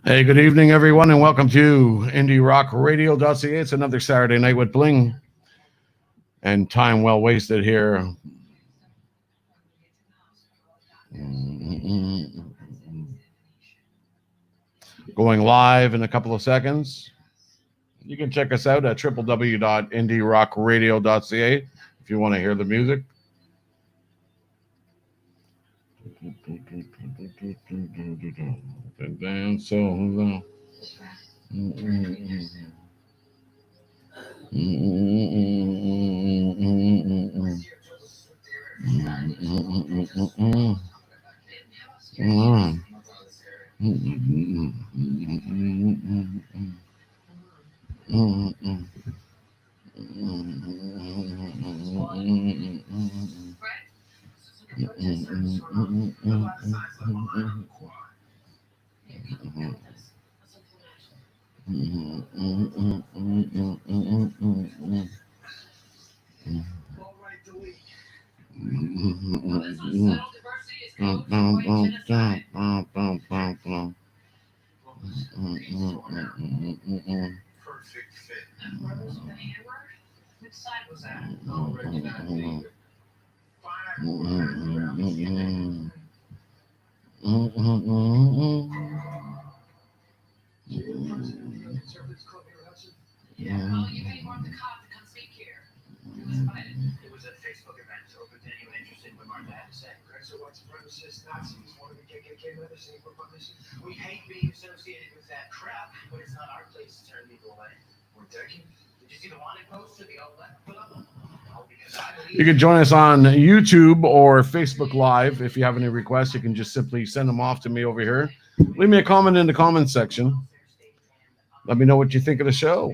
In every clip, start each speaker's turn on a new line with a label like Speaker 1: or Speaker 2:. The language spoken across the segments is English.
Speaker 1: Hey, good evening, everyone, and welcome to IndieRockRadio.ca. It's another Saturday night with Bling, and time well wasted here. Going live in a couple of seconds. You can check us out at www.indierockradio.ca if you want to hear the music. You can join us on YouTube or Facebook Live. If you have any requests, you can just simply send them off to me over here. Leave me a comment in the comments section. Let me know what you think of the show.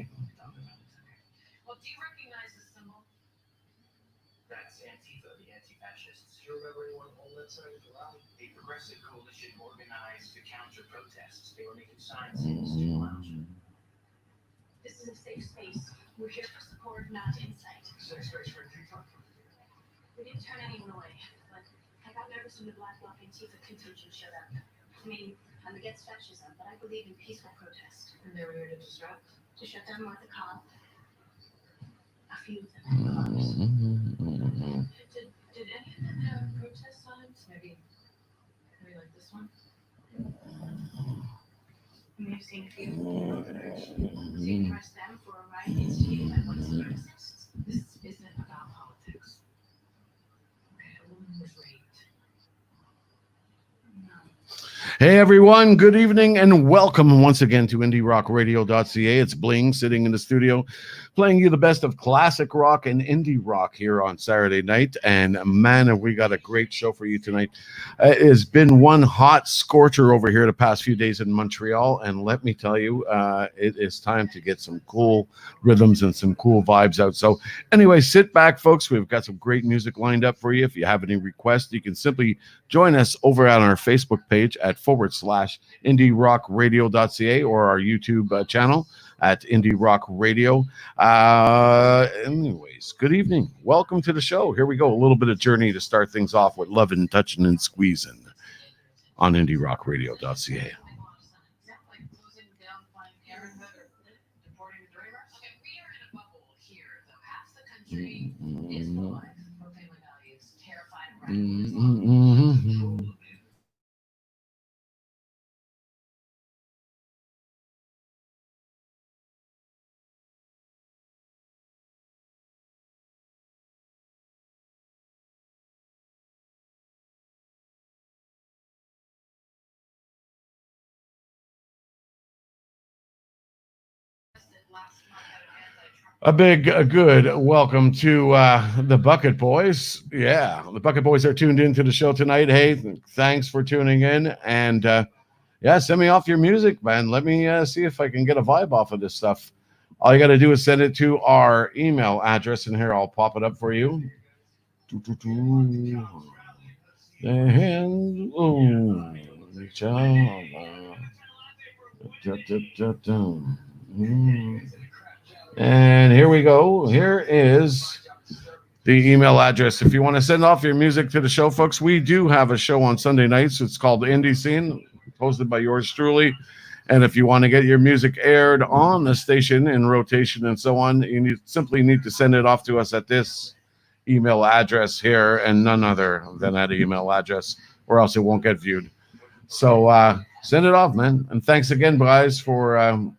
Speaker 1: Hey everyone, good evening and welcome once again to IndieRockRadio.ca. It's Bling sitting in the studio playing you the best of classic rock and indie rock here on Saturday night. And man, have we got a great show for you tonight. It has been one hot scorcher over here the past few days in Montreal. And let me tell you, it is time to get some cool rhythms and some cool vibes out. So anyway, sit back, folks. We've got some great music lined up for you. If you have any requests, you can simply join us over on our Facebook page at /IndieRockRadio.ca or our YouTube channel at Indie Rock Radio. Anyways, good evening. Welcome to the show. Here we go. A little bit of journey to start things off with loving, touching, and squeezing on IndieRockRadio.ca. A good welcome to the Bucket Boys. Yeah, the Bucket Boys are tuned into the show tonight. Hey, thanks for tuning in. And yeah, send me off your music, man. Let me see if I can get a vibe off of this stuff. All you got to do is send it to our email address, and here I'll pop it up for you. And here we go. Here is the email address. If you want to send off your music to the show, folks, we do have a show on Sunday nights. It's called Indie Scene, hosted by yours truly. And if you want to get your music aired on the station in rotation and so on, you simply need to send it off to us at this email address here and none other than that email address, or else it won't get viewed. So send it off, man. And thanks again, guys, for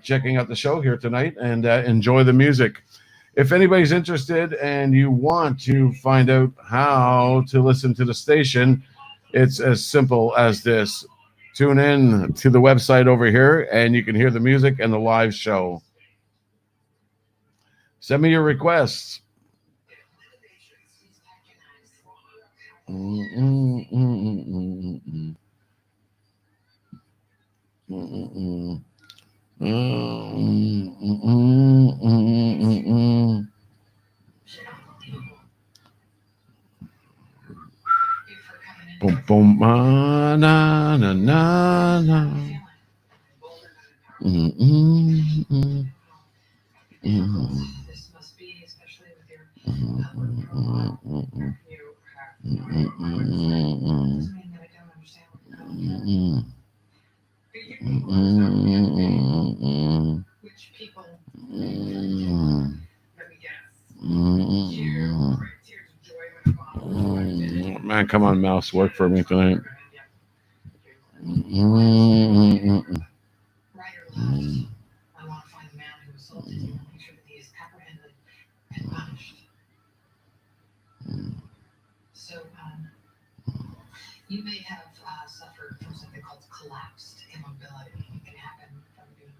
Speaker 1: checking out the show here tonight, and enjoy the music. If anybody's interested and you want to find out how to listen to the station, it's as simple as this. Tune in to the website over here and you can hear the music and the live show. Send me your requests. Boom, boom, na, na, na, na. Man, come on, mouse, work for me tonight. You may have suffered from something called collapsed immobility. It can happen from being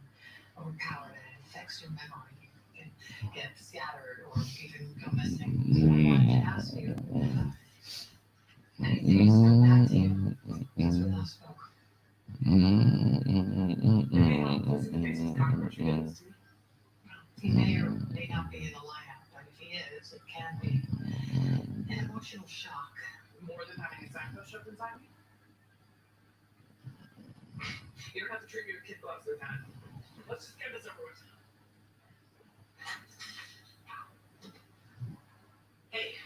Speaker 1: overpowered and it affects your memory. You can get scattered or even go missing. So I wanted to ask you, anything said that to you? It's with us, folks. He may or may not be in the lineup, but if he is, it can be an emotional shock. More than having a Seinfeld shoved inside me? You don't have to treat me with kid gloves this time. Let's just get this over with. Hey,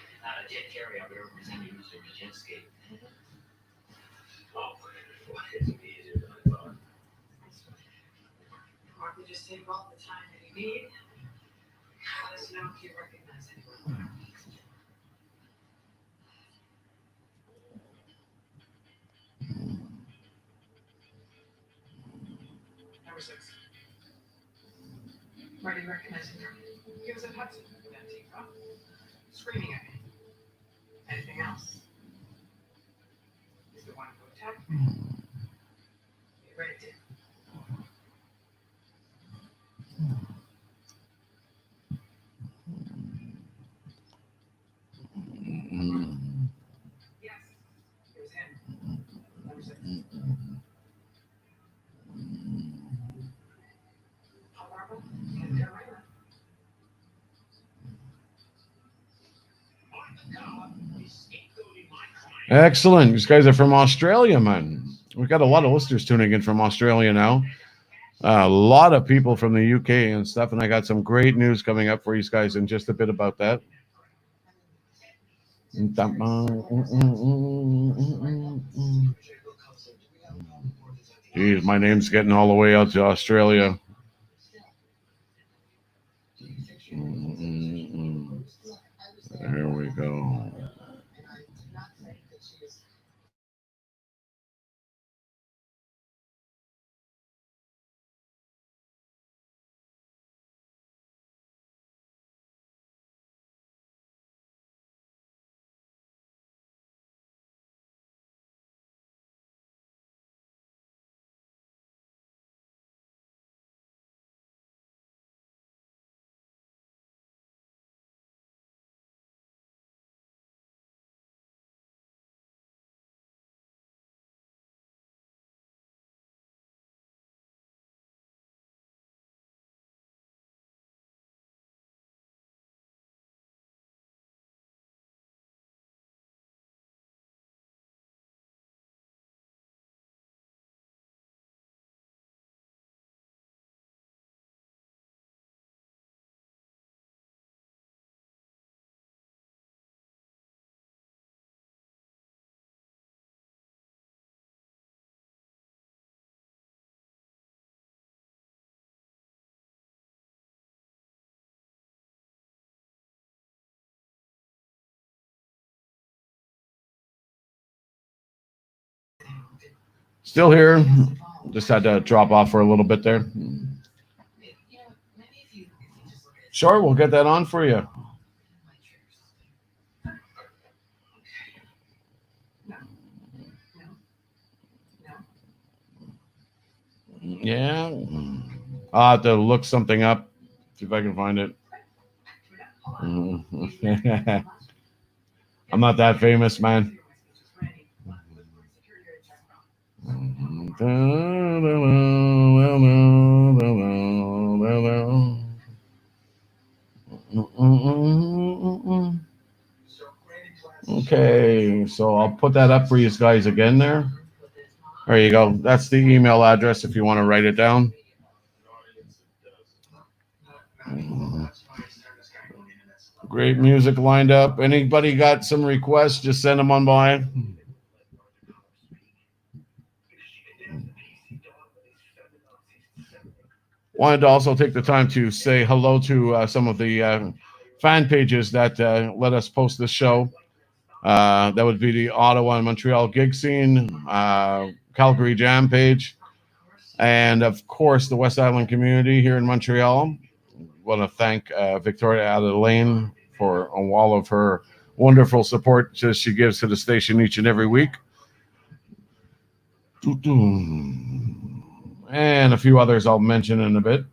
Speaker 1: Jet Carey, I'm going to represent you, Mr. Jajinsky. Oh, why is it easier than I thought? Probably just take all the time that you need. Let us know if you recognize anyone. Number 6. Where do you recognize him from? He was at Hudson with Antifa, screaming at me. Anything else? He's the one who attacked me. Get ready to. Yes, it was him. Number 6. Colorado and Carolina. Excellent. These guys are from Australia, man. We've got a lot of listeners tuning in from Australia now. A lot of people from the UK and stuff, and I got some great news coming up for you guys in just a bit about that. Geez, my name's getting all the way out to Australia. There we go. Still here. Just had to drop off for a little bit there. Sure, we'll get that on for you. Yeah. I'll have to look something up, see if I can find it. I'm not that famous, man. Okay, so I'll put that up for you guys again there. There you go. That's the email address if you want to write it down. Great music lined up. Anybody got some requests? Just send them on by. Wanted to also take the time to say hello to some of the fan pages that let us post this show. That would be the Ottawa and Montreal gig scene, Calgary Jam page, and of course the West Island community here in Montreal. Want to thank Victoria Adelaine for all of her wonderful support that she gives to the station each and every week. And a few others I'll mention in a bit.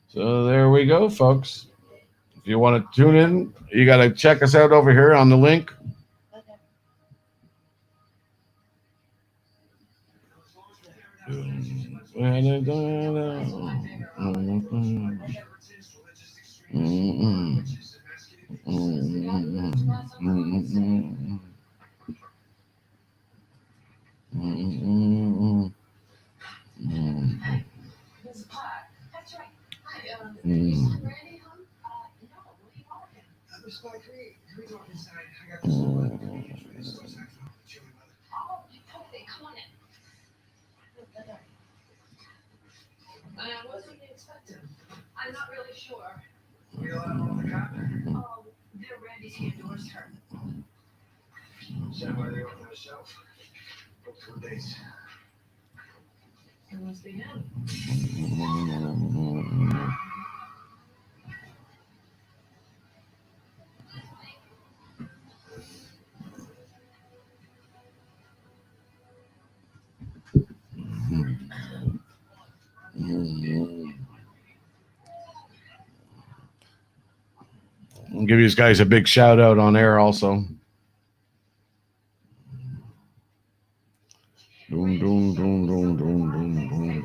Speaker 1: So there we go, folks. If you want to tune in, you got to check us out over here on the link. I'll give you guys a big shout out on air also. Doom, doom, doom, doom, doom, doom, doom,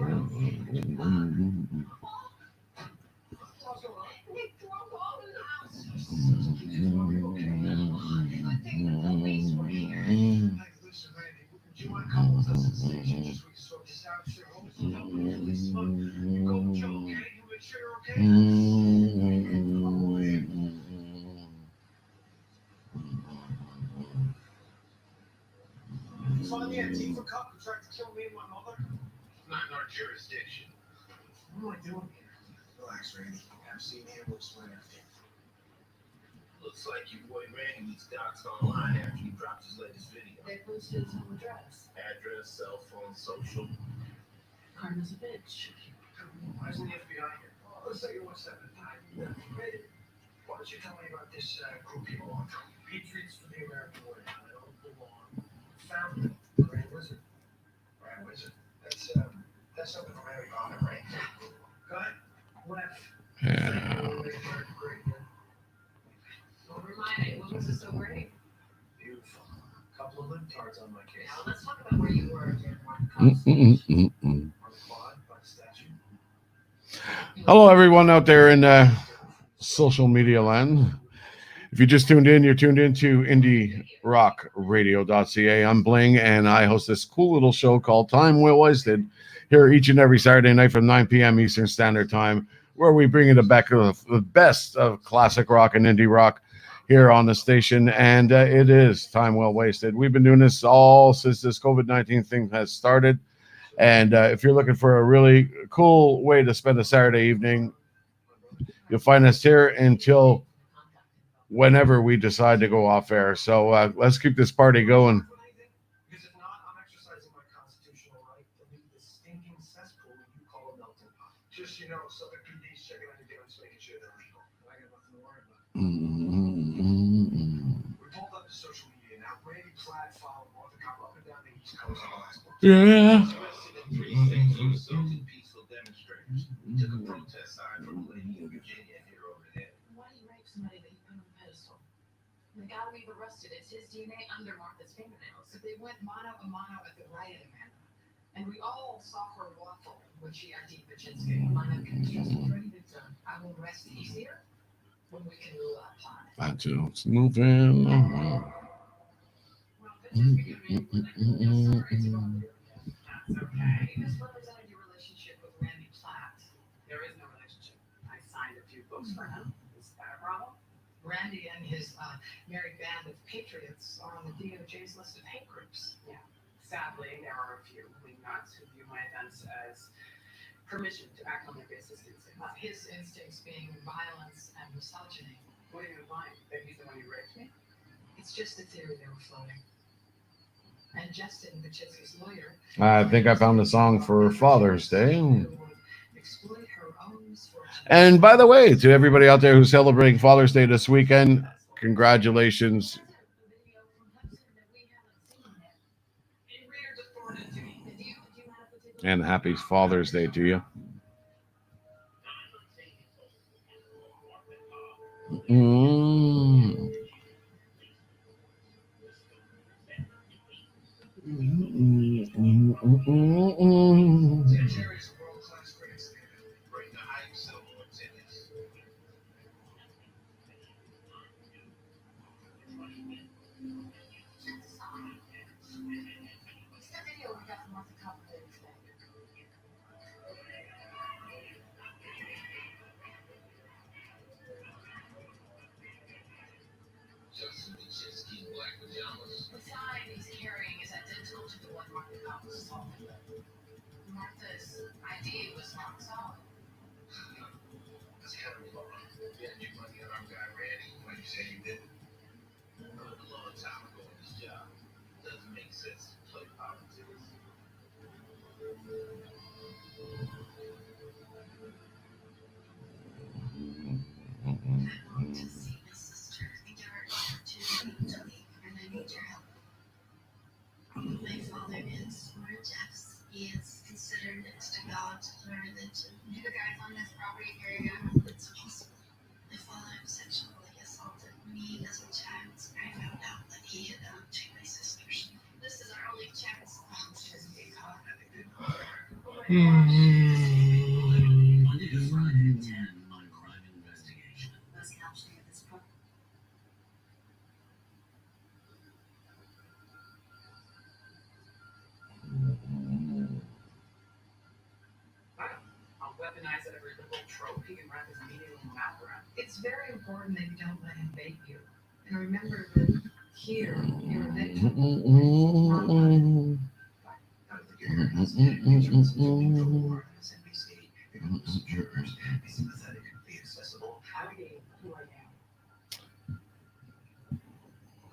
Speaker 2: Finally, Antifa cop who tried to kill me and my mother? Not in our jurisdiction. What am I doing here? Relax, Randy. I've seen him. We'll explain everything. Looks like your boy Randy was doxxed online after he dropped his latest video.
Speaker 3: They posted his home address.
Speaker 2: Address, cell phone, social.
Speaker 3: Karma's a bitch.
Speaker 2: Why isn't the FBI here? Let's take it one step at a time. Yeah. Why don't you tell me about this group you belong to? Patriots for the American Way. I don't belong. Found Grand Wizard. Grand Wizard. That's something from Harry Potter, right? Cut. Left.
Speaker 1: Yeah.
Speaker 3: Remind me, what was it so great?
Speaker 2: Beautiful. Couple of libtards on my case.
Speaker 3: Now let's talk about where you were during one
Speaker 2: On the quad by the statue.
Speaker 1: Hello, everyone out there in social media land. If you just tuned in, you're tuned into IndieRockRadio.ca. I'm Bling, and I host this cool little show called Time Well Wasted here each and every Saturday night from 9 p.m. Eastern Standard Time, where we bring you the best of classic rock and indie rock here on the station, and it is time well wasted. We've been doing this all since this COVID-19 thing has started, and if you're looking for a really cool way to spend a Saturday evening, you'll find us here until whenever we decide to go off air. So let's keep this party going.
Speaker 2: Because if not, I'm exercising my constitutional right to leave the stinking cesspool you call a melting pot. Just so you know, Southern PD's checking on your guns, making sure they're legal. I got nothing to worry about. We pulled up to social media now. Randy Platt followed Martha Cop up and down the East Coast on the last one.
Speaker 1: Yeah.
Speaker 4: Was arrested in 3 states for assaulting peaceful demonstrators. He took a protest sign from a lady in Virginia and hit her over the head.
Speaker 3: Why do you rape somebody that you put on a pedestal? The guy we've arrested, it's his DNA under Martha's fingernails.
Speaker 5: So they went mano a mano at the riot, Amanda. And we all saw her waffle when she ID'd Baczynski.
Speaker 3: Line up construction ready to done.
Speaker 5: I will rest easier when we can rule out plan.
Speaker 1: Let's move in.
Speaker 3: Well, Baczynski can be That's okay.
Speaker 5: You misrepresented your relationship with Randy Platt.
Speaker 3: There is no relationship. I signed a few books for him. Is that a problem?
Speaker 5: Randy and his married band of patriots are on the DOJ's list of hate groups.
Speaker 3: Sadly, there are a few wingnuts who view my events as permission to act on their basis instincts.
Speaker 5: His instincts being violence and misogyny.
Speaker 3: What are you implying? That he's the one who raped me?
Speaker 5: It's just a theory they were floating. And Justin, Baczynski's lawyer,
Speaker 1: I think I found a song for Father's Day.
Speaker 5: exploit her own misfortune.
Speaker 1: And by the way, to everybody out there who's celebrating Father's Day this weekend, congratulations. And happy Father's Day to you.
Speaker 2: Jerry's a world-class critic standard.
Speaker 4: Bring the hype, so tennis.
Speaker 5: What's the video we got from Martha Cop today?
Speaker 4: Justin Baczynski in black pajamas.
Speaker 5: The sign he's carrying is identical to the one Martha Cop was assaulted with. Martha's ID was not solid.
Speaker 4: That's kind of wrong. You had your money on our guy Randy when you say you didn't. A long time ago in this job. Doesn't make sense to play politics.
Speaker 6: I want to see my sister and give her an opportunity to leave, and I need your help. My father is more Jeff's. He is considered next to God in our religion. Do the guys on this property carry guns? It's possible. My father sexually assaulted me as a child. I found out that he had two my sisters. This is our only chance. Oh, just get caught. I think they know. Oh my gosh.
Speaker 7: Monday to Friday at 10 on Crime Investigation.
Speaker 6: Let's capture this book.
Speaker 3: I'll weaponize every liberal trope he can wrap his meaningless mouth around.
Speaker 5: It's very important that you don't let him bait you. And remember that here, you're a victim. Not one.
Speaker 2: I don't think you're hearing us. Insurance is looking for more on MSNBC. They can listen to jurors, be sympathetic, be accessible.
Speaker 3: How do you who I am?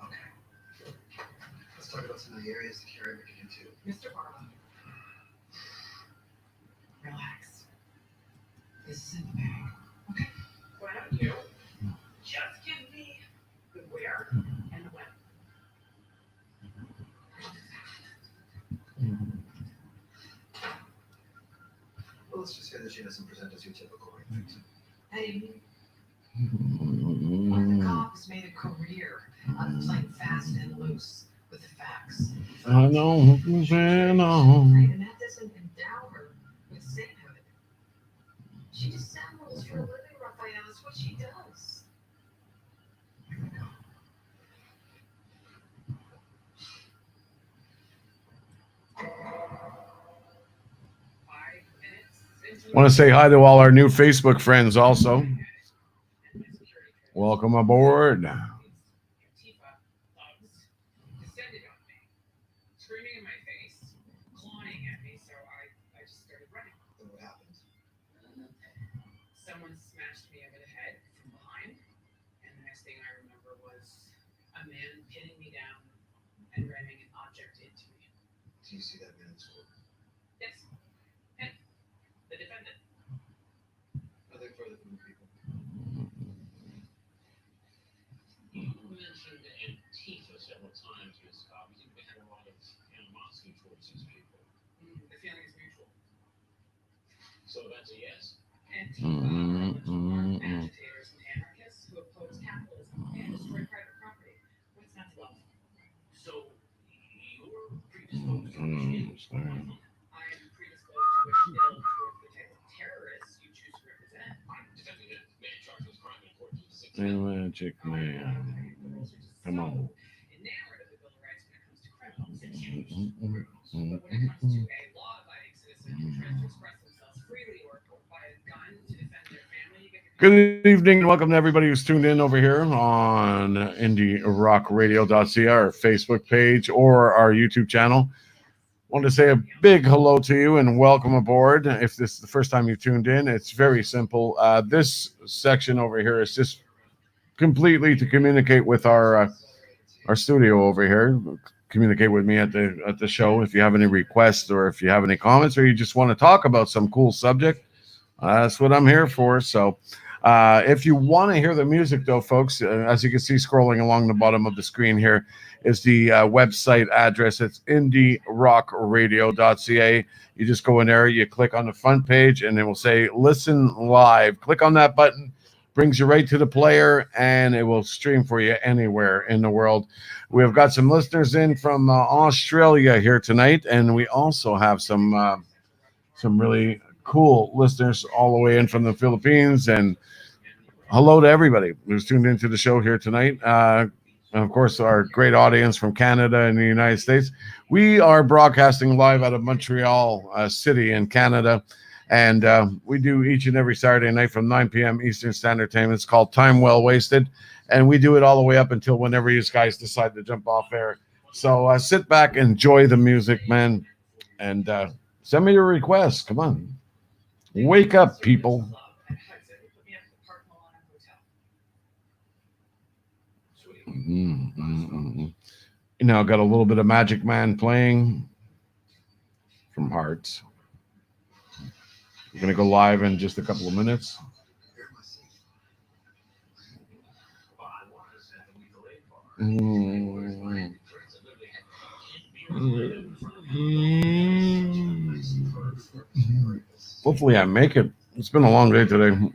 Speaker 2: Okay. Let's talk about some of the areas the carrier can get into.
Speaker 5: Mr. Barlow, relax. This is in the bag.
Speaker 3: Why don't you just give me the where and the when?
Speaker 2: Well, let's just say that she doesn't present as your typical rape victim.
Speaker 5: Hey, Martha Cobb has made a career out of playing fast and loose with the facts.
Speaker 1: I know.
Speaker 5: And that doesn't endow her with sainthood. She dissembles for a living, Raphael. That's what she does.
Speaker 2: Here we go.
Speaker 1: Want to say hi to all our new Facebook friends also. Welcome aboard.
Speaker 3: Antifa thugs descended on me, screaming in my face, clawing at me, so I just started running.
Speaker 2: Then what happened?
Speaker 3: Someone smashed me over the head from behind, and the next thing I remember a man pinning me down and ramming an object into me.
Speaker 4: Do you see that man's sword?
Speaker 3: Yes. And the defendant.
Speaker 4: Are they further from the people?
Speaker 7: You mentioned Antifa several times, Ms. Cobb. You think they had a lot of animosity towards these people?
Speaker 3: The feeling is mutual.
Speaker 7: So that's a yes?
Speaker 3: Antifa are armed agitators and anarchists who oppose capitalism and destroy private property. What's not to love?
Speaker 7: So you're predisposed to wish ill for one of them?
Speaker 3: I am predisposed to wish ill towards the type of terrorists you choose to represent.
Speaker 7: Detecting a man charged with crime in court to 6
Speaker 1: Hey, Magic Man. Come on.
Speaker 3: Enamored of the Bill of Rights when it comes to criminals. But when it comes to a law-abiding citizen who tries to express themselves freely or buy a gun to defend their family, you get the
Speaker 1: Good evening and welcome to everybody who's tuned in over here on IndieRockRadio.ca, our Facebook page, or our YouTube channel. Want to say a big hello to you and welcome aboard. If this is the first time you've tuned in, it's very simple. This section over here is just completely to communicate with our studio over here. Communicate with me at the show if you have any requests or if you have any comments or you just want to talk about some cool subject. That's what I'm here for. So if you want to hear the music, though, folks, as you can see scrolling along the bottom of the screen here is the website address. It's indierockradio.ca. You just go in there, you click on the front page, and it will say listen live. Click on that button, brings you right to the player, and it will stream for you anywhere in the world. We've got some listeners in from Australia here tonight, and we also have some really cool listeners all the way in from the Philippines. And hello to everybody who's tuned into the show here tonight. And of course, our great audience from Canada and the United States. We are broadcasting live out of Montreal City in Canada. And we do each and every Saturday night from 9 p.m. Eastern Standard Time. It's called Time Well Wasted. And we do it all the way up until whenever you guys decide to jump off air. So sit back, enjoy the music, man. And send me your requests. Come on. Wake up, people. You know, got a little bit of Magic Man playing from Hearts. We're going to go live in just a couple of minutes. Hopefully I make it. It's been a long day today.
Speaker 4: You're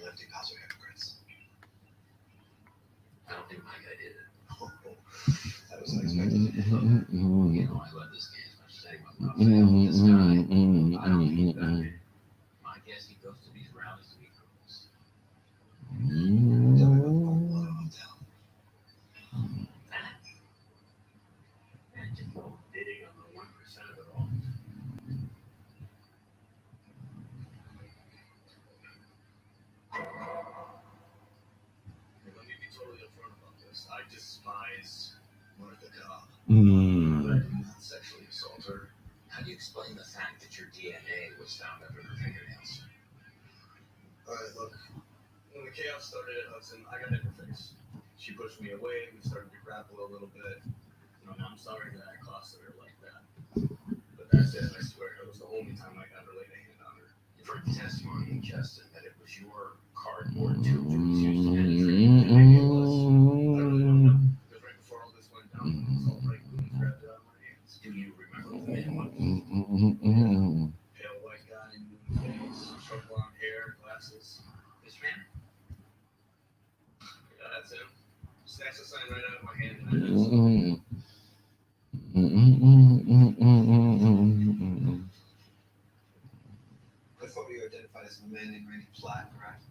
Speaker 4: lefty pass or hypocrites.
Speaker 7: I don't think my guy did it.
Speaker 4: That was unexpected.
Speaker 7: You know, I love this game as much as anyone loves it. This guy, I don't think that it. My guess he goes to these rallies to meet girls. And just bidding on the 1% of it all.
Speaker 4: Let me be totally upfront about this. I despise Martha Cobb. I did not sexually assault her.
Speaker 7: How do you explain the fact that your DNA was found under her fingernails?
Speaker 4: Alright, look. When the chaos started at Hudson, I got in her face. She pushed me away, we started to grapple a little bit. And I'm sorry that I accosted her like that. But that's it, I swear. It was the only time I ever laid a hand on her.
Speaker 7: You've heard the testimony, Justin, that it was your cardboard tube that was used to penetrate. Maybe it was.
Speaker 4: I really don't know. Because right before all this went down, it was all like police grabbed it out of my hands.
Speaker 7: Do you remember who the man was?
Speaker 4: Pale white guy, face, short blonde hair, glasses.
Speaker 7: This man?
Speaker 4: Yeah, that's him. Snatched the sign right out of my hand and I just... I thought you identified as a man named Randy Platt, correct?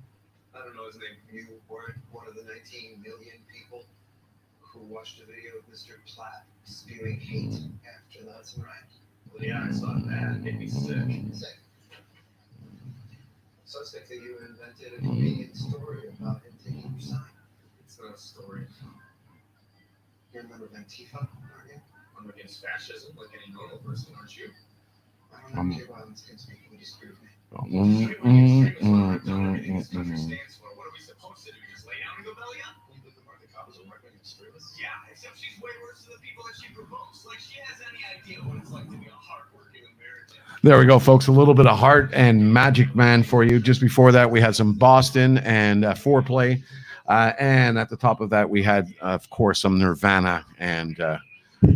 Speaker 4: I don't know his name. You weren't one of the 19 million people who watched a video of Mr. Platt spewing hate after the Hudson riot. Well, yeah, I saw that. It made me sick. Suspect that you invented a convenient story about him taking your sign. It's not a story. You're a member of Antifa, aren't you? I'm against fascism like any normal person, aren't you? I don't know violence against people who disprove me.
Speaker 2: Stands for. What are we supposed to do? Just lay down and go belly up?
Speaker 7: You think the Martha Coppers are working extremists?
Speaker 2: Yeah, except she's way worse than the people that she provokes. Like she has any idea what it's like to be a hardworking American. There we go, folks. A little bit of Heart and Magic Man for you. Just before that, we had some Boston and Foreplay. And at the top of that, we had, of course, some Nirvana and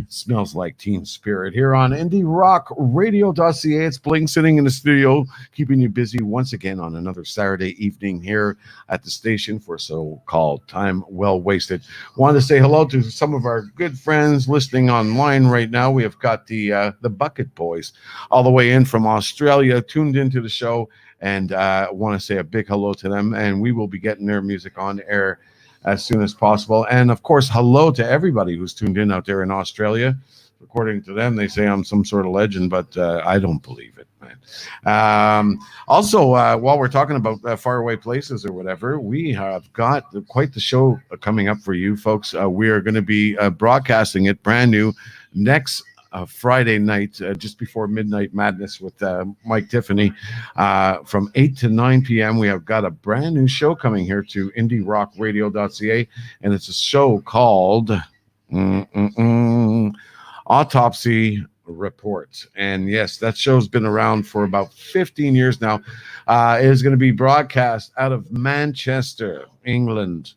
Speaker 2: Smells Like Teen Spirit here on Indie Rock Radio.ca. It's Bling sitting in the studio, keeping you busy once again on another Saturday evening here at the station for so-called time well wasted. Want to say hello to some of our good friends listening online right now. We have got the Bucket Boys all the way in from Australia, tuned into the show, and want to say a big hello to them. And we will be getting their music on air as soon as possible. And of course, hello to everybody who's tuned in out there in Australia. According to them, they say I'm some sort of legend, but I don't believe it, man. Also, while we're talking about faraway places or whatever, we have got quite the show coming up for you, folks. We are going to be broadcasting it brand new next Friday night, just before Midnight Madness with Mike Tiffany, from 8 to 9 p.m. We have got a brand new show coming here to IndieRockRadio.ca, and it's a show called Autopsy Report. And yes, that show's been around for about 15 years now. It is going to be broadcast out of Manchester, England.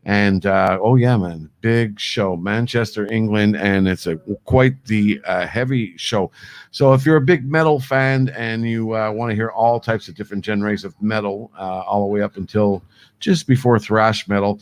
Speaker 2: And oh yeah, man, big show, Manchester, England, and it's a quite the heavy show. So if you're a big metal fan and you want to hear all types of different genres of metal, all the way up until just before thrash metal,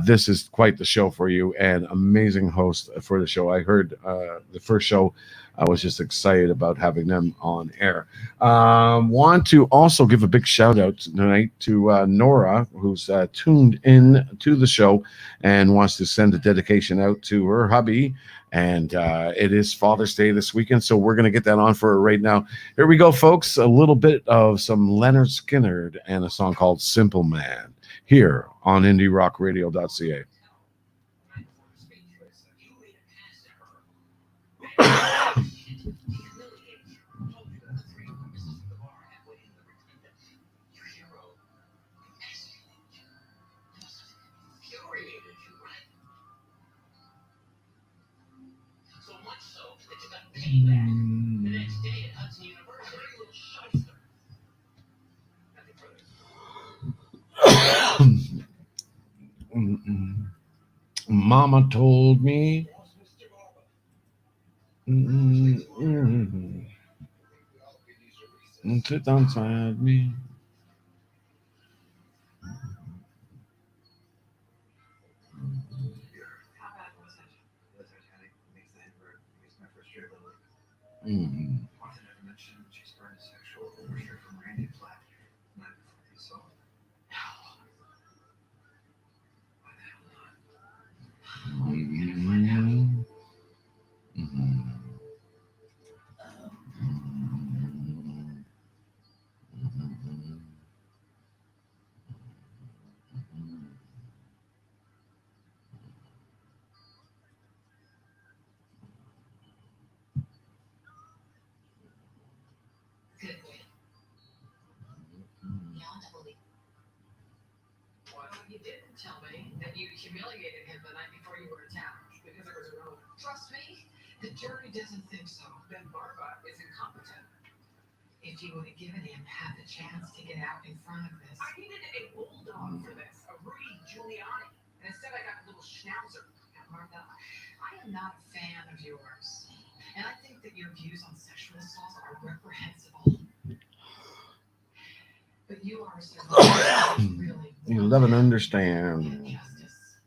Speaker 2: this is quite the show for you. And amazing host for the show. I heard the first show. I was just excited about having them on air. Want to also give a big shout out tonight to Nora, who's tuned in to the show and wants to send a dedication out to her hubby. And it is Father's Day this weekend, so we're going to get that on for her right now. Here we go, folks. A little bit of some Leonard Skinner and a song called Simple Man here on IndieRockRadio.ca.
Speaker 7: So much so that you got payback. The next day at Hudson University, a little shyster. Nothing further.
Speaker 1: Mama told me. Sit outside me.
Speaker 5: How bad was it?
Speaker 4: The Titanic makes the invert. Makes my first year little.
Speaker 1: Mm.
Speaker 4: Martha never mentioned she started a sexual overture from Randy Platt. Not before he saw it.
Speaker 5: No.
Speaker 4: Why the hell not?
Speaker 5: Good way. Well, you didn't tell me that you humiliated him the night before you were attacked because it was irrelevant. Trust me, the jury doesn't think so. Then Barba is incompetent. If you would have given him half a chance to get out in front of this. I needed a bulldog for this, a Rudy Giuliani. And instead I got a little schnauzer. Now, Martha, I am not a fan of yours. And I think that your views on sexual assault are reprehensible. But you are a survivor who really
Speaker 1: You love and understand.
Speaker 5: justice.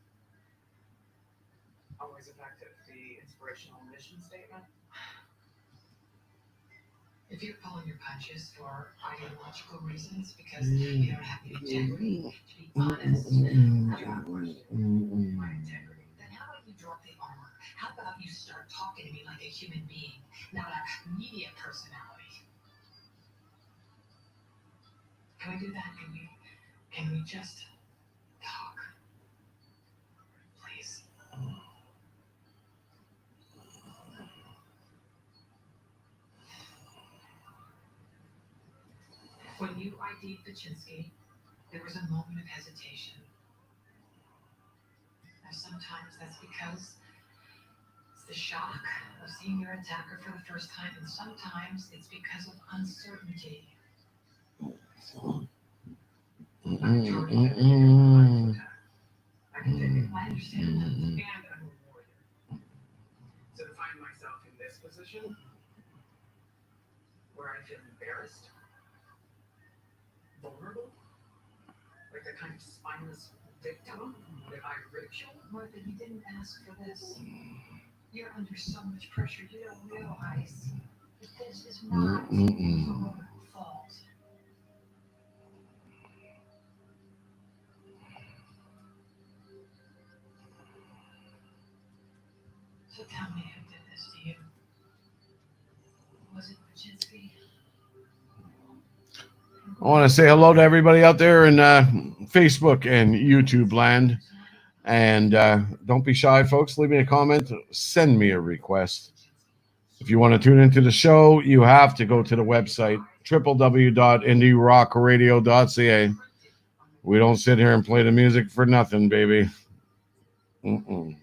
Speaker 5: Always effective. The inspirational mission statement. If you're pulling your punches for ideological reasons because you don't have the integrity to be honest about my integrity, then how about you drop the armor? How about you start talking to me like a human being, not a media personality? Can we do that? Can we just talk? Please. you ID'd Paczynski, there was a moment of hesitation. Now, sometimes that's because it's the shock of seeing your attacker for the first time, and sometimes it's because of uncertainty. I'm totally
Speaker 1: Mm-mm.
Speaker 5: I can dig it. I understand that. And I'm a warrior. So to find myself in this position, where I feel embarrassed, vulnerable, like the kind of spineless victim that I ridicule. Martha, you didn't ask for this. You're under so much pressure. You don't realize that this is not your fault. So tell me who did this to you. Was it Paczynski?
Speaker 1: I want to say hello to everybody out there in Facebook and YouTube land. And don't be shy, folks. Leave me a comment. Send me a request. If you want to tune into the show, you have to go to the website, www.indierockradio.ca. We don't sit here and play the music for nothing, baby. Mm-mm.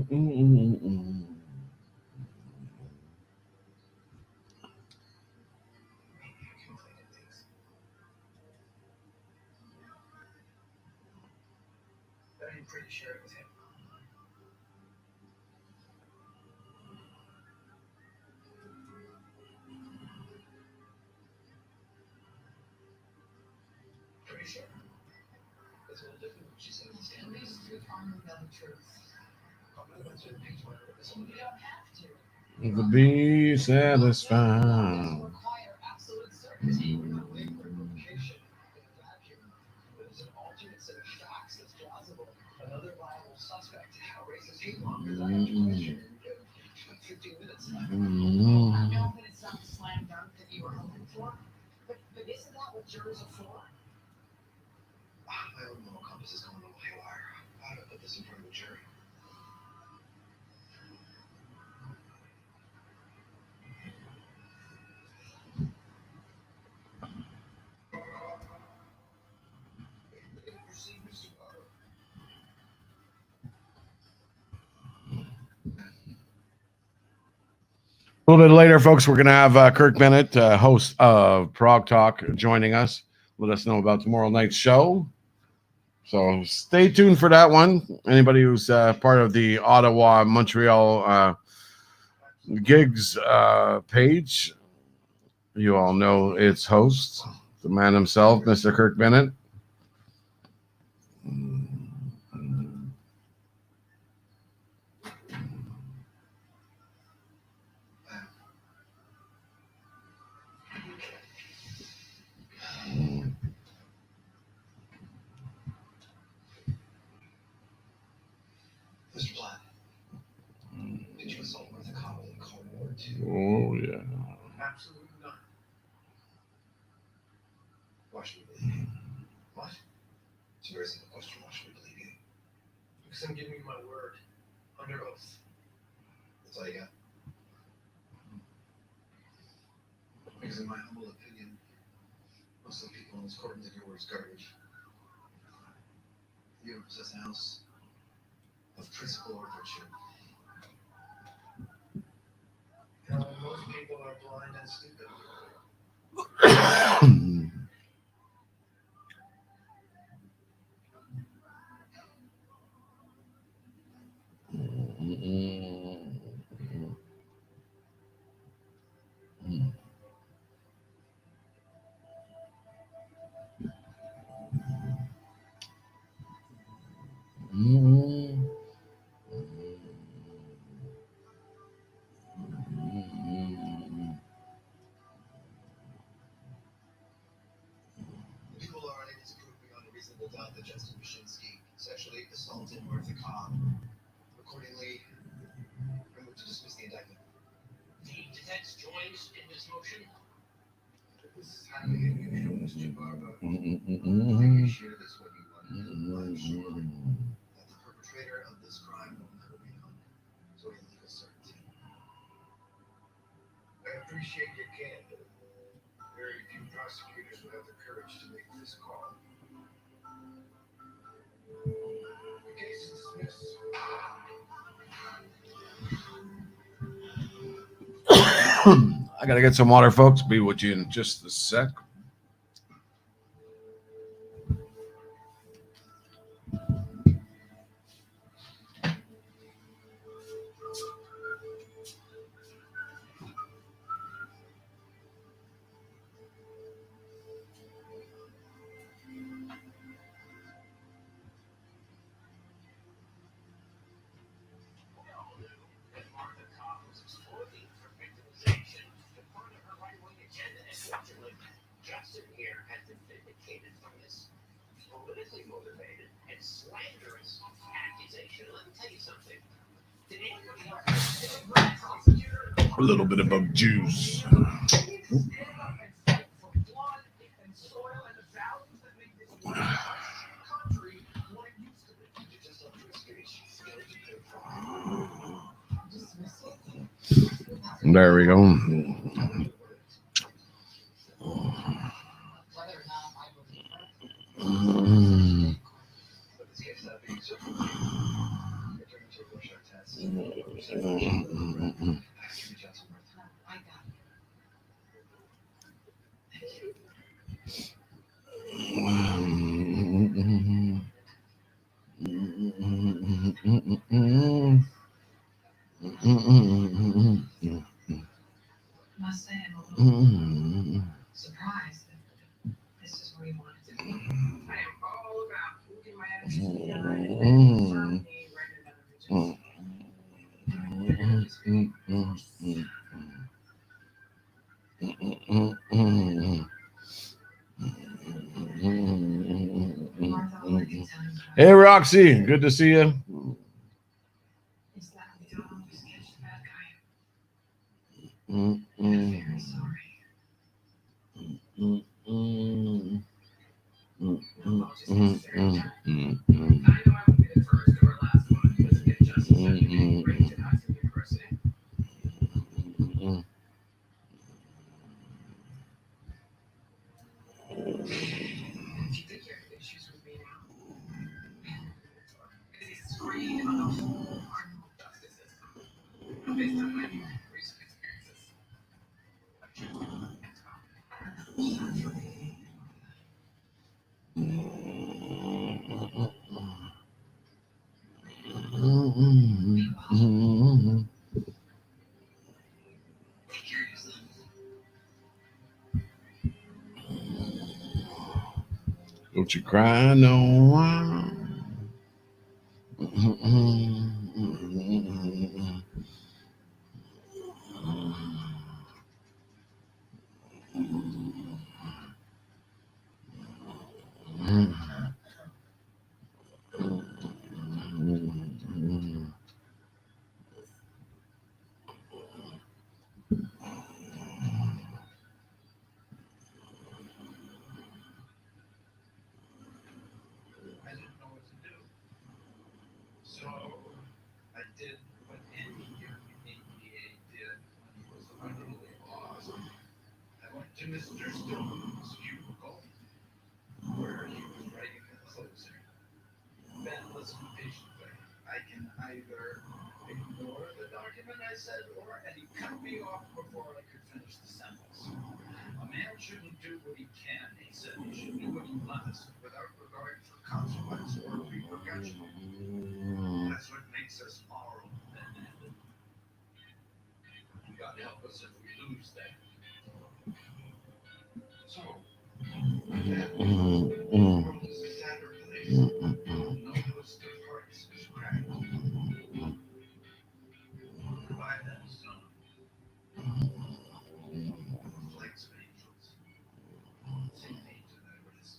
Speaker 1: Mm-mm.
Speaker 5: But I'm pretty sure it was him. Pretty sure.
Speaker 4: That's a little different when she said it.
Speaker 5: At least we finally know the truth. You don't have to.
Speaker 1: To be satisfied.
Speaker 5: Require absolute certainty.
Speaker 4: Location in a vacuum. There's an alternate set of facts that's plausible. Another viable suspect. How racist hate mongers I have to question in 15 minutes.
Speaker 5: I know that it's not the slam dunk that you were hoping for, but isn't that what jurors are for?
Speaker 4: My own moral compass is going a little haywire. How do I put this in front of a jury?
Speaker 1: A little bit later, folks, we're going to have Kirk Bennett, host of Prog Talk, joining us. Let us know about tomorrow night's show. So stay tuned for that one. Anybody who's part of the Ottawa, Montreal gigs page, you all know its host, the man himself, Mr. Kirk Bennett.
Speaker 4: Mr. Platt, did you assault Martha Cottle in Cold War II?
Speaker 1: Oh, yeah.
Speaker 2: Absolutely not.
Speaker 4: Why should we believe you?
Speaker 2: What?
Speaker 4: It's a very simple question. Why should we believe you?
Speaker 2: Because I'm giving you my word. Under oath.
Speaker 4: That's all you got. Because in my humble opinion, most of the people in this courtroom think your word's garbage. You don't possess an ounce of principle or virtue.
Speaker 2: Most people are blind and stupid.
Speaker 4: People are unable to prove beyond a reasonable doubt that Justin Paczynski sexually assaulted Martha Cobb. Accordingly, I move to dismiss the indictment.
Speaker 7: The defense joins in this motion.
Speaker 4: This is highly unusual, Mr. Barba. Did you share this when you wanted to? I'm sure that the perpetrator of this crime will never be known. So we legal certainty.
Speaker 2: I appreciate your candor. Very few prosecutors would have the courage to make this call. The case is dismissed.
Speaker 1: I gotta get some water, folks. Be with you in just a sec.
Speaker 7: Martha Cobb was exploiting for victimization to further her right-wing agenda. And fortunately, Justin here has been vindicated from this politically motivated and slanderous accusation. Let me tell you something. Did anybody else prosecutor
Speaker 1: A little bit of bug juice. There we go.
Speaker 5: Whether or not I believe her,
Speaker 1: Mm.
Speaker 4: But this case not being so returning to a Rorschach test.
Speaker 1: Mm.
Speaker 4: I have to reach out to Martha.
Speaker 5: I got it. Must say I'm a little surprised that this is where you wanted to be.
Speaker 3: I am all about looking my attitude in the eye and confirm me right
Speaker 5: Martha, all I can tell you
Speaker 1: Hey, Roxy, good to see you.
Speaker 5: is that we don't always catch the bad guy.
Speaker 1: Mm,
Speaker 5: I'm
Speaker 1: mm,
Speaker 5: very sorry.
Speaker 1: mm, mm,
Speaker 3: No apologies
Speaker 1: mm,
Speaker 3: necessary,
Speaker 1: mm,
Speaker 3: Jack.
Speaker 1: mm,
Speaker 3: I know I won't be the first or last one. Let's get justice done and get ready to Hudson University.
Speaker 1: mm.
Speaker 3: If you think you have issues with me now, because he's screened on the whole criminal justice system based on my recent experiences.
Speaker 5: Take care of yourself.
Speaker 1: Don't you cry no more.
Speaker 2: I didn't know what to do. So I did what any young APA did when he was utterly lost. I went to Mr. Stone's cubicle, where he was writing the closer. Ben, listen patiently. I can either ignore the document I said, or and he cut me off before I could finish the sentence. A man shouldn't do what he can, he said. He should do what he must, without regard for consequence or repercussion. That's what makes us moral, Ben added. God help us if we lose that. So, with that, the world is a sadder place. No list of hearts is cracked. Goodbye then, Stone. Flights of angels. Take me to that rest.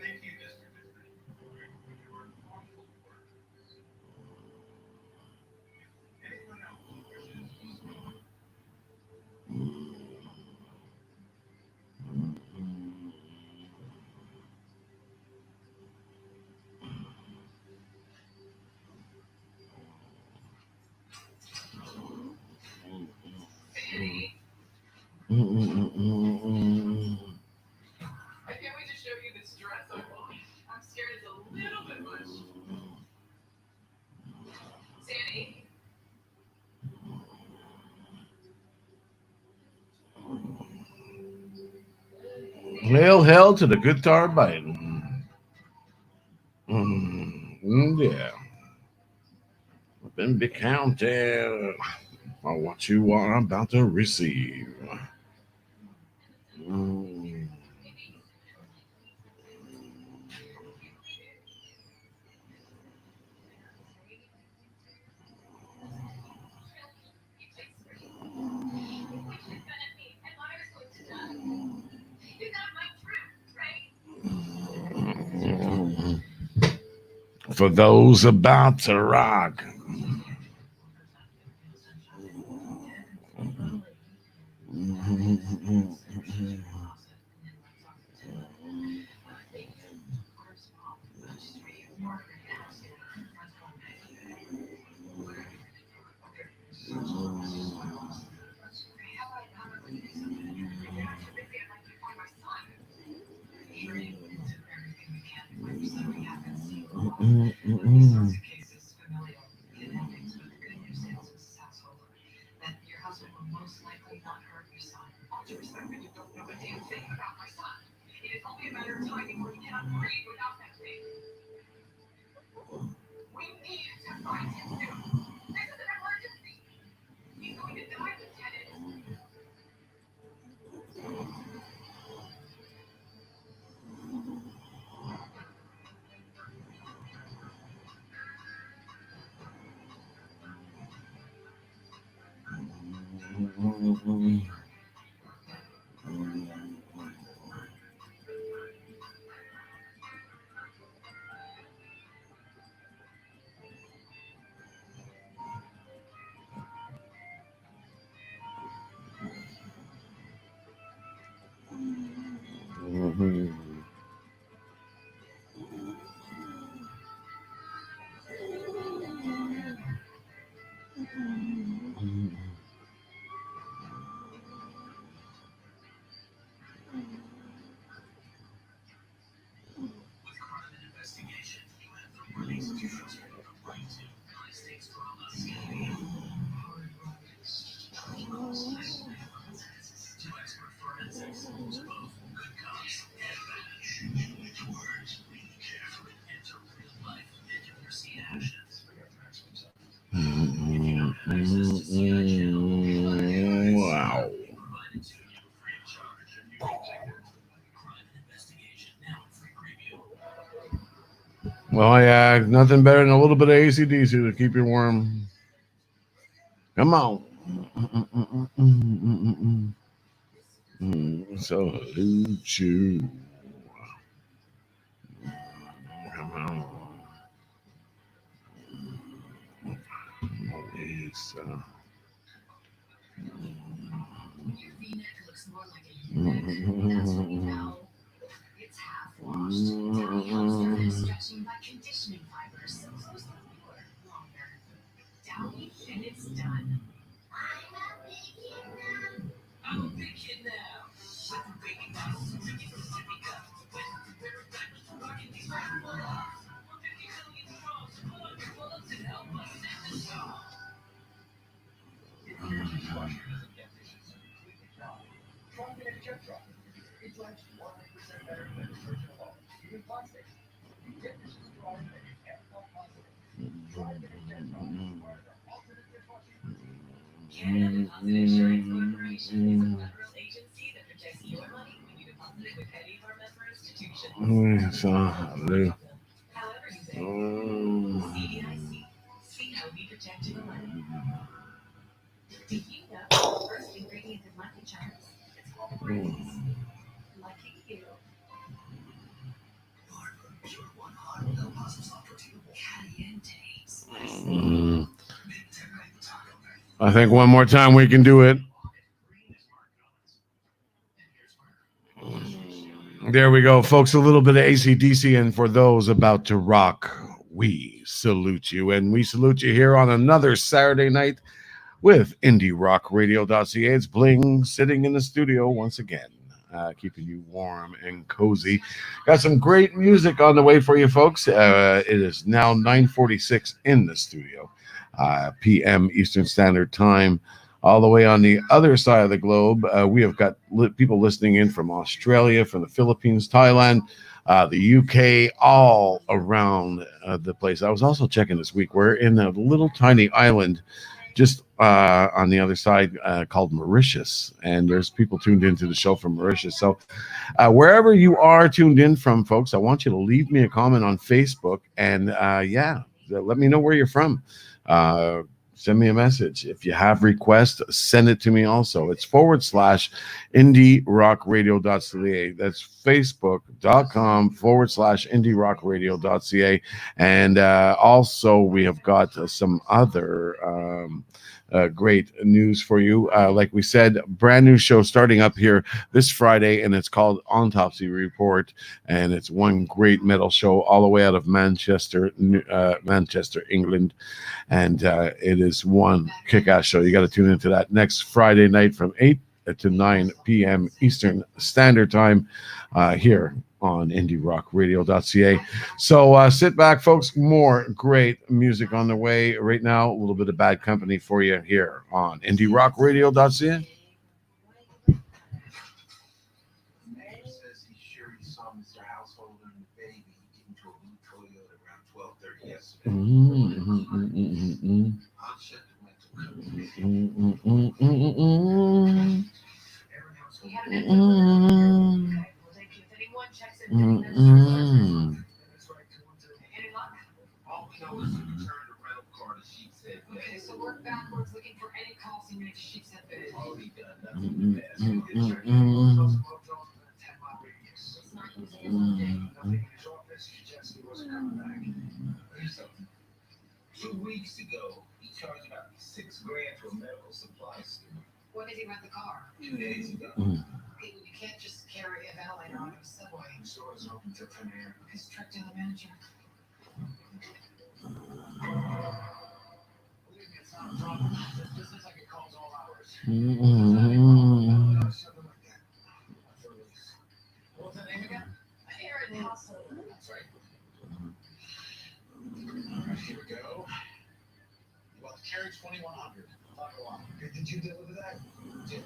Speaker 2: Thank you, Mr. Disney, for your awful work. If
Speaker 1: Hail hell to the guitar biting. Yeah. Up in big county. For what you are about to receive. Mm. For those about to rock.
Speaker 5: Cases familial kidnappings, but the good news is, Mrs. Householder, that your husband will most likely not hurt your son. All due respect, but you don't know a damn thing about my son. It is only a matter of time before he cannot breathe without that thing. We need to find him soon. This is an emergency. He's going to die, Lieutenant.
Speaker 2: With crime and investigation, you have the money to trust me. Right to high stakes drama. Hard rockets, criminals, to expert forensics, to both good cops and bad. To words, read carefully, and to real life and university actions.
Speaker 1: Wow.
Speaker 2: Provided to you free of charge. Crime and investigation now in free preview.
Speaker 1: Well, yeah, nothing better than a little bit of ACDC to keep you warm. Come on. Salute you. Come on. Lisa.
Speaker 5: Your V-neck looks more like a U-neck. That's what we know. It's half washed. Down helps with stretching by conditioning fibers, so close to fewer, longer. Downy, and it's done. I'm a big kid now. With the baby bottles, drinking from sippy cups. With the river diamonds, rocking these rap ones. 50 million strong, so pull up your bullets and help us end the show. Canada Deposit Insurance Corporation is a federal agency that protects your money when you deposit it with any of our member institutions. However you pay, CDIC. See how we protect your money. Did you know the first ingredient in Lucky Charms? It's called brains. Lucky you.
Speaker 2: Pure one hot, no pasta soft tortilla bowl.
Speaker 5: Caliente. Spicy.
Speaker 1: I think one more time we can do it. There we go, folks. A little bit of ACDC, and for those about to rock, we salute you. And we salute you here on another Saturday night with IndieRockRadio.ca. It's Bling sitting in the studio once again, keeping you warm and cozy. Got some great music on the way for you, folks. It is now 9:46 in the studio, p.m. Eastern Standard Time all the way on the other side of the globe. We have got people listening in from Australia, from the Philippines, Thailand, the UK, all around the place. I was also checking this week. We're in a little tiny island just on the other side called Mauritius, and there's people tuned into the show from Mauritius. So wherever you are tuned in from, folks, I want you to leave me a comment on Facebook, and yeah, let me know where you're from. Uh, Send me a message. If you have requests, send it to me also. It's / indie rock radio.ca. That's facebook.com / indie rock radio.ca. And also, we have got some other great news for you. Like we said, brand new show starting up here this Friday, and it's called Autopsy Report. And it's one great metal show all the way out of Manchester, Manchester, England. And it is one kick-ass show. You got to tune into that next Friday night from 8 to 9 p.m. Eastern Standard Time here on IndieRockRadio.ca. So sit back, folks. More great music on the way right now. A little bit of Bad Company for you here on IndieRockRadio.ca.
Speaker 4: Says he's sure he saw Mr. Householder and the baby get into a blue Toyota around 12:30 yesterday. Unchecked mental communication.
Speaker 5: We had an okay, well, thank you. If anyone checks in, any luck?
Speaker 4: All we know is he returned a rental car to Sheepshead Bay.
Speaker 5: Okay, so work backwards, looking for any calls he made to Sheepshead Bay.
Speaker 4: Already done nothing but pass.
Speaker 5: It's not using his own day.
Speaker 4: Here's something. 2 weeks ago, he charged about $6,000 for a medical supply store.
Speaker 5: When did he rent the car?
Speaker 4: 2 days ago.
Speaker 5: Okay, you can't just carry a ventilator on a subway.
Speaker 4: The store is open till 10 a.m.
Speaker 5: He's tricked to the manager.
Speaker 2: Believe me, it's not a problem. This looks like it calls all hours.
Speaker 1: Mm-hmm.
Speaker 2: Something like that. That's a release. What's the name again?
Speaker 5: Aaron Household.
Speaker 2: That's right. All right, here we go. You want the carry 2100. Talk a lot. Okay, did you deliver that? Did.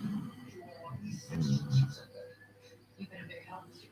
Speaker 2: You want these 6 sheets of that?
Speaker 5: You've been a big help, Mr. Cooper.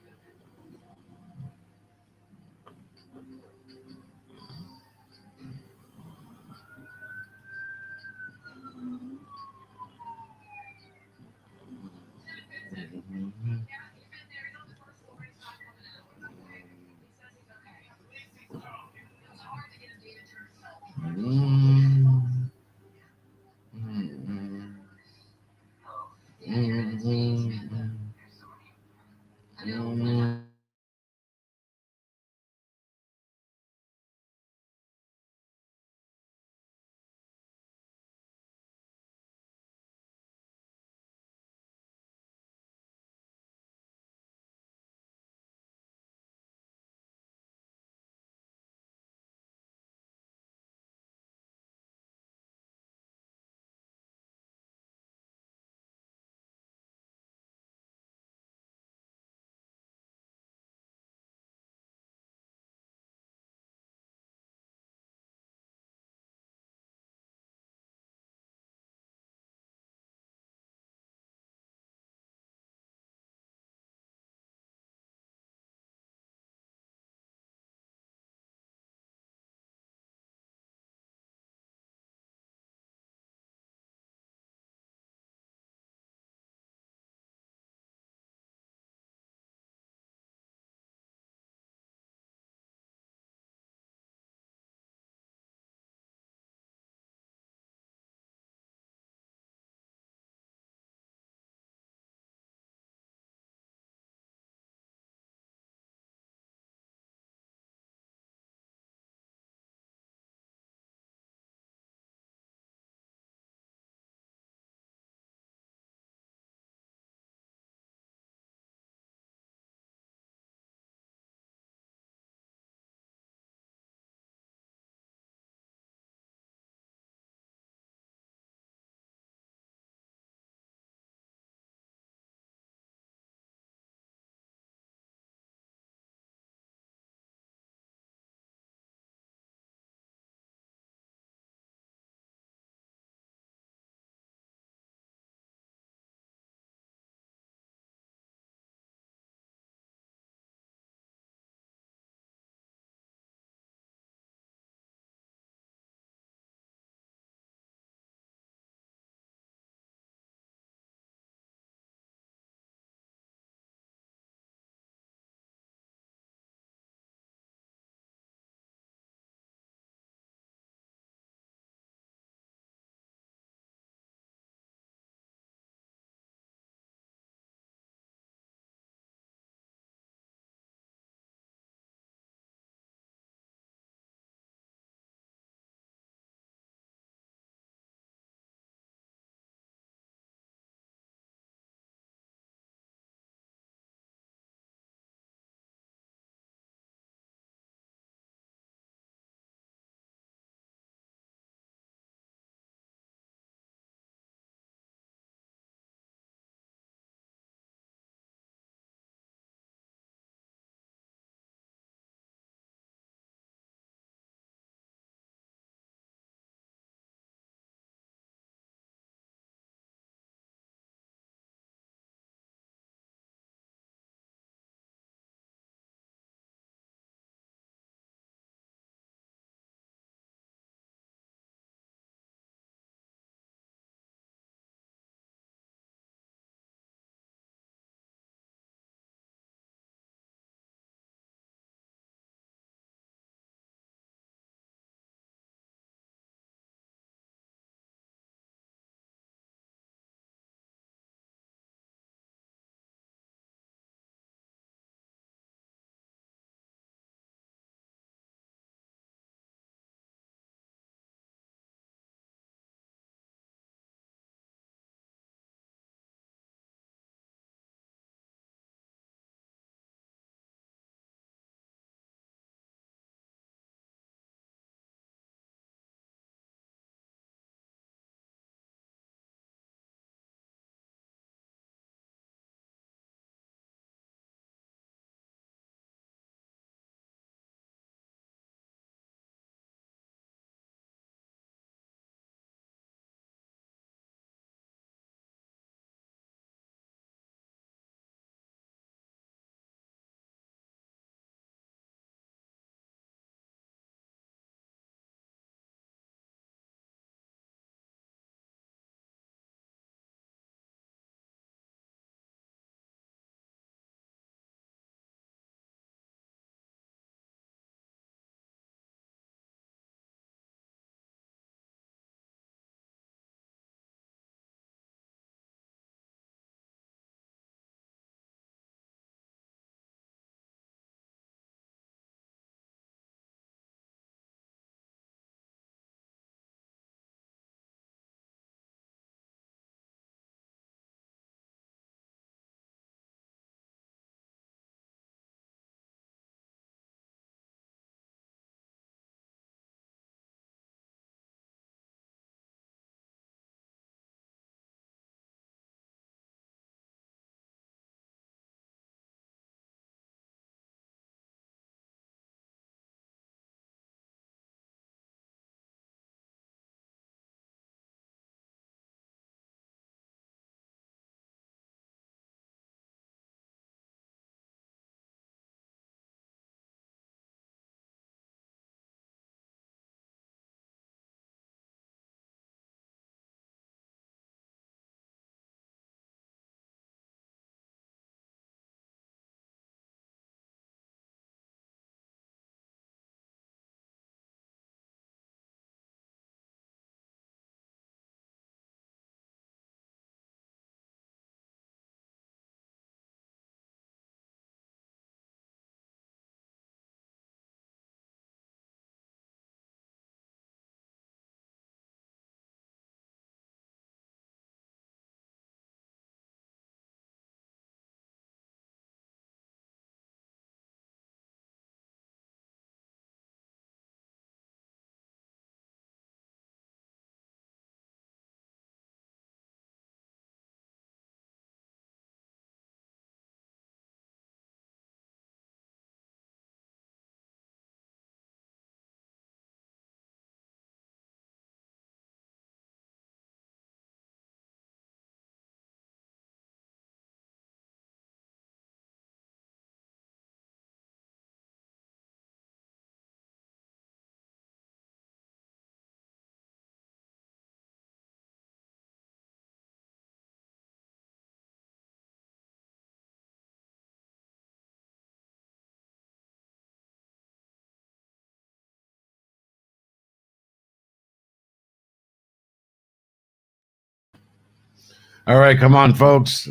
Speaker 1: All right, come on, folks.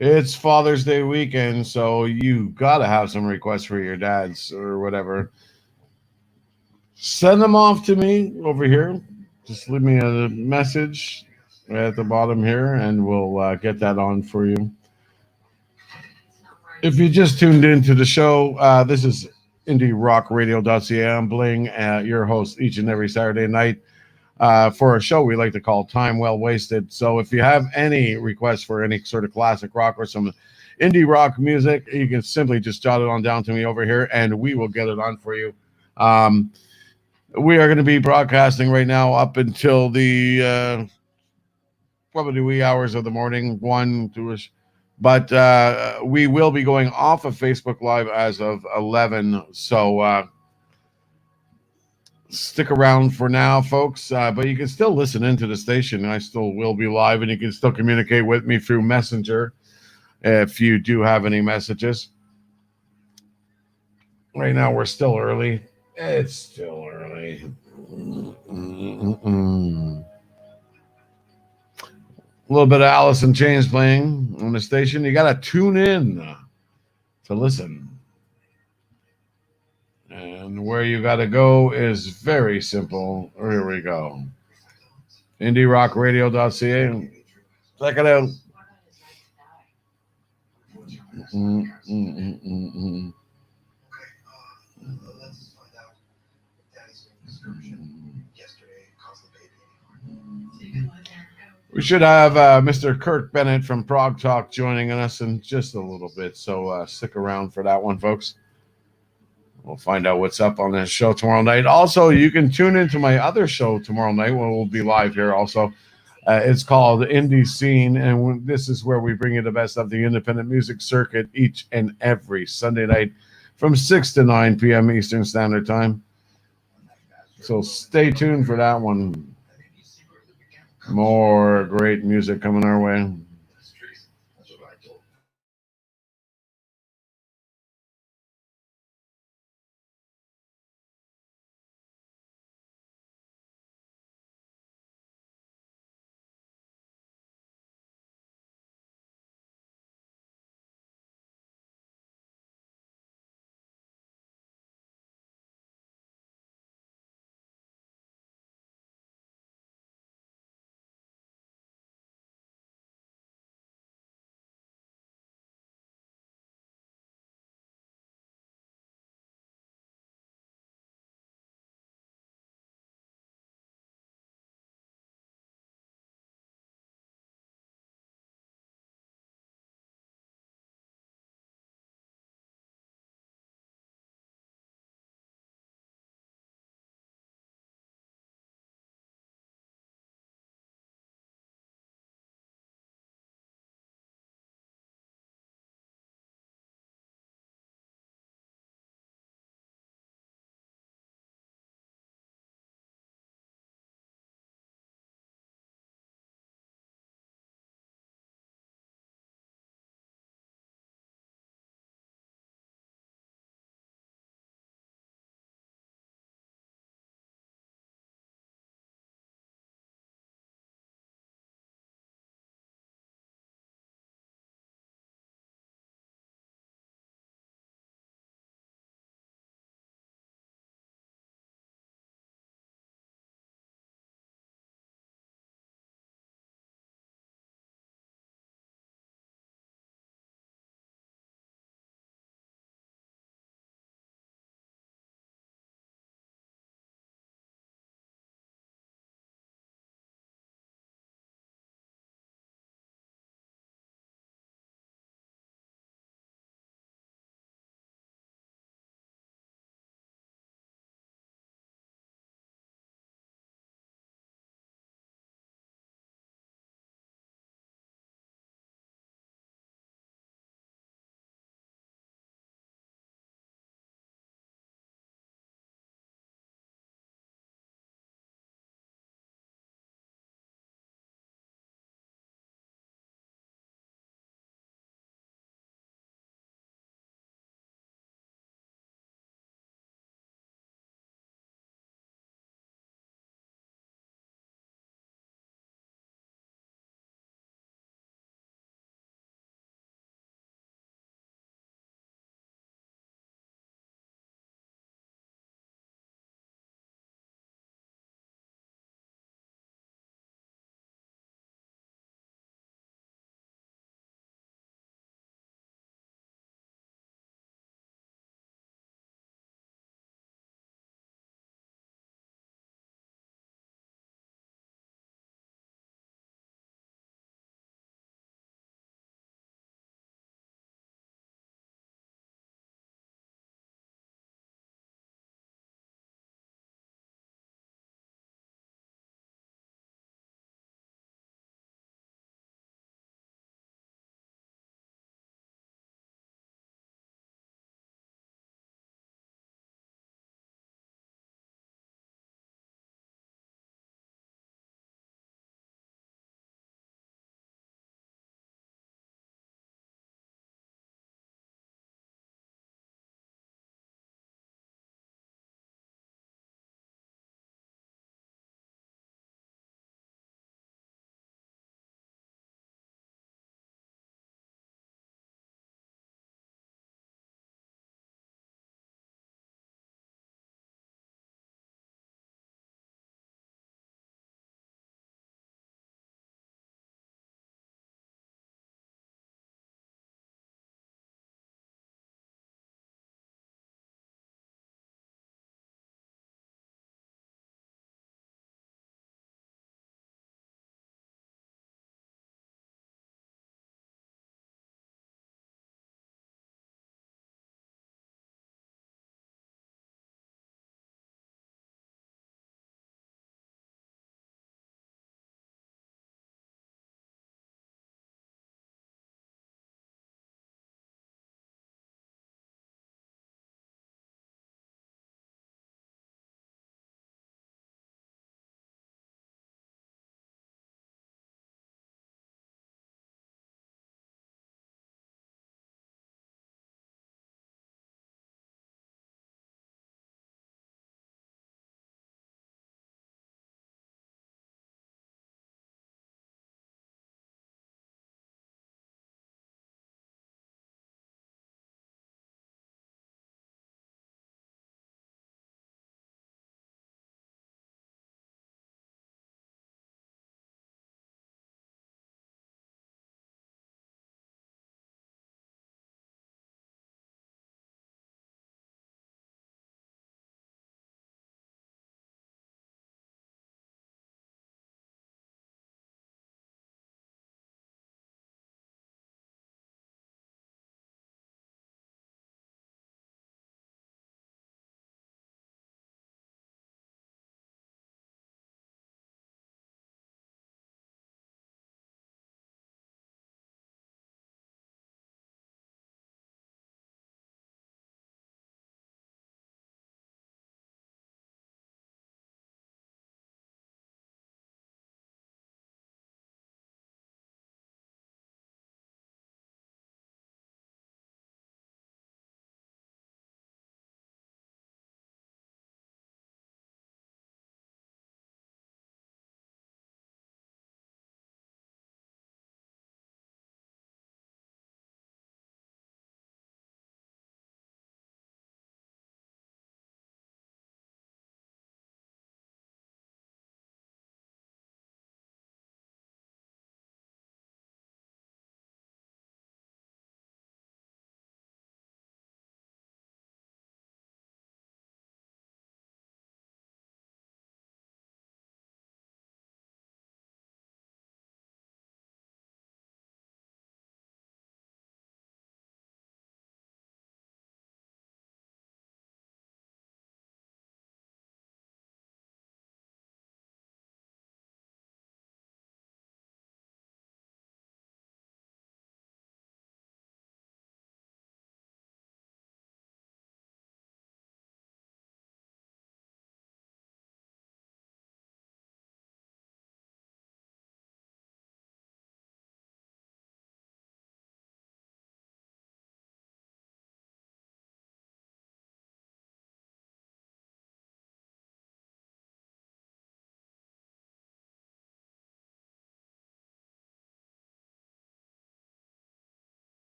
Speaker 1: It's Father's Day weekend, so you gotta have some requests for your dads or whatever. Send them off to me over here. Just leave me a message at the bottom here, and we'll get that on for you. If you just tuned into the show, this is IndieRockRadio.ca. I'm Bling, your host each and every Saturday night for a show we like to call Time Well Wasted. So if you have any requests for any sort of classic rock or some indie rock music, you can simply just jot it on down to me over here and we will get it on for you. Um, we are going to be broadcasting right now up until the probably wee hours of the morning, 1, 2 ish. But we will be going off of Facebook Live as of 11. So stick around for now, folks. But you can still listen into the station. I still will be live, and you can still communicate with me through Messenger if you do have any messages. Right now, we're still early. It's still early. Mm-mm-mm. A little bit of Alice in Chains playing on the station. You got to tune in to listen. And where you got to go is very simple. Here we go. IndieRockRadio.ca. Check it out. Mm, mm, mm, mm, mm.
Speaker 4: Let's find out if Daddy's new prescription yesterday caused the baby any harm.
Speaker 1: We should have Mr. Kurt Bennett from Prog Talk joining us in just a little bit. So stick around for that one, folks. We'll find out what's up on this show tomorrow night. Also, you can tune into my other show tomorrow night when we'll be live here also. It's called Indie Scene, and this is where we bring you the best of the independent music circuit each and every Sunday night from 6 to 9 p.m. Eastern Standard Time. So stay tuned for that one. More great music coming our way.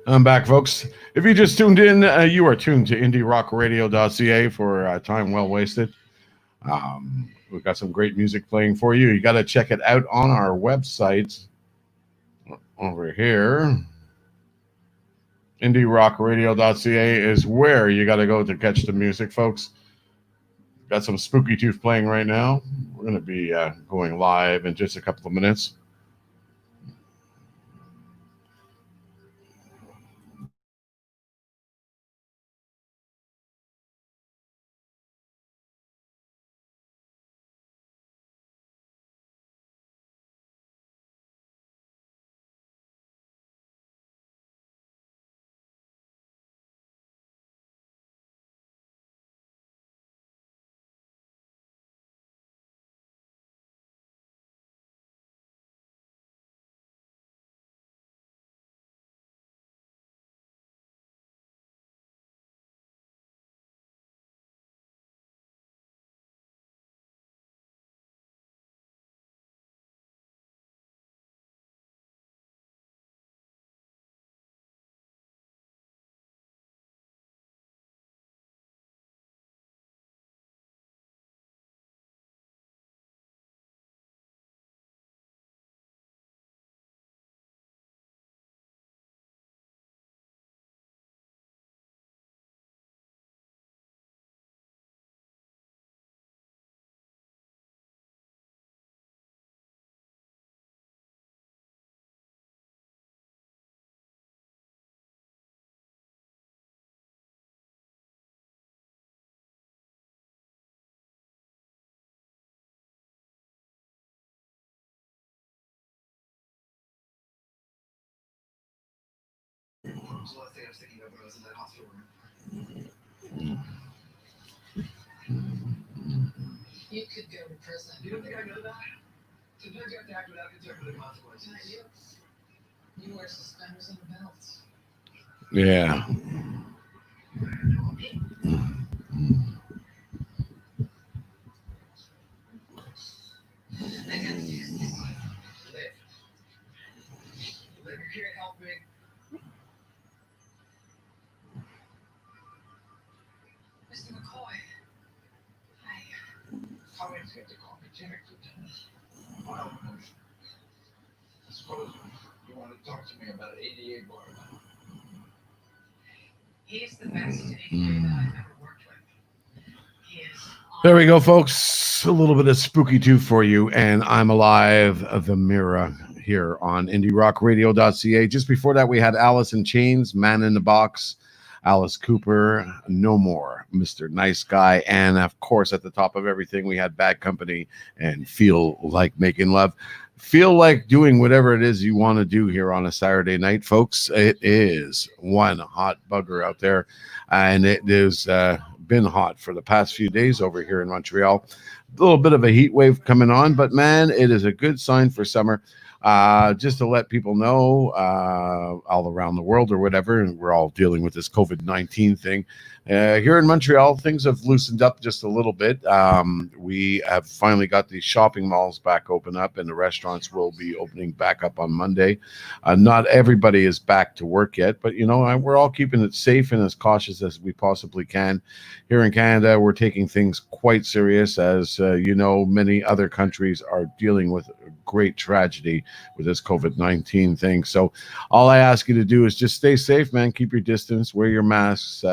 Speaker 1: I'm back, folks. If you just tuned in, you are tuned to IndieRockRadio.ca for time well wasted. We've got some great music playing for you. You got to check it out on our website over here. IndieRockRadio.ca is where you got to go to catch the music, folks. Got some Spooky Tooth playing right now. We're going to be going live in just a couple of minutes.
Speaker 4: was the last thing I was thinking of when I was in that hospital room.
Speaker 5: You could go to prison.
Speaker 2: You don't think I know that? Sometimes you have to act without concern for the consequences.
Speaker 5: I do. You wear suspenders and a belt.
Speaker 1: Yeah.
Speaker 5: I got you.
Speaker 2: Live. Live, you can't help me.
Speaker 5: Mr. McCoy. Hi.
Speaker 2: Colleagues get to call me Jack, Lieutenant. Wild emotion. I suppose you want to talk to me about ADA bar.
Speaker 5: He's the best ADA that I've ever worked with. He is.
Speaker 1: There we go, folks. A little bit of Spooky Tooth for you. And I'm Alive, the Mirror, here on IndieRockRadio.ca. Just before that, we had Alice in Chains, Man in the Box, Alice Cooper, No More, Mr. Nice Guy. And of course, at the top of everything, we had Bad Company and Feel Like Making Love. Feel like doing whatever it is you want to do here on a Saturday night, folks. It is one hot bugger out there, and it is been hot for the past few days over here in Montreal. A little bit of a heat wave coming on, but man, it is a good sign for summer. Just to let people know, all around the world or whatever, and we're all dealing with this COVID-19 thing. Here in Montreal, things have loosened up just a little bit. We have finally got the shopping malls back open up, and the restaurants will be opening back up on Monday. Not everybody is back to work yet, but we're all keeping it safe and as cautious as we possibly can. Here in Canada, we're taking things quite serious, as many other countries are dealing with great tragedy with this COVID-19 thing. So all I ask you to do is just stay safe, man. Keep your distance, wear your masks,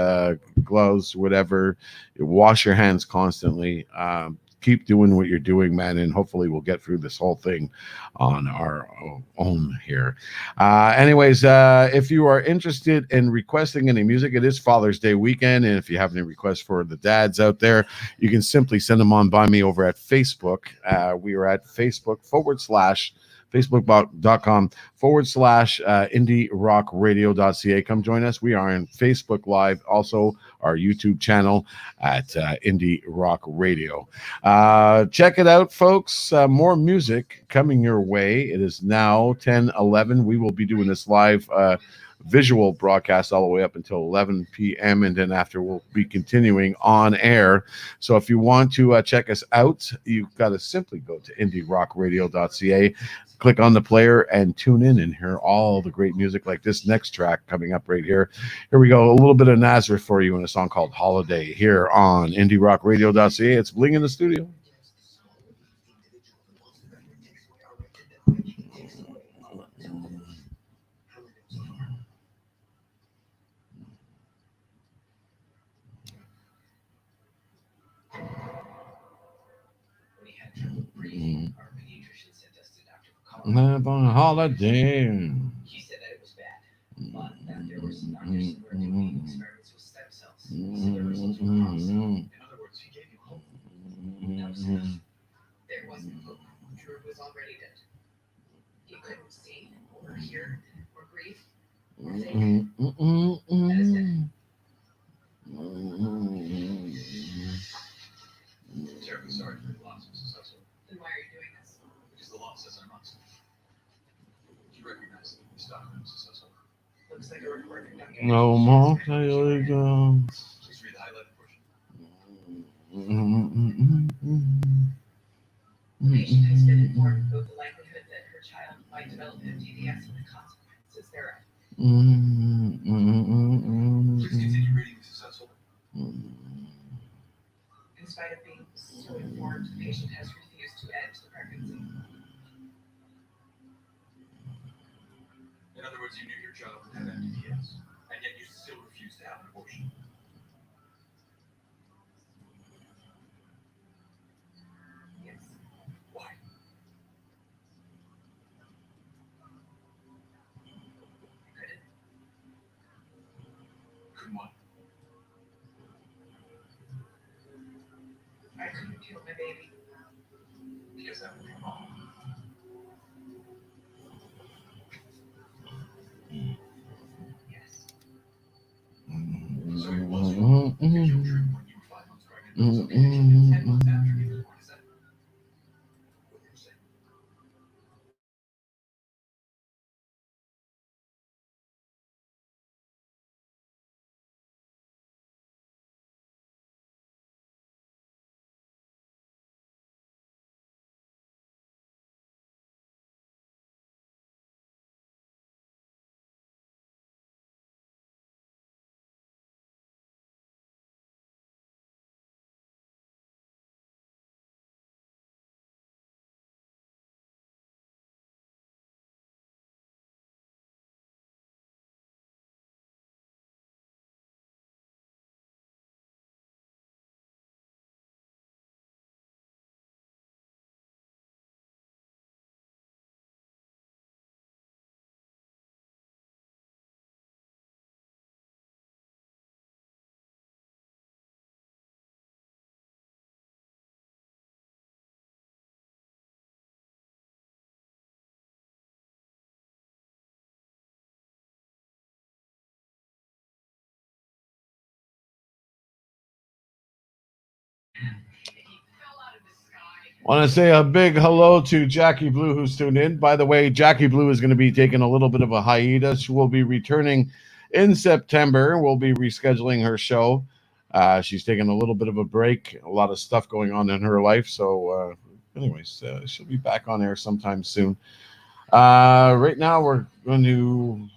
Speaker 1: gloves, whatever. Wash your hands constantly. Keep doing what you're doing, man, and hopefully we'll get through this whole thing on our own here. Anyways, if you are interested in requesting any music, it is Father's Day weekend, and if you have any requests for the dads out there, you can simply send them on by me over at Facebook. We are at Facebook.com/indie-rock-radio.ca. Come join us. We are on Facebook Live, also our YouTube channel at Indie Rock Radio. Check it out, folks. More music coming your way. It is now 10:11. We will be doing this live visual broadcast all the way up until 11 p.m. And then after, we'll be continuing on air. So if you want to check us out, you've got to simply go to indierockradio.ca, click on the player, and tune in and hear all the great music like this next track coming up right here. Here we go. A little bit of Nazareth for you in a song called Holiday here on indierockradio.ca. It's Bling in the studio.
Speaker 3: When he had trouble breathing, our pediatrician sent us to Dr.
Speaker 1: Have a holiday.
Speaker 3: He said that it was bad, but that there were some doctors who were doing experiments with stem cells. So the results were promising. In other words, he gave you hope. No, sir. There wasn't hope. Drew was already dead. He couldn't see, or hear, or breathe, or think. That is dead.
Speaker 2: Terribly sorry for your loss, Mrs. Cecil.
Speaker 3: Then why are you doing this?
Speaker 2: Because the law says I must. You recognize this document, Mrs. Cecil.
Speaker 3: Looks like a recording document.
Speaker 1: No more illegal.
Speaker 2: Please read the highlighted portion.
Speaker 3: The patient has been informed of the likelihood that her child might develop MDDS and the consequences thereof.
Speaker 2: Please continue reading, Mrs. Cecil.
Speaker 3: In spite of being so informed, the patient has refused to end the pregnancy.
Speaker 2: In other words, you knew your child would have MDDS, and yet you still refused to have an abortion.
Speaker 3: Yes.
Speaker 2: Why?
Speaker 3: I couldn't.
Speaker 2: Couldn't what?
Speaker 3: I couldn't kill my baby.
Speaker 2: Because that would be wrong.
Speaker 3: Yes.
Speaker 2: So it was wrong. You killed Drew when you were 5 months pregnant. So the patient lived 10 months after he was born. Is that what you're saying?
Speaker 1: Want to say a big hello to Jackie Blue, who's tuned in. By the way, Jackie Blue is going to be taking a little bit of a hiatus. She will be returning in September. We'll be rescheduling her show. She's taking a little bit of a break, a lot of stuff going on in her life. So, anyways, she'll be back on air sometime soon. Right now, we're going to.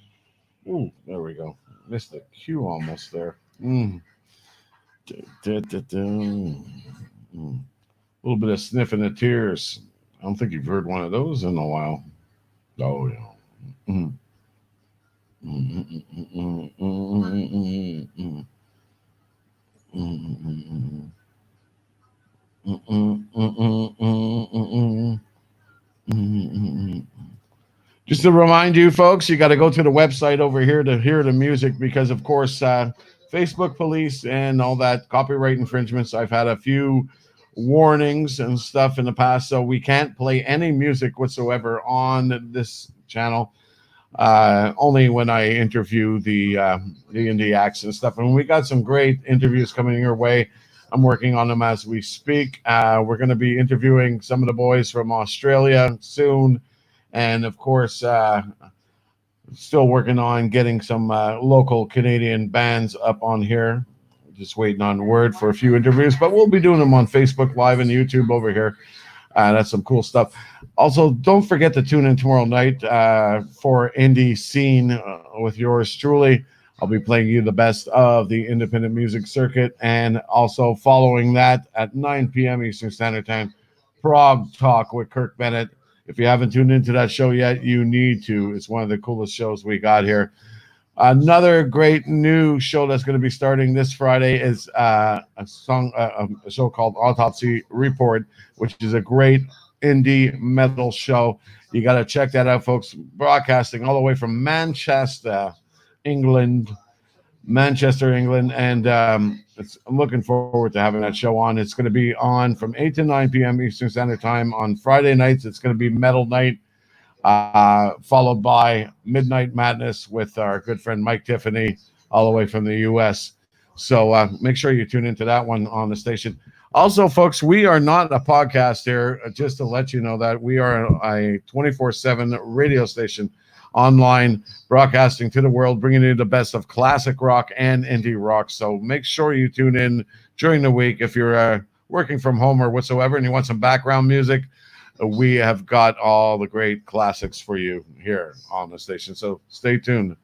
Speaker 1: Ooh, there we go. Missed the cue almost there. A little bit of sniffing of tears. I don't think you've heard one of those in a while. Oh, yeah. Just to remind you, folks, you got to go to the website over here to hear the music because, of course, Facebook police and all that copyright infringements. I've had a few warnings and stuff in the past, so we can't play any music whatsoever on this channel. Only when I interview the indie acts and stuff. And we got some great interviews coming your way. I'm working on them as we speak. We're going to be interviewing some of the boys from Australia soon. And of course, Still working on getting some local Canadian bands up on here. Just waiting on word for a few interviews, but we'll be doing them on Facebook Live and YouTube over here. That's some cool stuff. Also, don't forget to tune in tomorrow night for Indie Scene with yours truly. I'll be playing you the best of the independent music circuit, and also following that at 9 p.m. Eastern Standard Time, Prog Talk with Kirk Bennett. If you haven't tuned into that show yet, you need to. It's one of the coolest shows we got here. Another great new show that's going to be starting this Friday is a show called Autopsy Report, which is a great indie metal show. You got to check that out, folks. Broadcasting all the way from England, Manchester, England, and I'm looking forward to having that show on. It's going to be on from 8 to 9 p.m. Eastern Standard Time on Friday nights. It's going to be Metal Night, followed by Midnight Madness with our good friend Mike Tiffany, all the way from the U.S. So make sure you tune into that one on the station. Also, folks, we are not a podcast here. Just to let you know that we are a 24/7 radio station online, broadcasting to the world, bringing you the best of classic rock and indie rock. So make sure you tune in during the week if you're working from home or whatsoever, and you want some background music. We have got all the great classics for you here on the station. So stay tuned.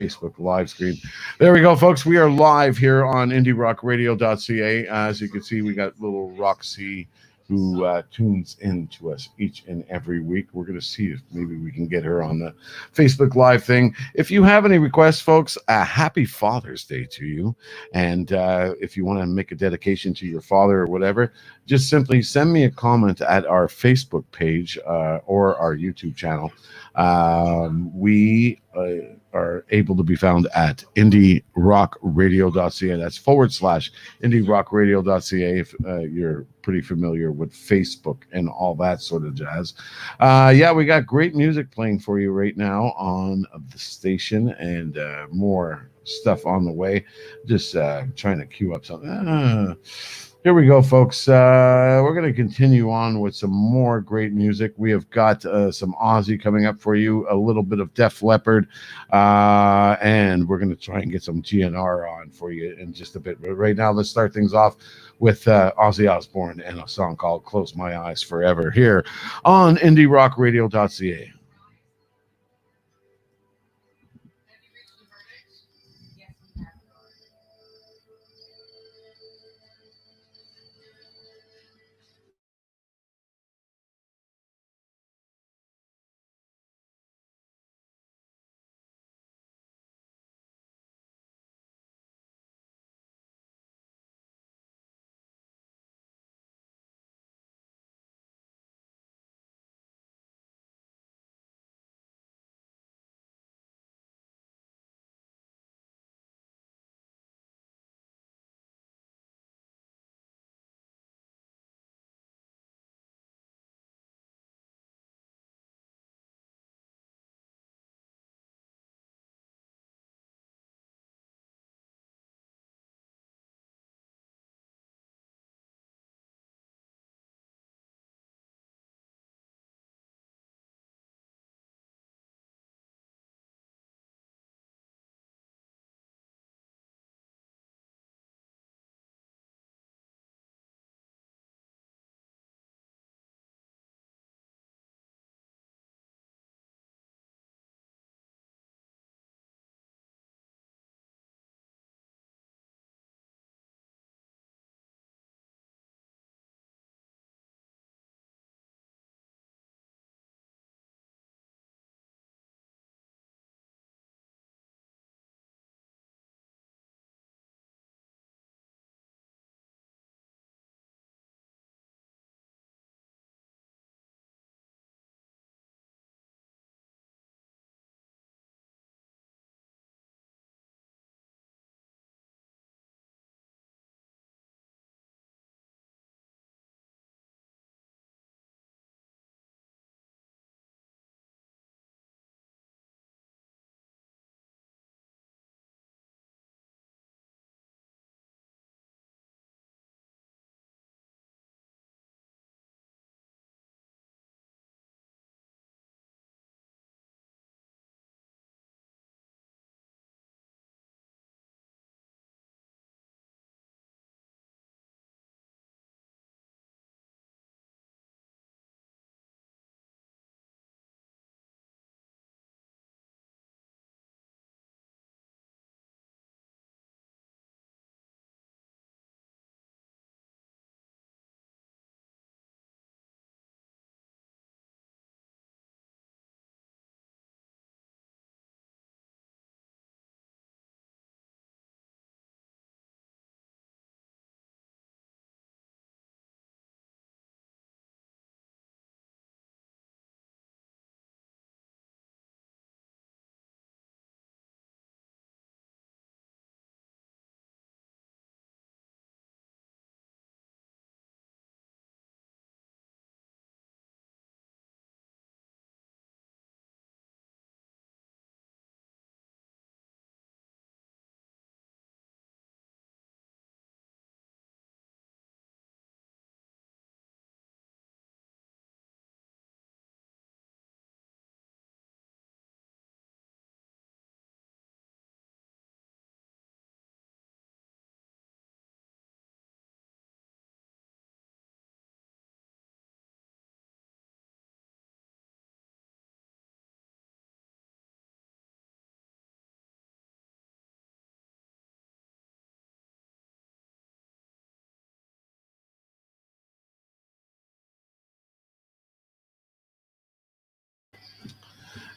Speaker 1: Facebook live stream. There we go, folks. We are live here on IndieRockRadio.ca. As you can see, we got little Roxy who tunes in to us each and every week. We're going to see if maybe we can get her on the Facebook Live thing. If you have any requests, folks, happy Father's Day to you. And if you want to make a dedication to your father or whatever, just simply send me a comment at our Facebook page or our YouTube channel. We are able to be found at indierockradio.ca. That's / indierockradio.ca if you're pretty familiar with Facebook and all that sort of jazz. Yeah, we got great music playing for you right now on the station, and more stuff on the way. Just trying to queue up something. Here we go, folks. We're going to continue on with some more great music. We have got some Aussie coming up for you, a little bit of Def Leppard, and we're going to try and get some GNR on for you in just a bit. But right now, let's start things off with Ozzy Osbourne and a song called Close My Eyes Forever here on IndieRockRadio.ca.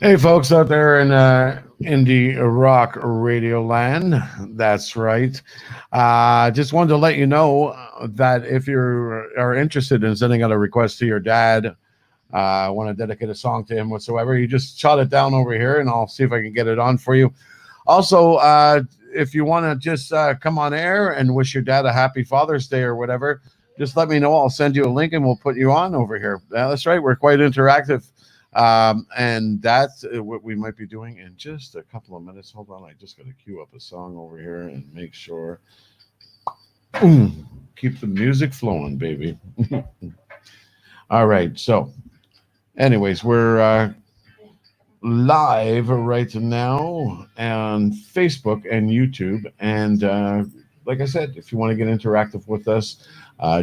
Speaker 1: Hey, folks out there in indie rock radio land. That's right. Just wanted to let you know that if you are interested in sending out a request to your dad, want to dedicate a song to him whatsoever, you just shot it down over here and I'll see if I can get it on for you. Also, if you want to just come on air and wish your dad a happy Father's Day or whatever, just let me know. I'll send you a link and we'll put you on over here. That's right. We're quite interactive. And that's what we might be doing in just a couple of minutes. Hold on. I just got to queue up a song over here and make sure. Keep the music flowing, baby. All right. So, anyways, we're live right now on Facebook and YouTube. And like I said, if you want to get interactive with us,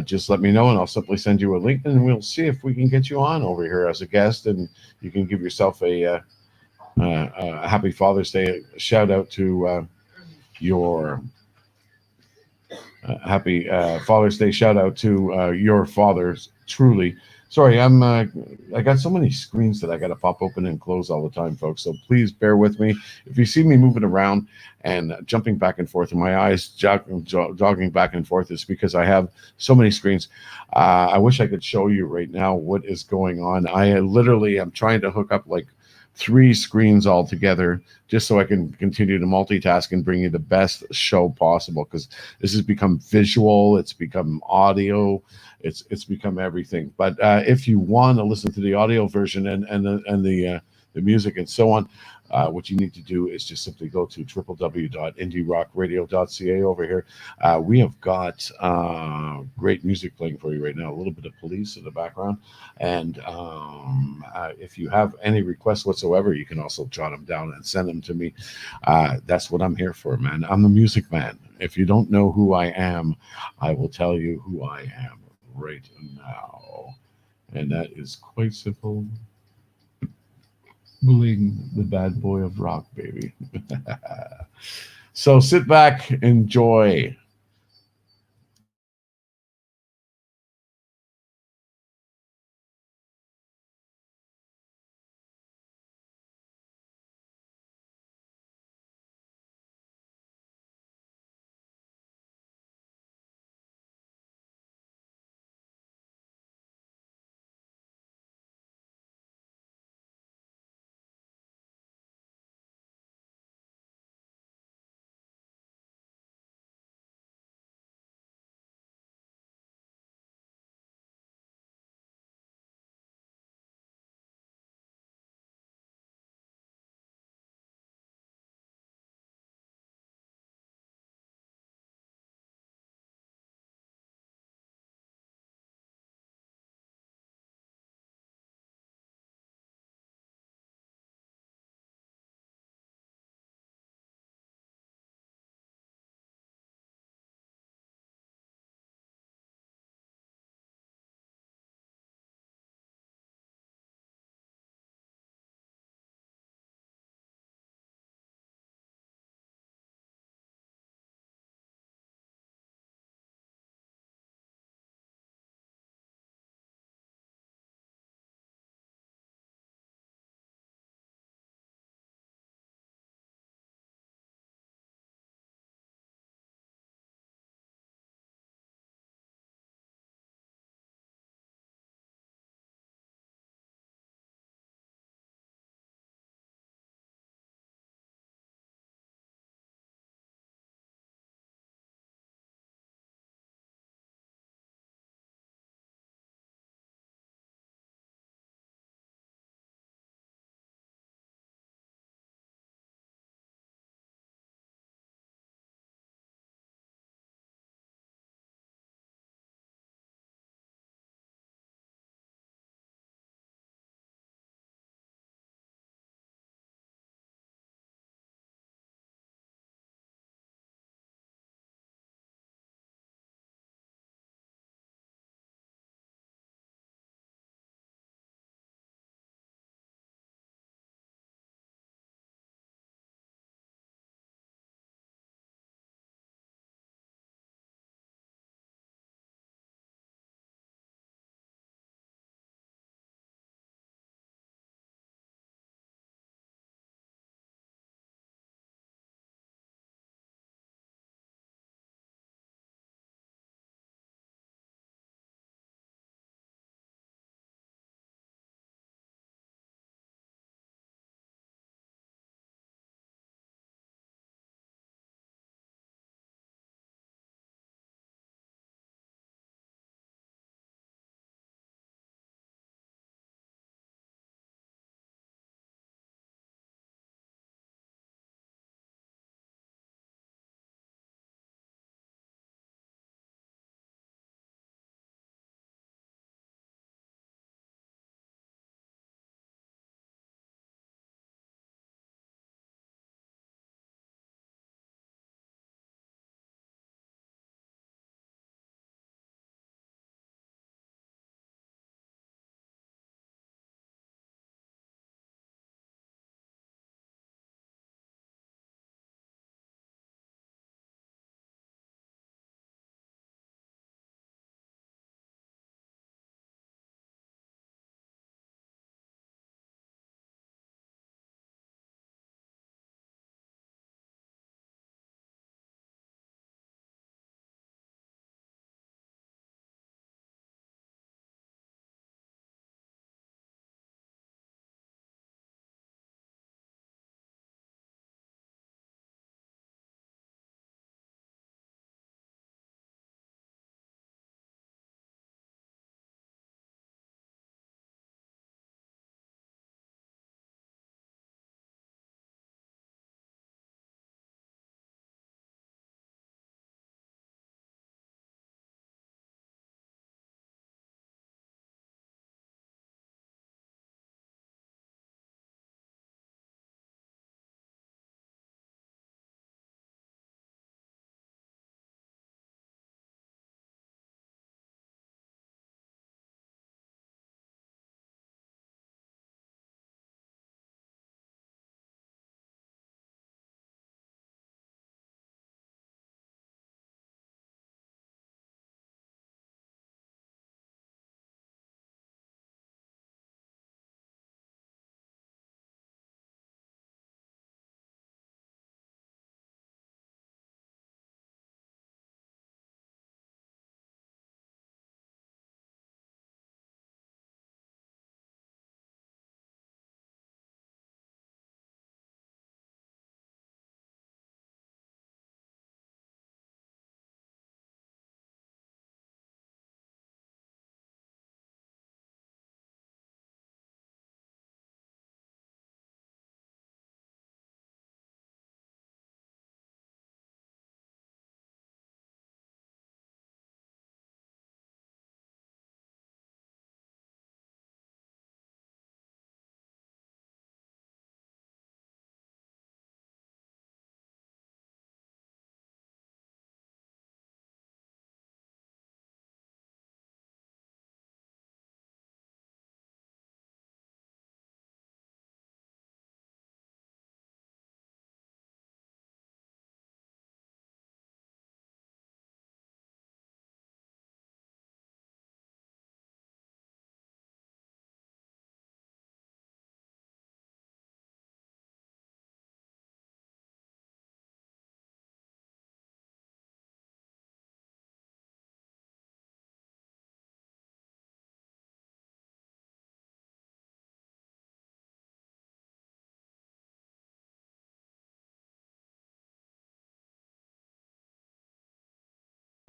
Speaker 1: just let me know and I'll simply send you a link and we'll see if we can get you on over here as a guest and you can give yourself a happy Father's Day shout out to your happy Father's Day shout out to your fathers. Truly, sorry, I got so many screens that I got to pop open and close all the time, folks. So please bear with me. If you see me moving around and jumping back and forth, and my eyes jogging back and forth, is because I have so many screens. I wish I could show you right now what is going on. I literally am trying to hook up like three screens all together just so I can continue to multitask and bring you the best show possible because this has become visual, it's become audio, it's become everything. But if you want to listen to the audio version and the music and so on, what you need to do is just simply go to www.indierockradio.ca over here. We have got great music playing for you right now. A little bit of Police in the background, and if you have any requests whatsoever, you can also jot them down and send them to me. That's what I'm here for, man. I'm the music man. If you don't know who I am, I will tell you who I am right now. And that is quite simple. Bling, the bad boy of rock, baby. So sit back, enjoy.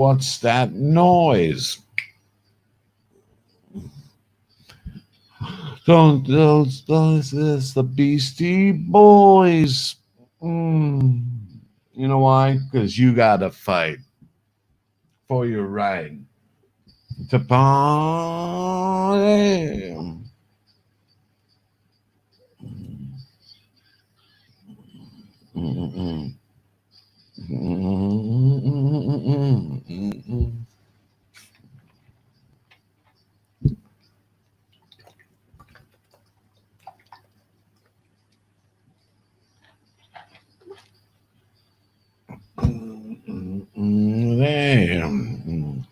Speaker 1: What's that noise? Don't those this the Beastie Boys. Mm. You know why? Because you gotta fight for your right to party. Mm-mm. Mm-mm. Damn.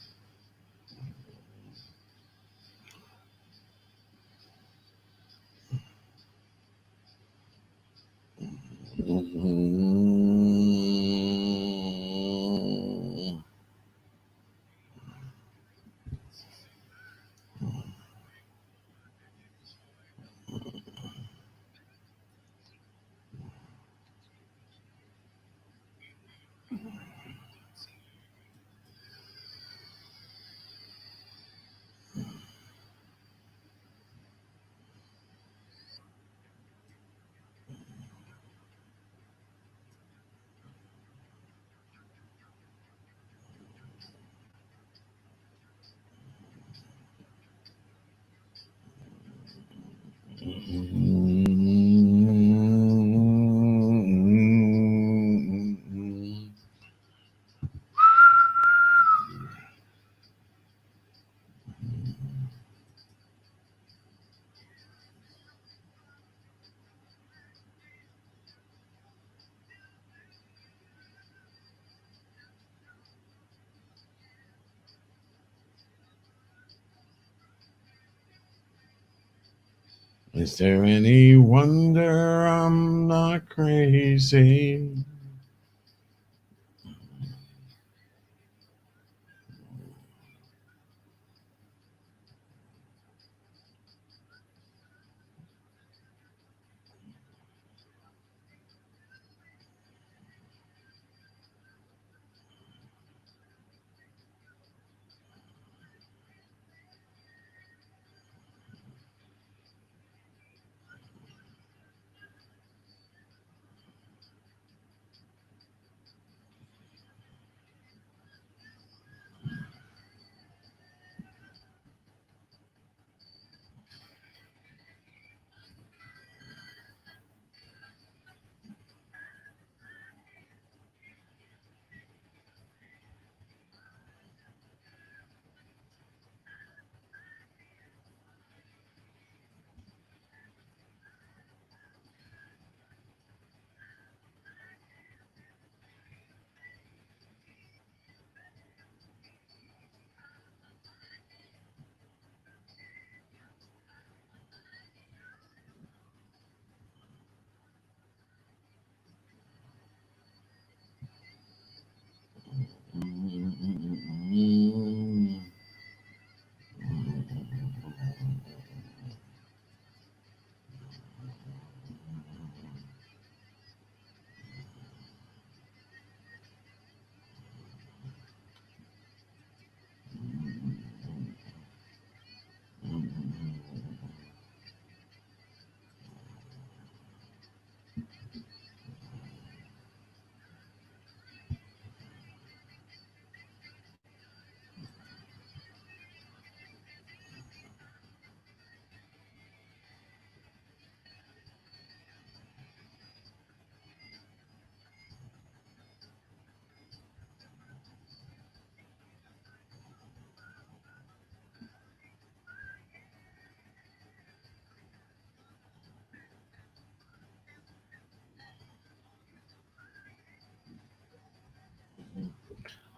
Speaker 1: Is there any wonder I'm not crazy?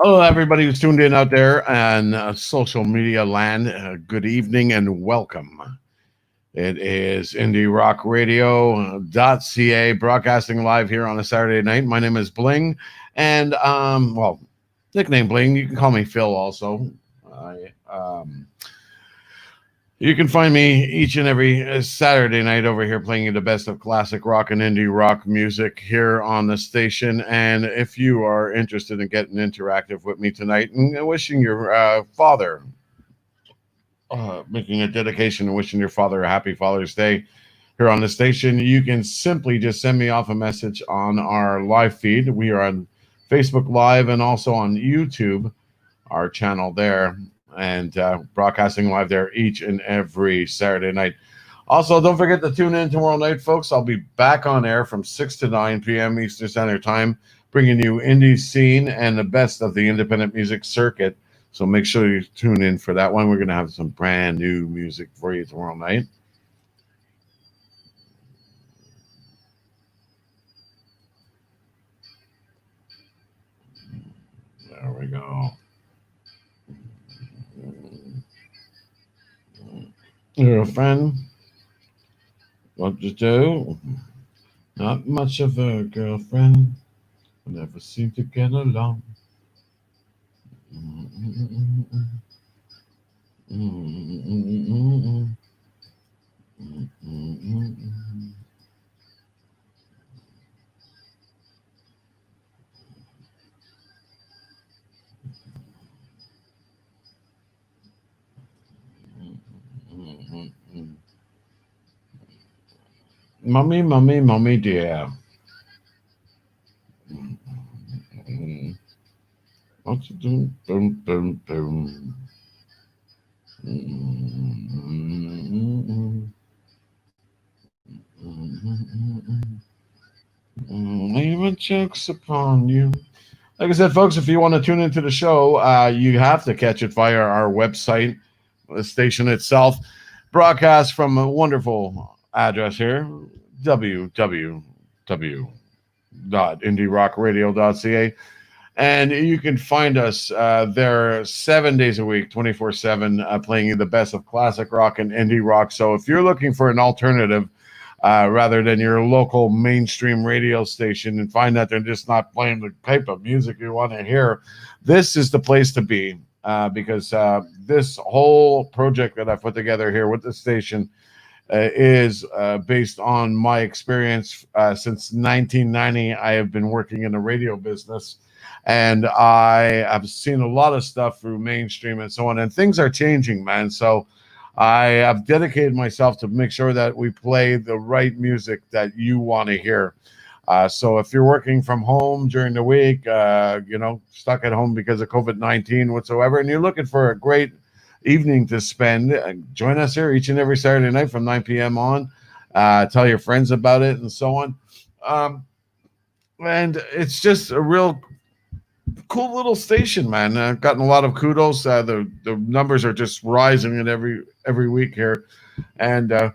Speaker 1: Hello, everybody who's tuned in out there on social media land. Good evening and welcome. It is Indie Rock Radio.ca broadcasting live here on a Saturday night. My name is Bling, and well, nickname Bling. You can call me Phil also. You can find me each and every Saturday night over here playing you the best of classic rock and indie rock music here on the station. And if you are interested in getting interactive with me tonight and wishing your father, making a dedication and wishing your father a happy Father's Day here on the station, you can simply just send me off a message on our live feed. We are on Facebook Live and also on YouTube, our channel there, and broadcasting live there each and every Saturday night. Also, don't forget to tune in tomorrow night, folks. I'll be back on air from 6 to 9 p.m. Eastern Standard Time, bringing you indie scene and the best of the independent music circuit. So make sure you tune in for that one. We're going to have some brand new music for you tomorrow night. There we go. You're a friend. What you do? Not much of a girlfriend. Never seem to get along. Mummy, mummy, mummy, dear. What you do? Boom, boom, boom. Even jokes upon you. Like I said, folks, if you want to tune into the show, you have to catch it via our website, the station itself. Broadcast from a wonderful address here, www.indierockradio.ca. And you can find us there 7 days a week, 24/7, playing you the best of classic rock and indie rock. So if you're looking for an alternative rather than your local mainstream radio station and find that they're just not playing the type of music you want to hear, this is the place to be because this whole project that I put together here with the station is based on my experience since 1990. I have been working in the radio business and I have seen a lot of stuff through mainstream and so on, and things are changing, man. So I have dedicated myself to make sure that we play the right music that you want to hear. So if you're working from home during the week, stuck at home because of COVID-19 whatsoever, and you're looking for a great evening to spend, join us here each and every Saturday night from 9 p.m. on. Tell your friends about it and so on. And it's just a real cool little station, man. I've gotten a lot of kudos. The numbers are just rising in every week here, and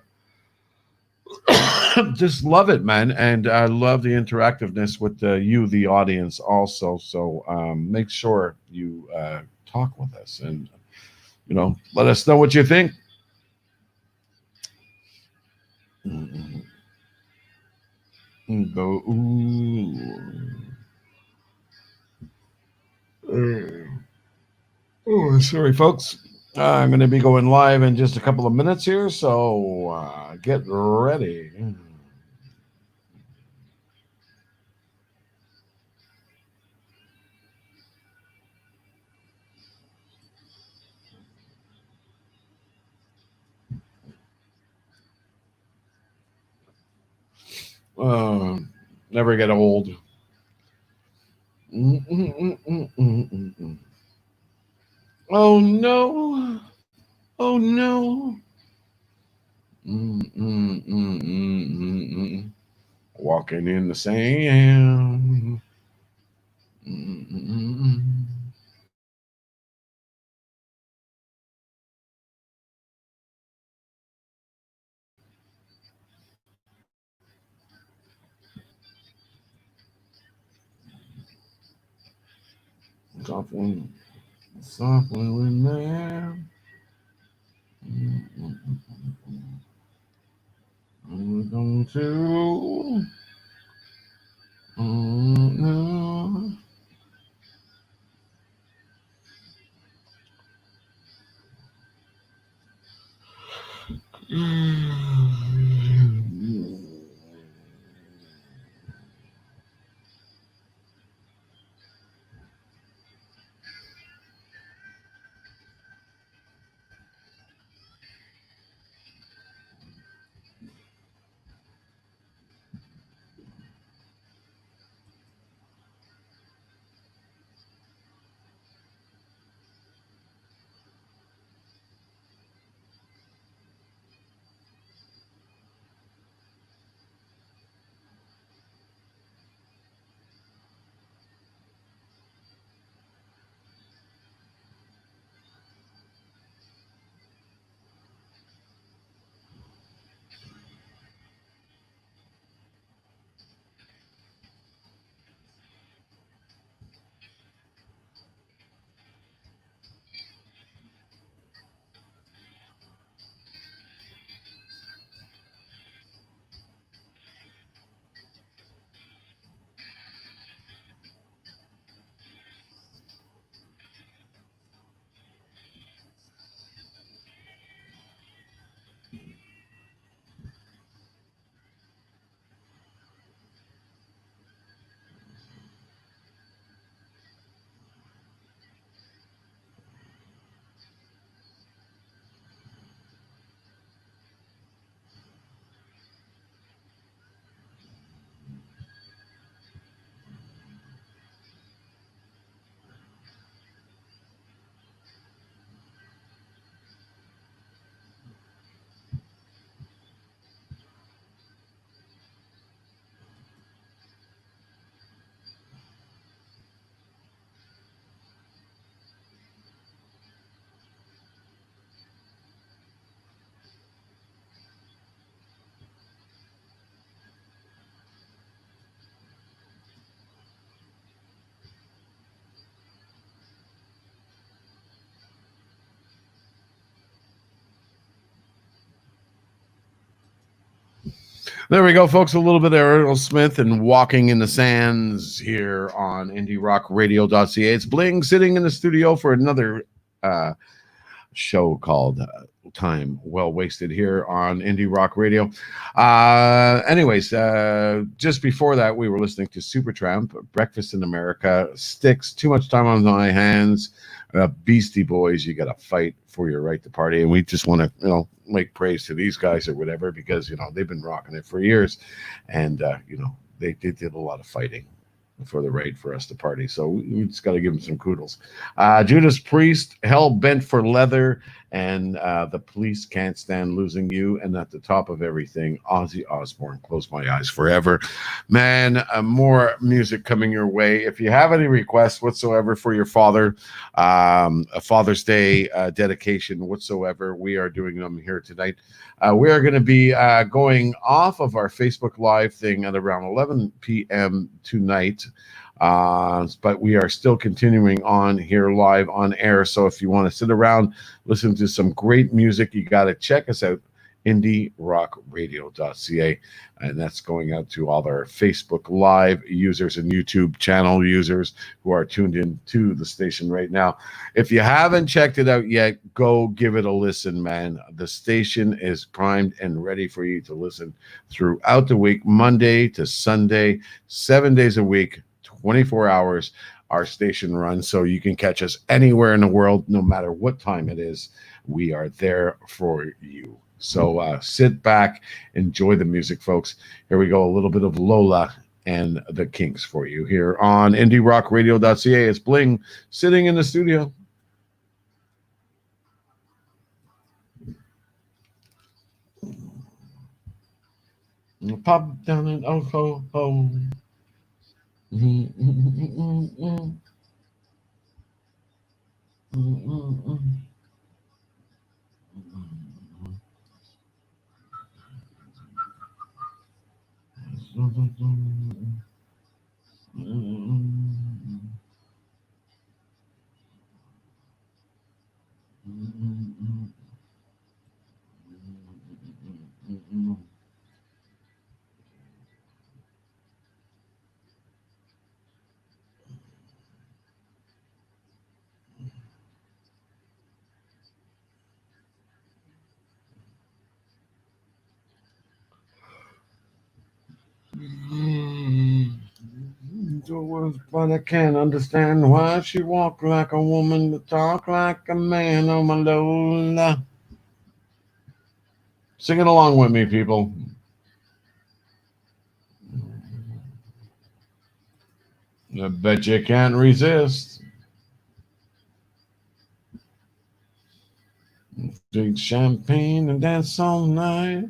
Speaker 1: just love it, man. And I love the interactiveness with you, the audience, also. So make sure you talk with us and let us know what you think. Go, oh, sorry, folks. I'm going to be going live in just a couple of minutes here, so get ready. Uh, Never get old. Oh no! Oh no! Walking in the sand. Softly, softly with man. I'm going to. No. There we go, folks. A little bit of Errol Smith and Walking in the Sands here on IndieRockRadio.ca. It's Bling sitting in the studio for another uh, show called Time Well Wasted here on Indie Rock Radio. Just before that, we were listening to Supertramp, Breakfast in America, Styx, Too Much Time on My Hands, Beastie Boys, You Gotta Fight for Your Right to Party. And we just want to, make praise to these guys or whatever because, they've been rocking it for years. And, they did a lot of fighting for the right for us to party. So we just got to give them some kudos. Judas Priest, Hell Bent for Leather, and The Police Can't Stand Losing You. And at the top of everything, Ozzy Osbourne, Close My Eyes Forever. Man, more music coming your way. If you have any requests whatsoever for your father, a Father's Day dedication whatsoever, we are doing them here tonight. We are going to be going off of our Facebook Live thing at around 11 p.m. tonight. But we are still continuing on here live on air. So if you want to sit around, listen to some great music, you got to check us out, IndieRockRadio.ca. And that's going out to all our Facebook Live users and YouTube channel users who are tuned in to the station right now. If you haven't checked it out yet, go give it a listen, man. The station is primed and ready for you to listen throughout the week, Monday to Sunday, 7 days a week, 24 hours. Our station runs, so you can catch us anywhere in the world, no matter what time it is. We are there for you. So sit back, enjoy the music, folks. Here we go, a little bit of Lola and the Kinks for you here on IndieRockRadio.ca. It's Bling sitting in the studio. Pop down and oh ho ho. But I can't understand why she walk like a woman but talk like a man. Oh my Lola. Sing it along with me, people. I bet you can't resist. Drink champagne and dance all night.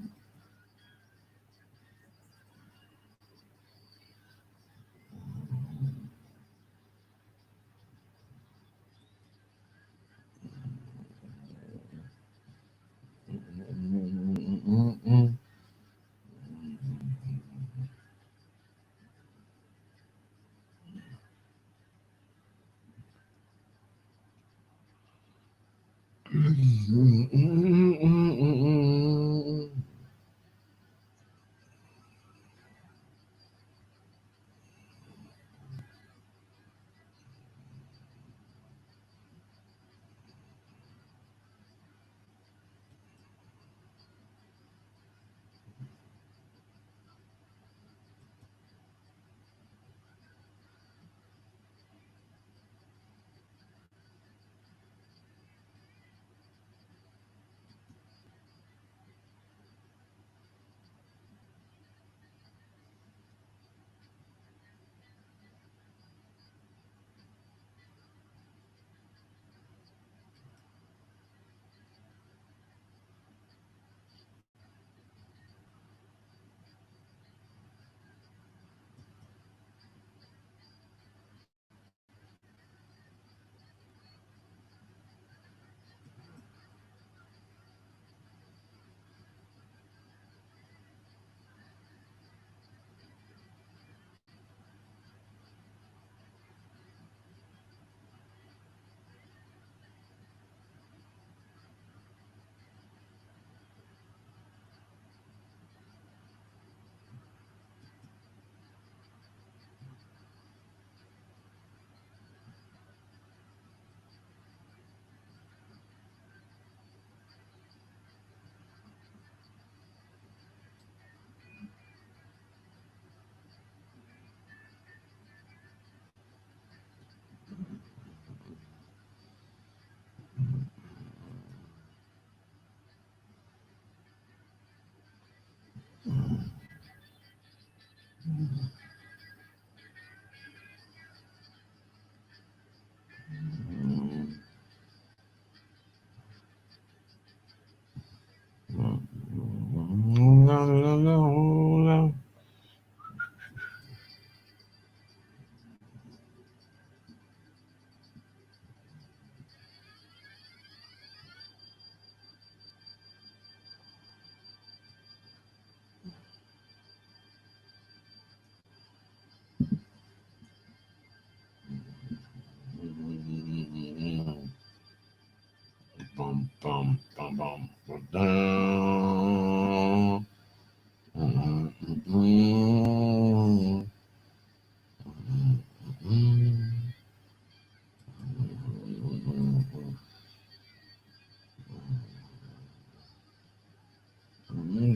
Speaker 1: Bum, bum, bum, bum, bum, down.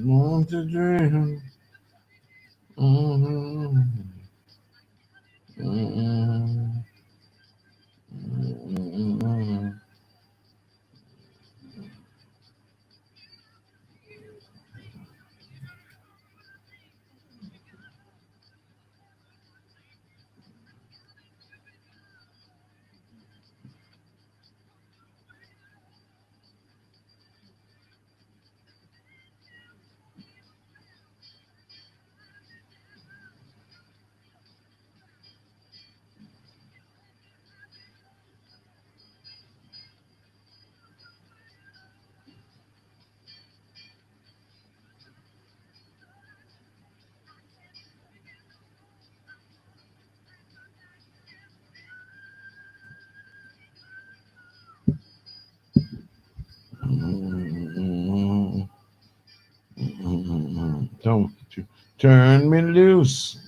Speaker 1: Want to dream. Don't you turn me loose.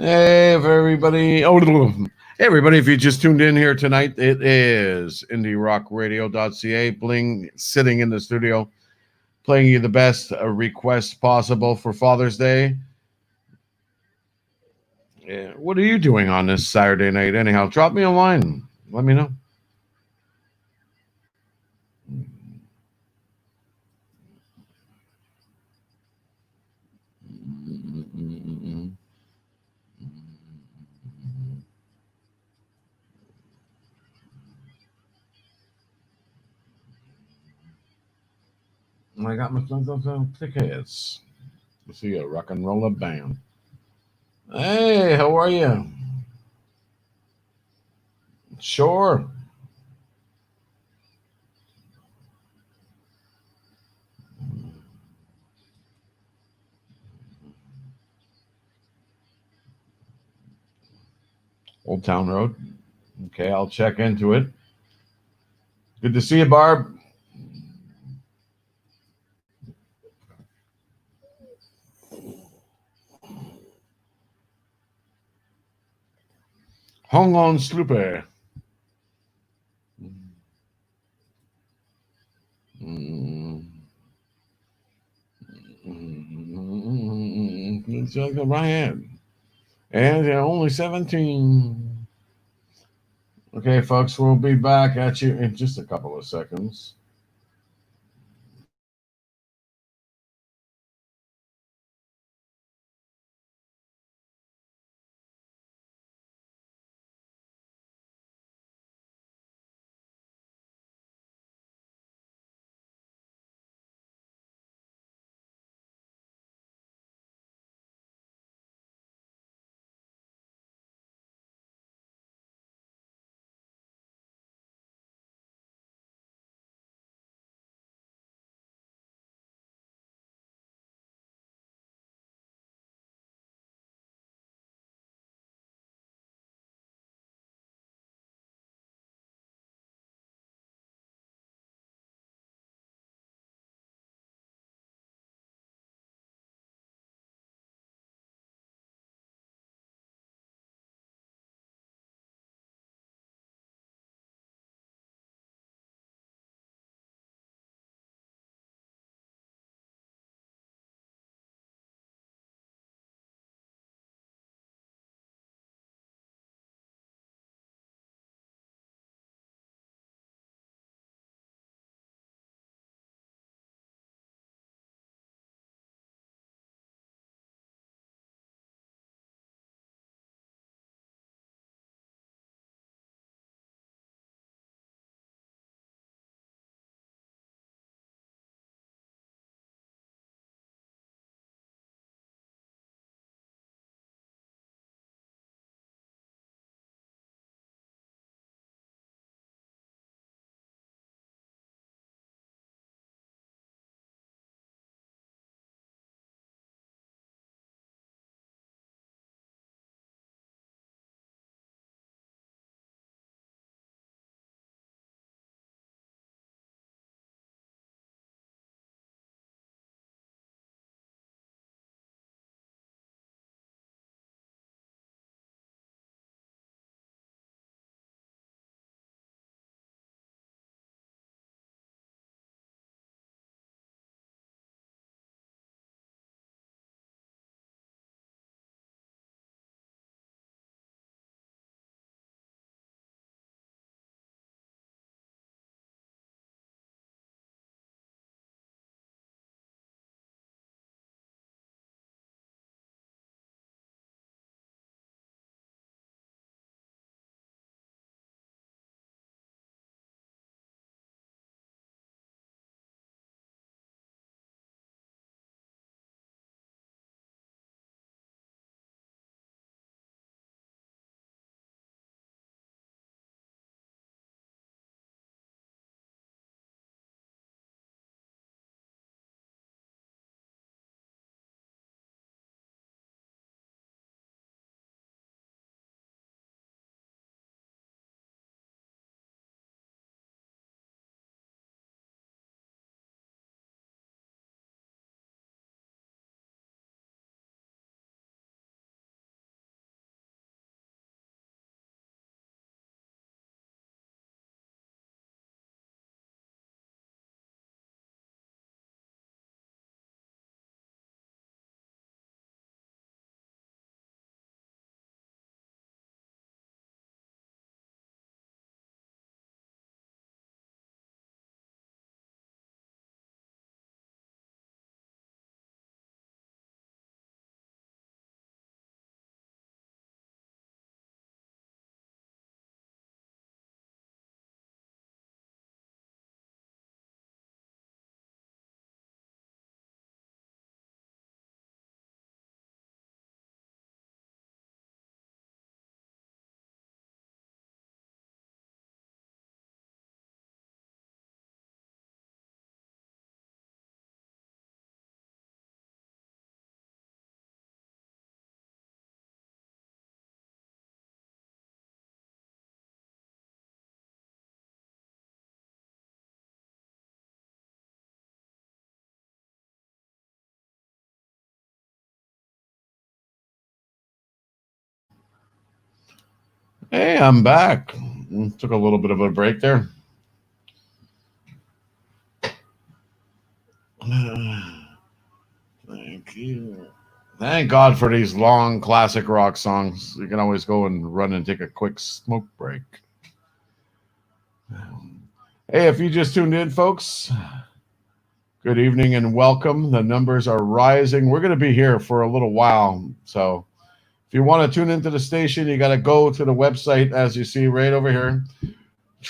Speaker 1: Hey, everybody. Oh, hey, everybody. If you just tuned in here tonight, it is IndieRockRadio.ca. Bling sitting in the studio, playing you the best request possible for Father's Day. What are you doing on this Saturday night, anyhow? Drop me a line. Let me know. I got my tickets. You see a rock and roller band. Hey, how are you? Sure. Old Town Road. Okay, I'll check into it. Good to see you, Barb. Hong on Slooper. It's like a riot. And they're only 17. Okay, folks, we'll be back at you in just a couple of seconds. Hey, I'm back. Took a little bit of a break there. Thank you. Thank God for these long classic rock songs. You can always go and run and take a quick smoke break. Hey, if you just tuned in, folks, good evening and welcome. The numbers are rising. We're going to be here for a little while. So if you want to tune into the station, you got to go to the website as you see right over here. This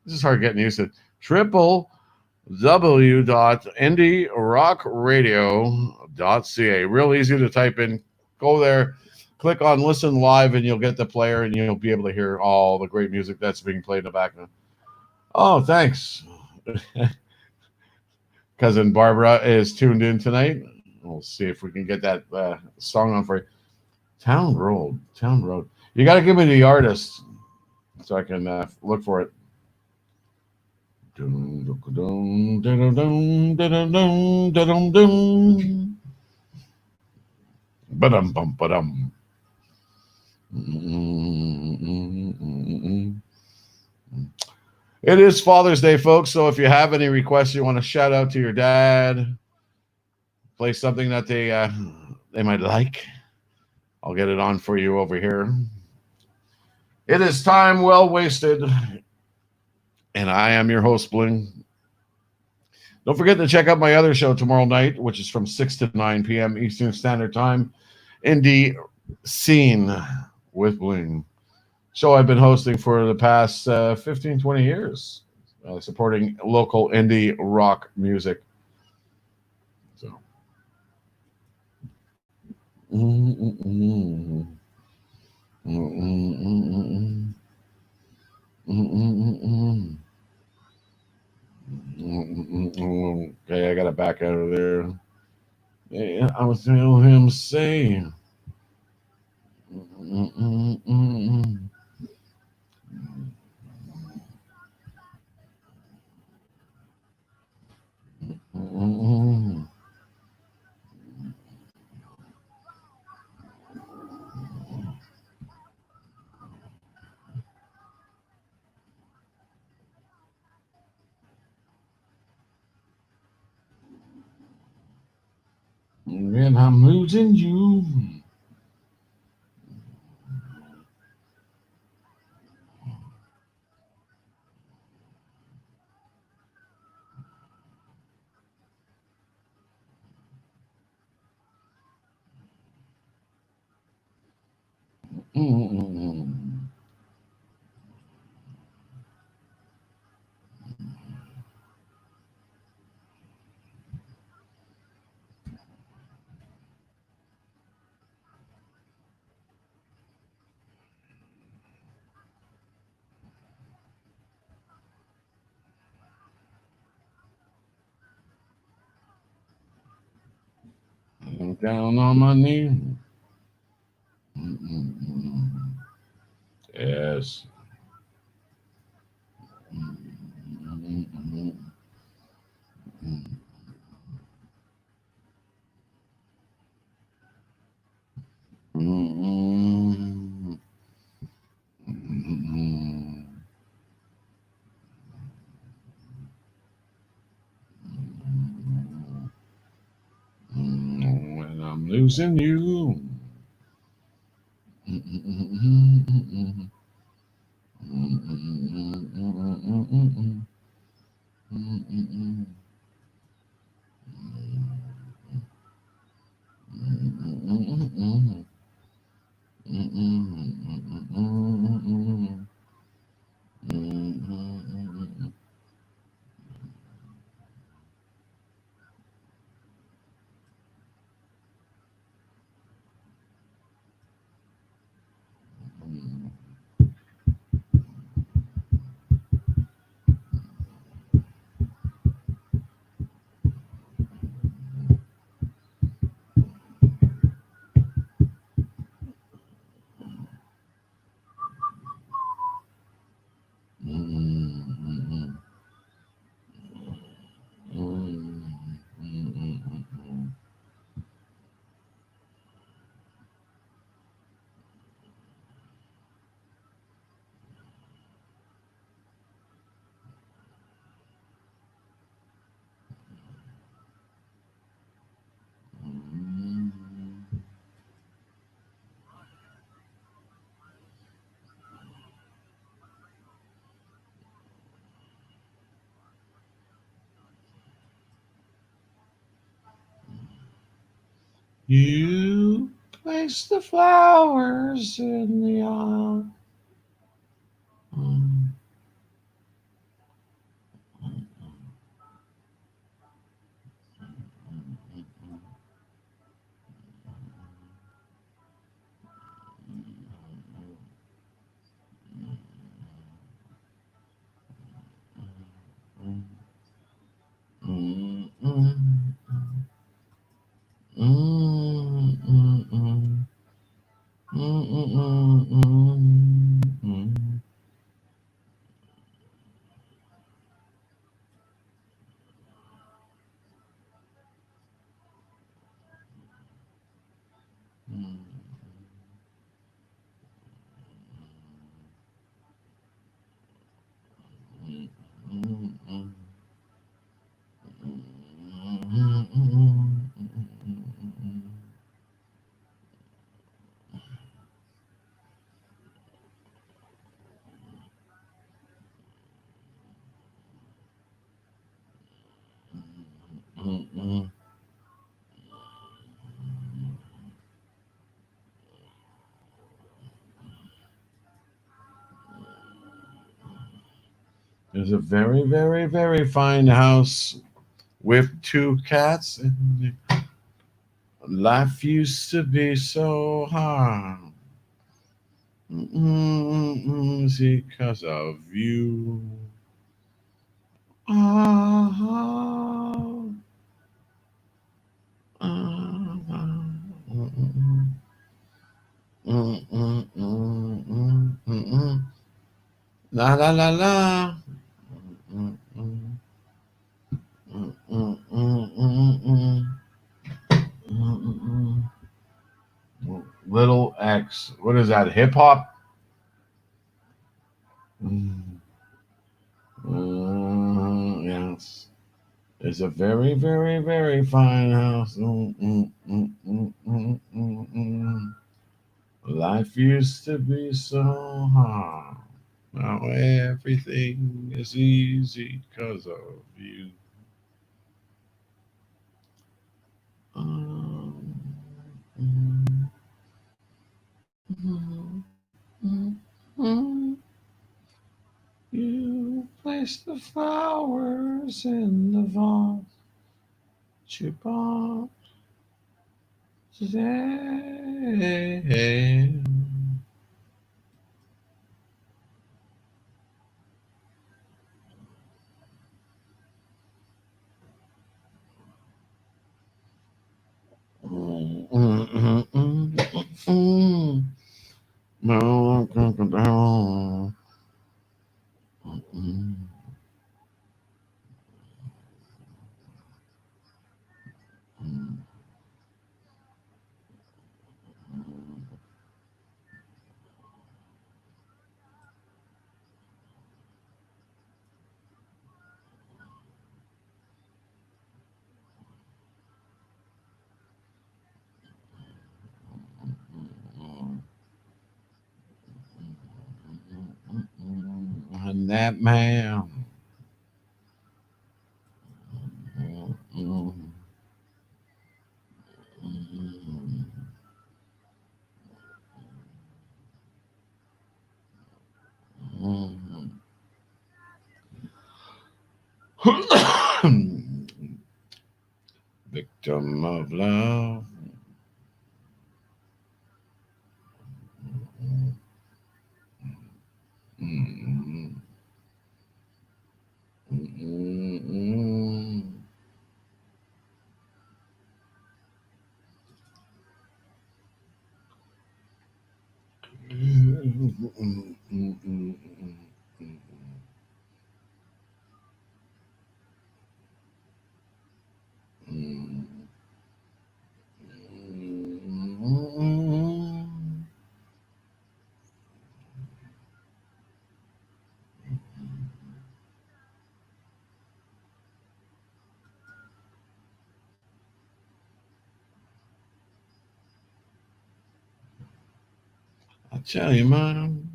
Speaker 1: is hard getting used to it. www.indierockradio.ca. Real easy to type in. Go there, click on listen live, and you'll get the player and you'll be able to hear all the great music that's being played in the background. Oh, thanks. Cousin Barbara is tuned in tonight. We'll see if we can get that song on for you. Town Road. Town Road. You got to give me the artist so I can look for it. Ba-dum, bum, ba-dum. It is Father's Day, folks. So if you have any requests you want to shout out to your dad, play something that they might like, I'll get it on for you over here. It is time well wasted, and I am your host, Bling. Don't forget to check out my other show tomorrow night, which is from 6 to 9 p.m. Eastern Standard Time, Indie Scene with Bling. Show I've been hosting for the past 15, 20 years, supporting local indie rock music. So. Okay, I got to back out of there. Yeah, I was hearing him say. And I'm losing you. I'm down on my knee. Yes. When I'm losing you. You place the flowers in the aisle. There's a very, very, very fine house with two cats, and life used to be so hard. Because of you. Ah, ah, ah, La la la la. Mm, mm, mm, mm, mm, mm, mm, mm. Little X. What is that? Hip hop? Mm, yes. It's a very, very, very fine house. Life used to be so hard. Now everything is easy because of you. Um, mm, mm, mm, mm. You place the flowers in the vase you bought today. Mm, mm, mm, mm, mm. No, mm, mm. And that man. Victim of love. I tell you, man.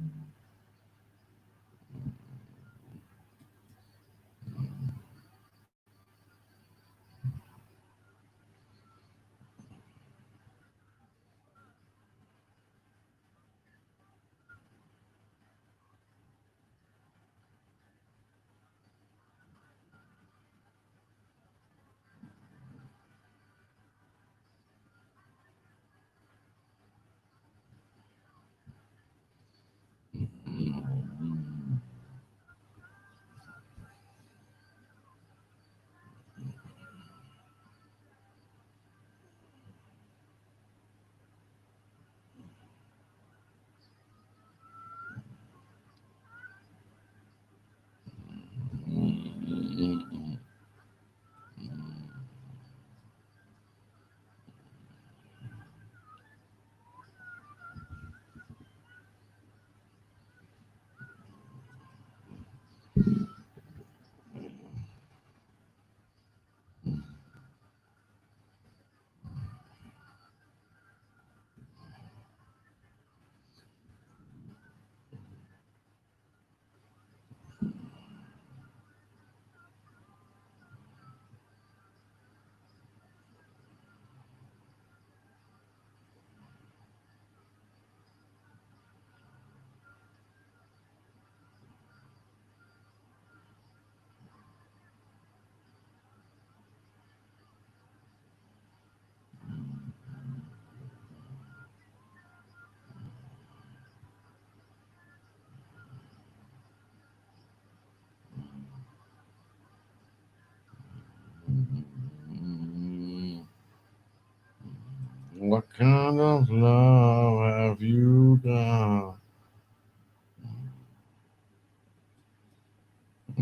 Speaker 1: kind of love have you got?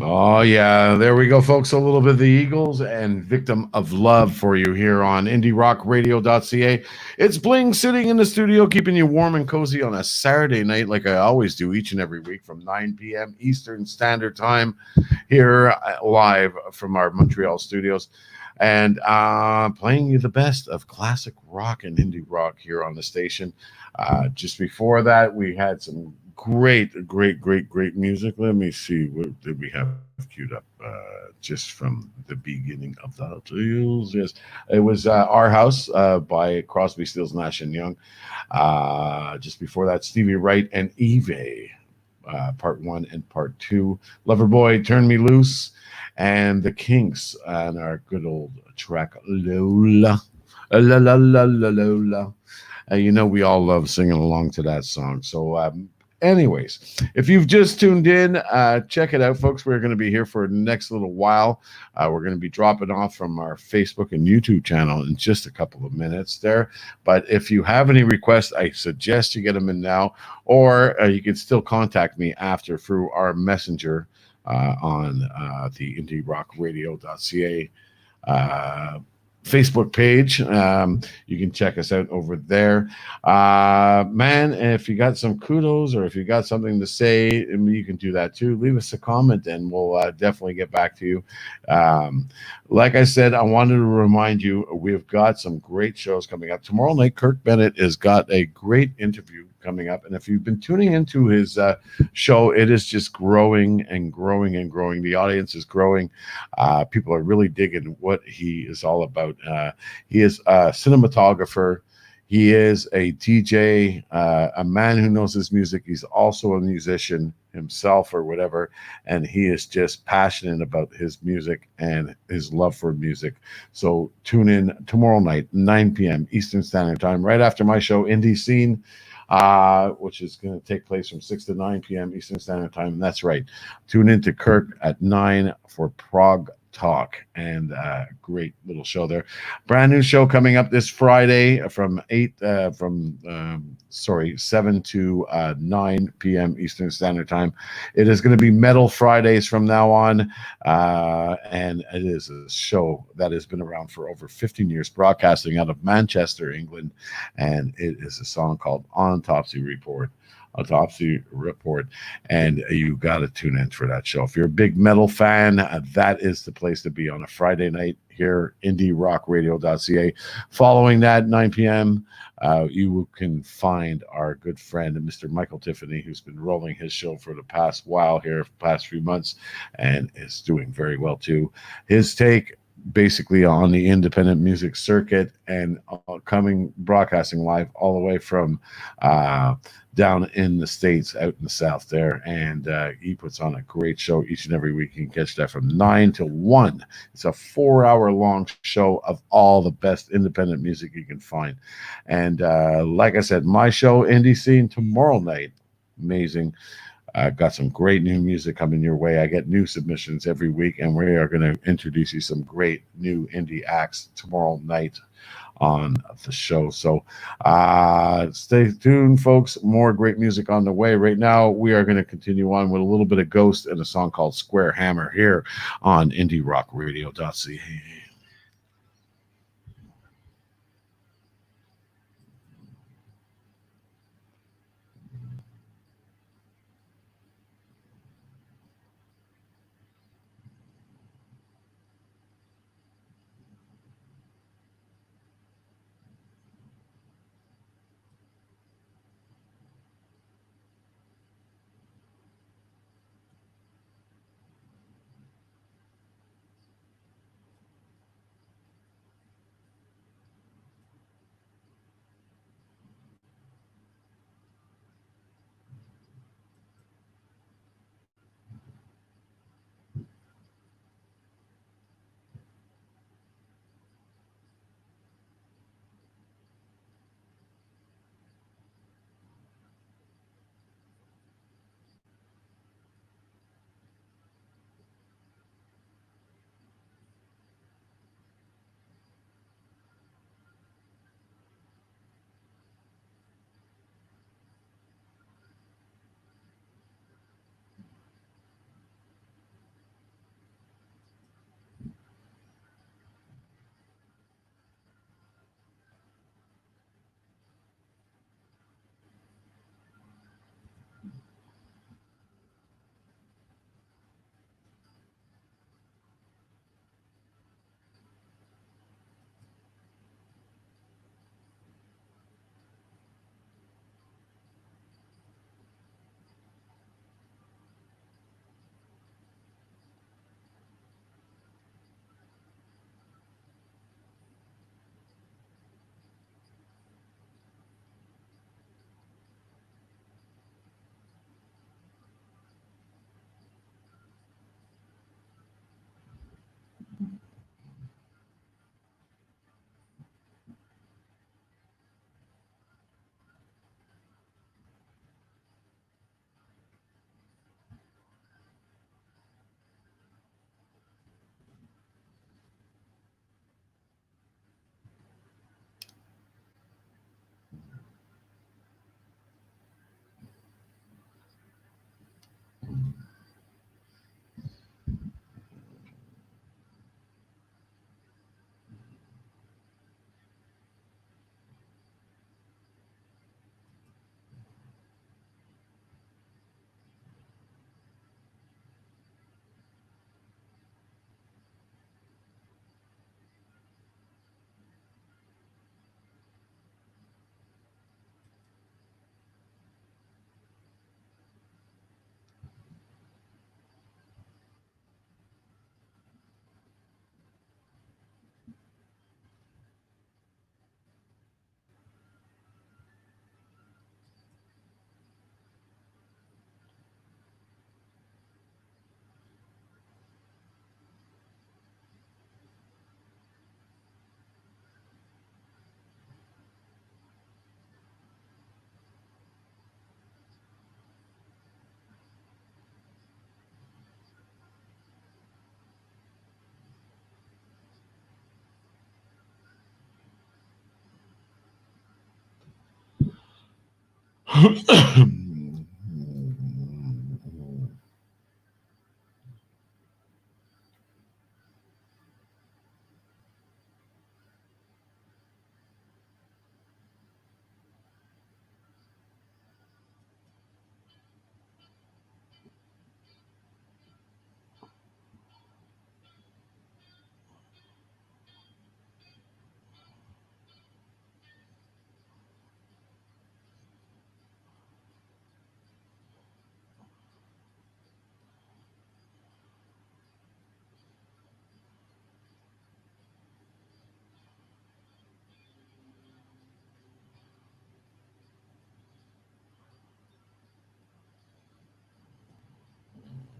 Speaker 1: Oh, yeah. There we go, folks. A little bit of the Eagles and Victim of Love for you here on IndieRockRadio.ca. It's Bling sitting in the studio, keeping you warm and cozy on a Saturday night, like I always do each and every week from 9 p.m. Eastern Standard Time here live from our Montreal studios. And playing you the best of classic rock and indie rock here on the station. Just before that, we had some great music. Let me see, what did we have queued up just from the beginning of the tales? Yes, it was Our House by Crosby, Stills, Nash and Young. Just before that, Stevie Wright and Eve, part one and part two. Loverboy, Turn Me Loose, and the Kinks, and our good old track Lola. La la la la Lola. You know, we all love singing along to that song. So, anyways, if you've just tuned in, check it out, folks. We're going to be here for the next little while. We're going to be dropping off from our Facebook and YouTube channel in just a couple of minutes there. But if you have any requests, I suggest you get them in now, or you can still contact me after through our messenger on the IndieRockRadio.ca Facebook page. You can check us out over there. Man, if you got some kudos or if you got something to say, you can do that too. Leave us a comment and we'll definitely get back to you. Like I said, I wanted to remind you we've got some great shows coming up. Tomorrow night, Kirk Bennett has got a great interview coming up. And if you've been tuning into his show, it is just growing and growing and growing. The audience is growing. People are really digging what he is all about. He is a cinematographer. He is a DJ, a man who knows his music. He's also a musician himself or whatever. And he is just passionate about his music and his love for music. So tune in tomorrow night, 9 p.m. Eastern Standard Time, right after my show, Indie Scene, which is going to take place from 6 to 9 p.m. Eastern Standard Time. And that's right. Tune in to Kirk at 9 for Prog Talk, and great little show there. Brand new show coming up this Friday from 7 to 9 p.m. Eastern Standard Time. It is going to be Metal Fridays from now on, and it is a show that has been around for over 15 years, broadcasting out of Manchester, England, and it is a song called Autopsy Report, and you got to tune in for that show. If you're a big metal fan, that is the place to be on a Friday night here, IndieRockRadio.ca. Following that, 9 p.m., you can find our good friend, Mr. Michael Tiffany, who's been rolling his show for the past while here, past few months, and is doing very well too. His take basically on the independent music circuit and coming broadcasting live all the way from down in the States, out in the South there. And he puts on a great show each and every week. You can catch that from 9 to 1. It's a 4-hour long show of all the best independent music you can find. And like I said, my show, Indie Scene, tomorrow night. Amazing. I've got some great new music coming your way. I get new submissions every week, and we are going to introduce you some great new indie acts tomorrow night on the show. So stay tuned, folks. More great music on the way. Right now, we are going to continue on with a little bit of Ghost and a song called Square Hammer here on IndieRockRadio.ca.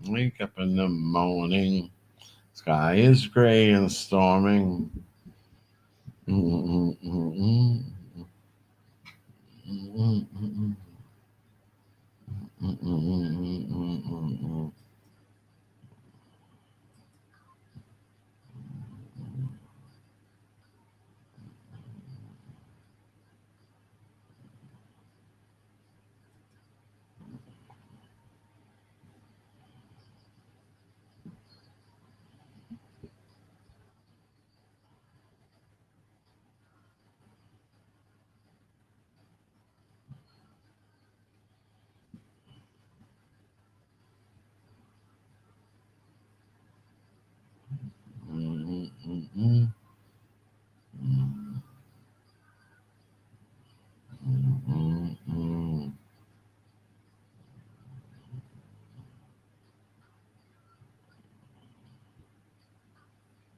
Speaker 1: Wake up in the morning, sky is gray and storming.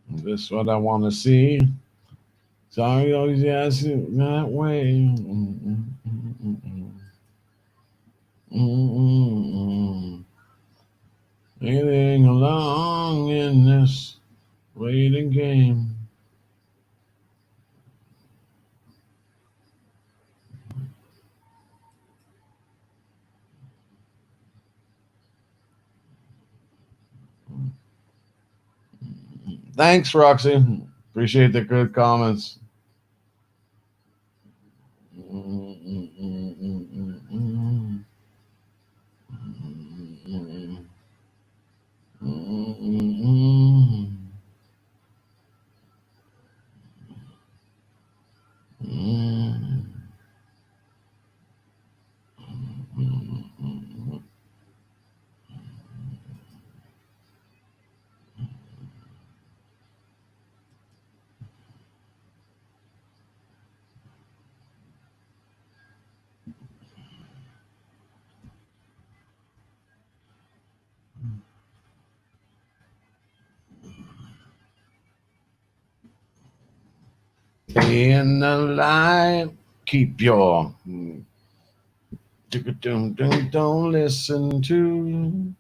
Speaker 1: This what I want to see. Sorry, always ask it that way. Anything along in this waiting game. Thanks, Roxy. Appreciate the good comments. In the light, keep your don't listen to.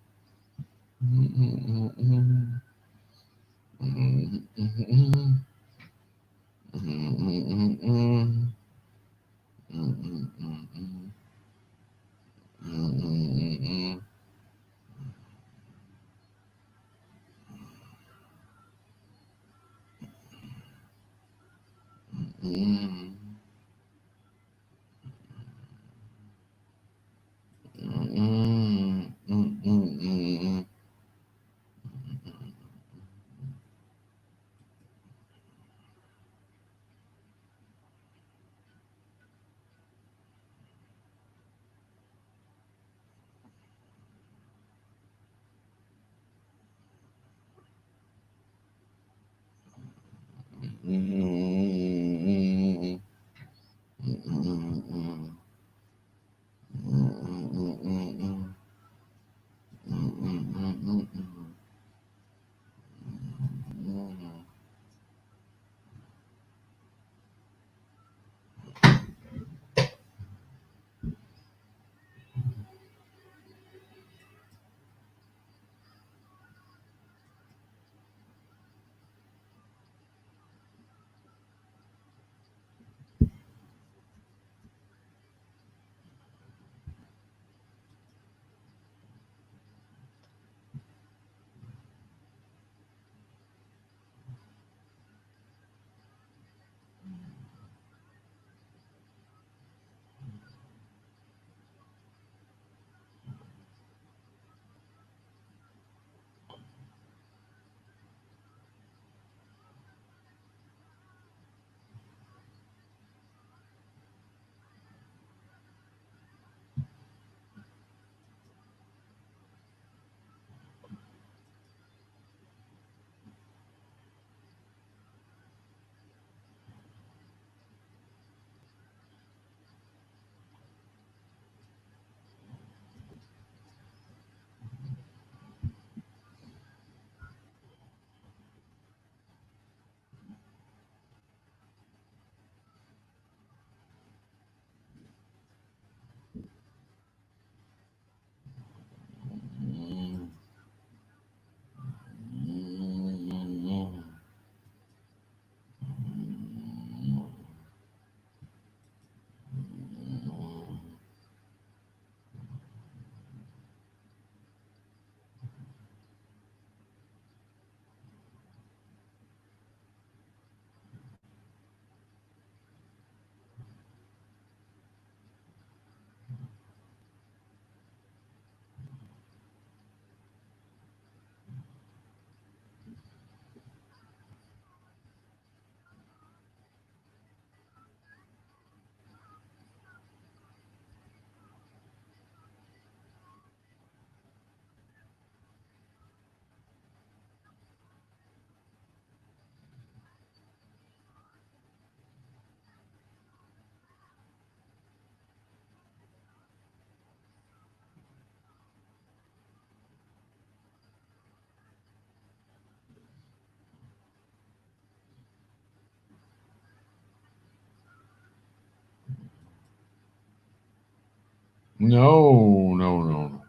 Speaker 1: No, no, no,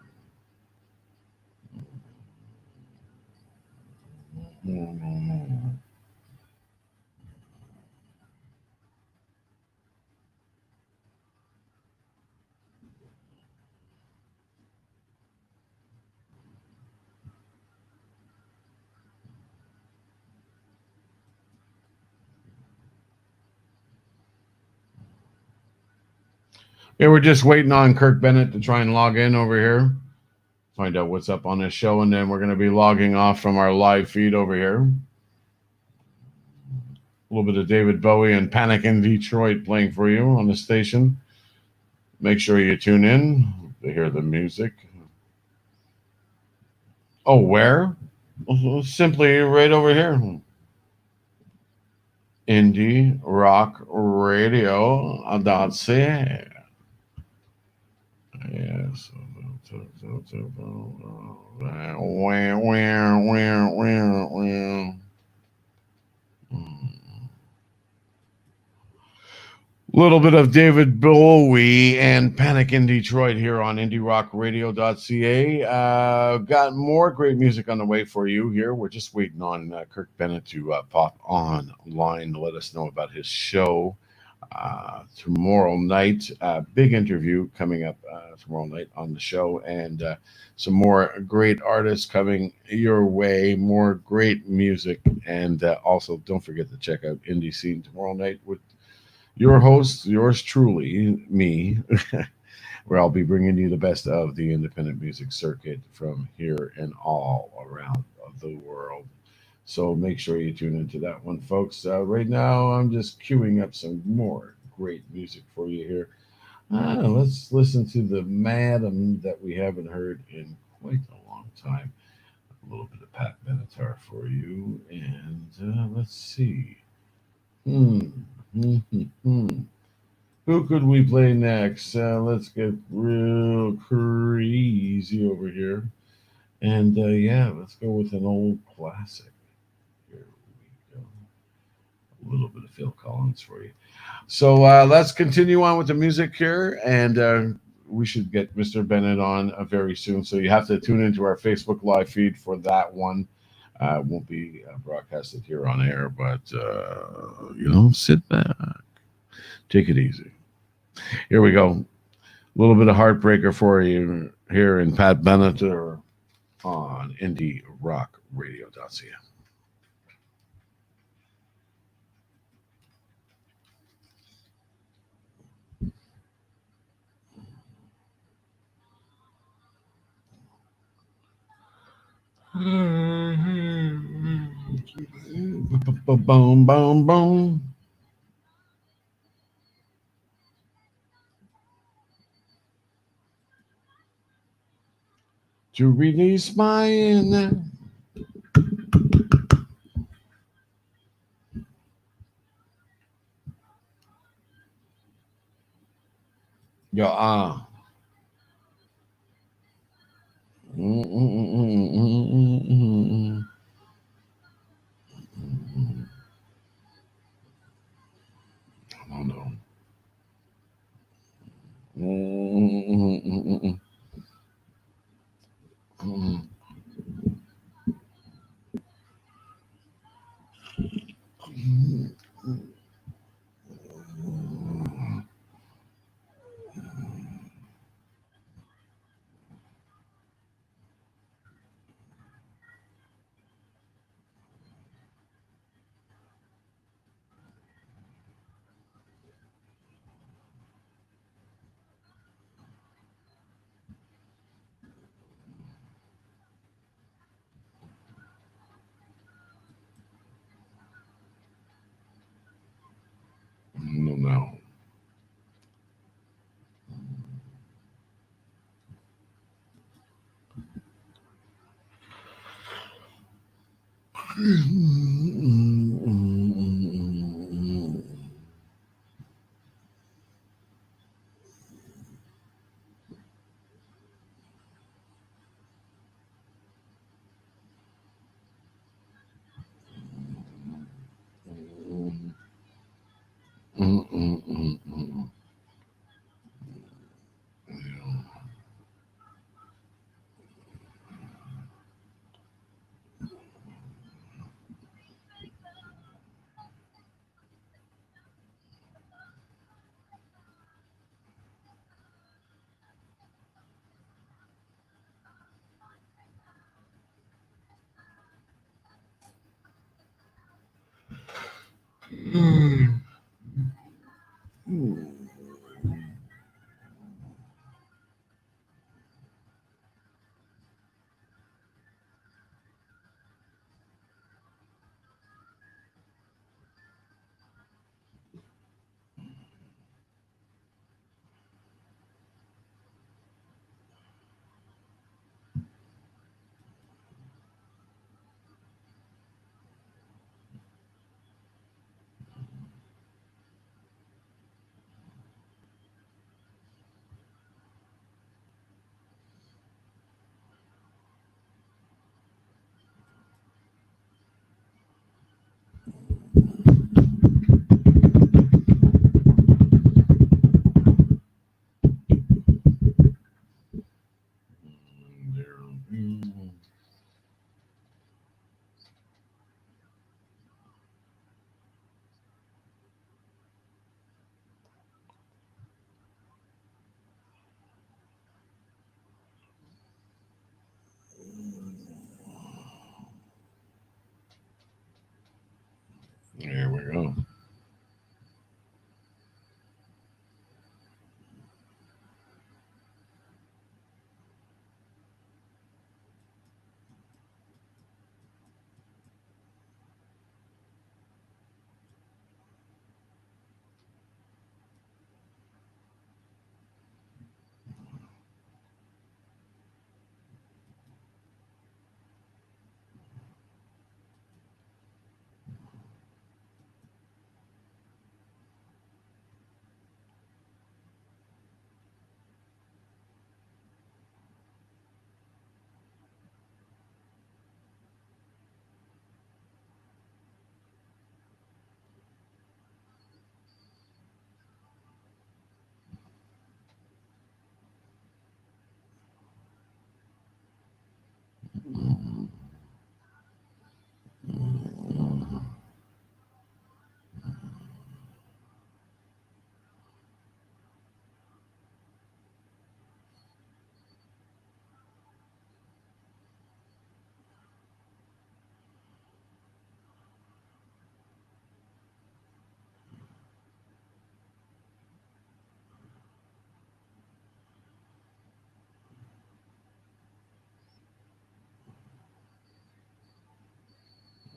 Speaker 1: no, no, no. Yeah, we're just waiting on Kirk Bennett to try and log in over here, find out what's up on this show, and then we're going to be logging off from our live feed over here. A little bit of David Bowie and Panic in Detroit playing for you on the station. Make sure you tune in to hear the music. Oh, where? Simply right over here. Indie Rock Radio. That's it. Yes. Little bit of David Bowie and Panic in Detroit here on IndieRockRadio.ca. Got more great music on the way for you here. We're just waiting on Kirk Bennett to pop online to let us know about his show tomorrow night. Big interview coming up tomorrow night on the show, and some more great artists coming your way, more great music, and also don't forget to check out Indie Scene tomorrow night with your host, yours truly, me, where I'll be bringing you the best of the independent music circuit from here and all around the world. So make sure you tune into that one, folks. Right now, I'm just queuing up some more great music for you here. Let's listen to the madam that we haven't heard in quite a long time. A little bit of Pat Benatar for you, and let's see. Hmm. Hmm. Hmm. Hmm. Who could we play next? Let's get real crazy over here. And yeah, let's go with an old classic. Here we go. A little bit of Phil Collins for you. So let's continue on with the music here. And we should get Mr. Bennett on very soon. So you have to tune into our Facebook live feed for that one. Won't be broadcasted here on air, but sit back, take it easy. Here we go. A little bit of heartbreaker for you here in Pat Benatar on Indie Rock Radio.ca. Boom, boom, boom. To release my inner. Yo, I don't know. No, no. Mm. There we go.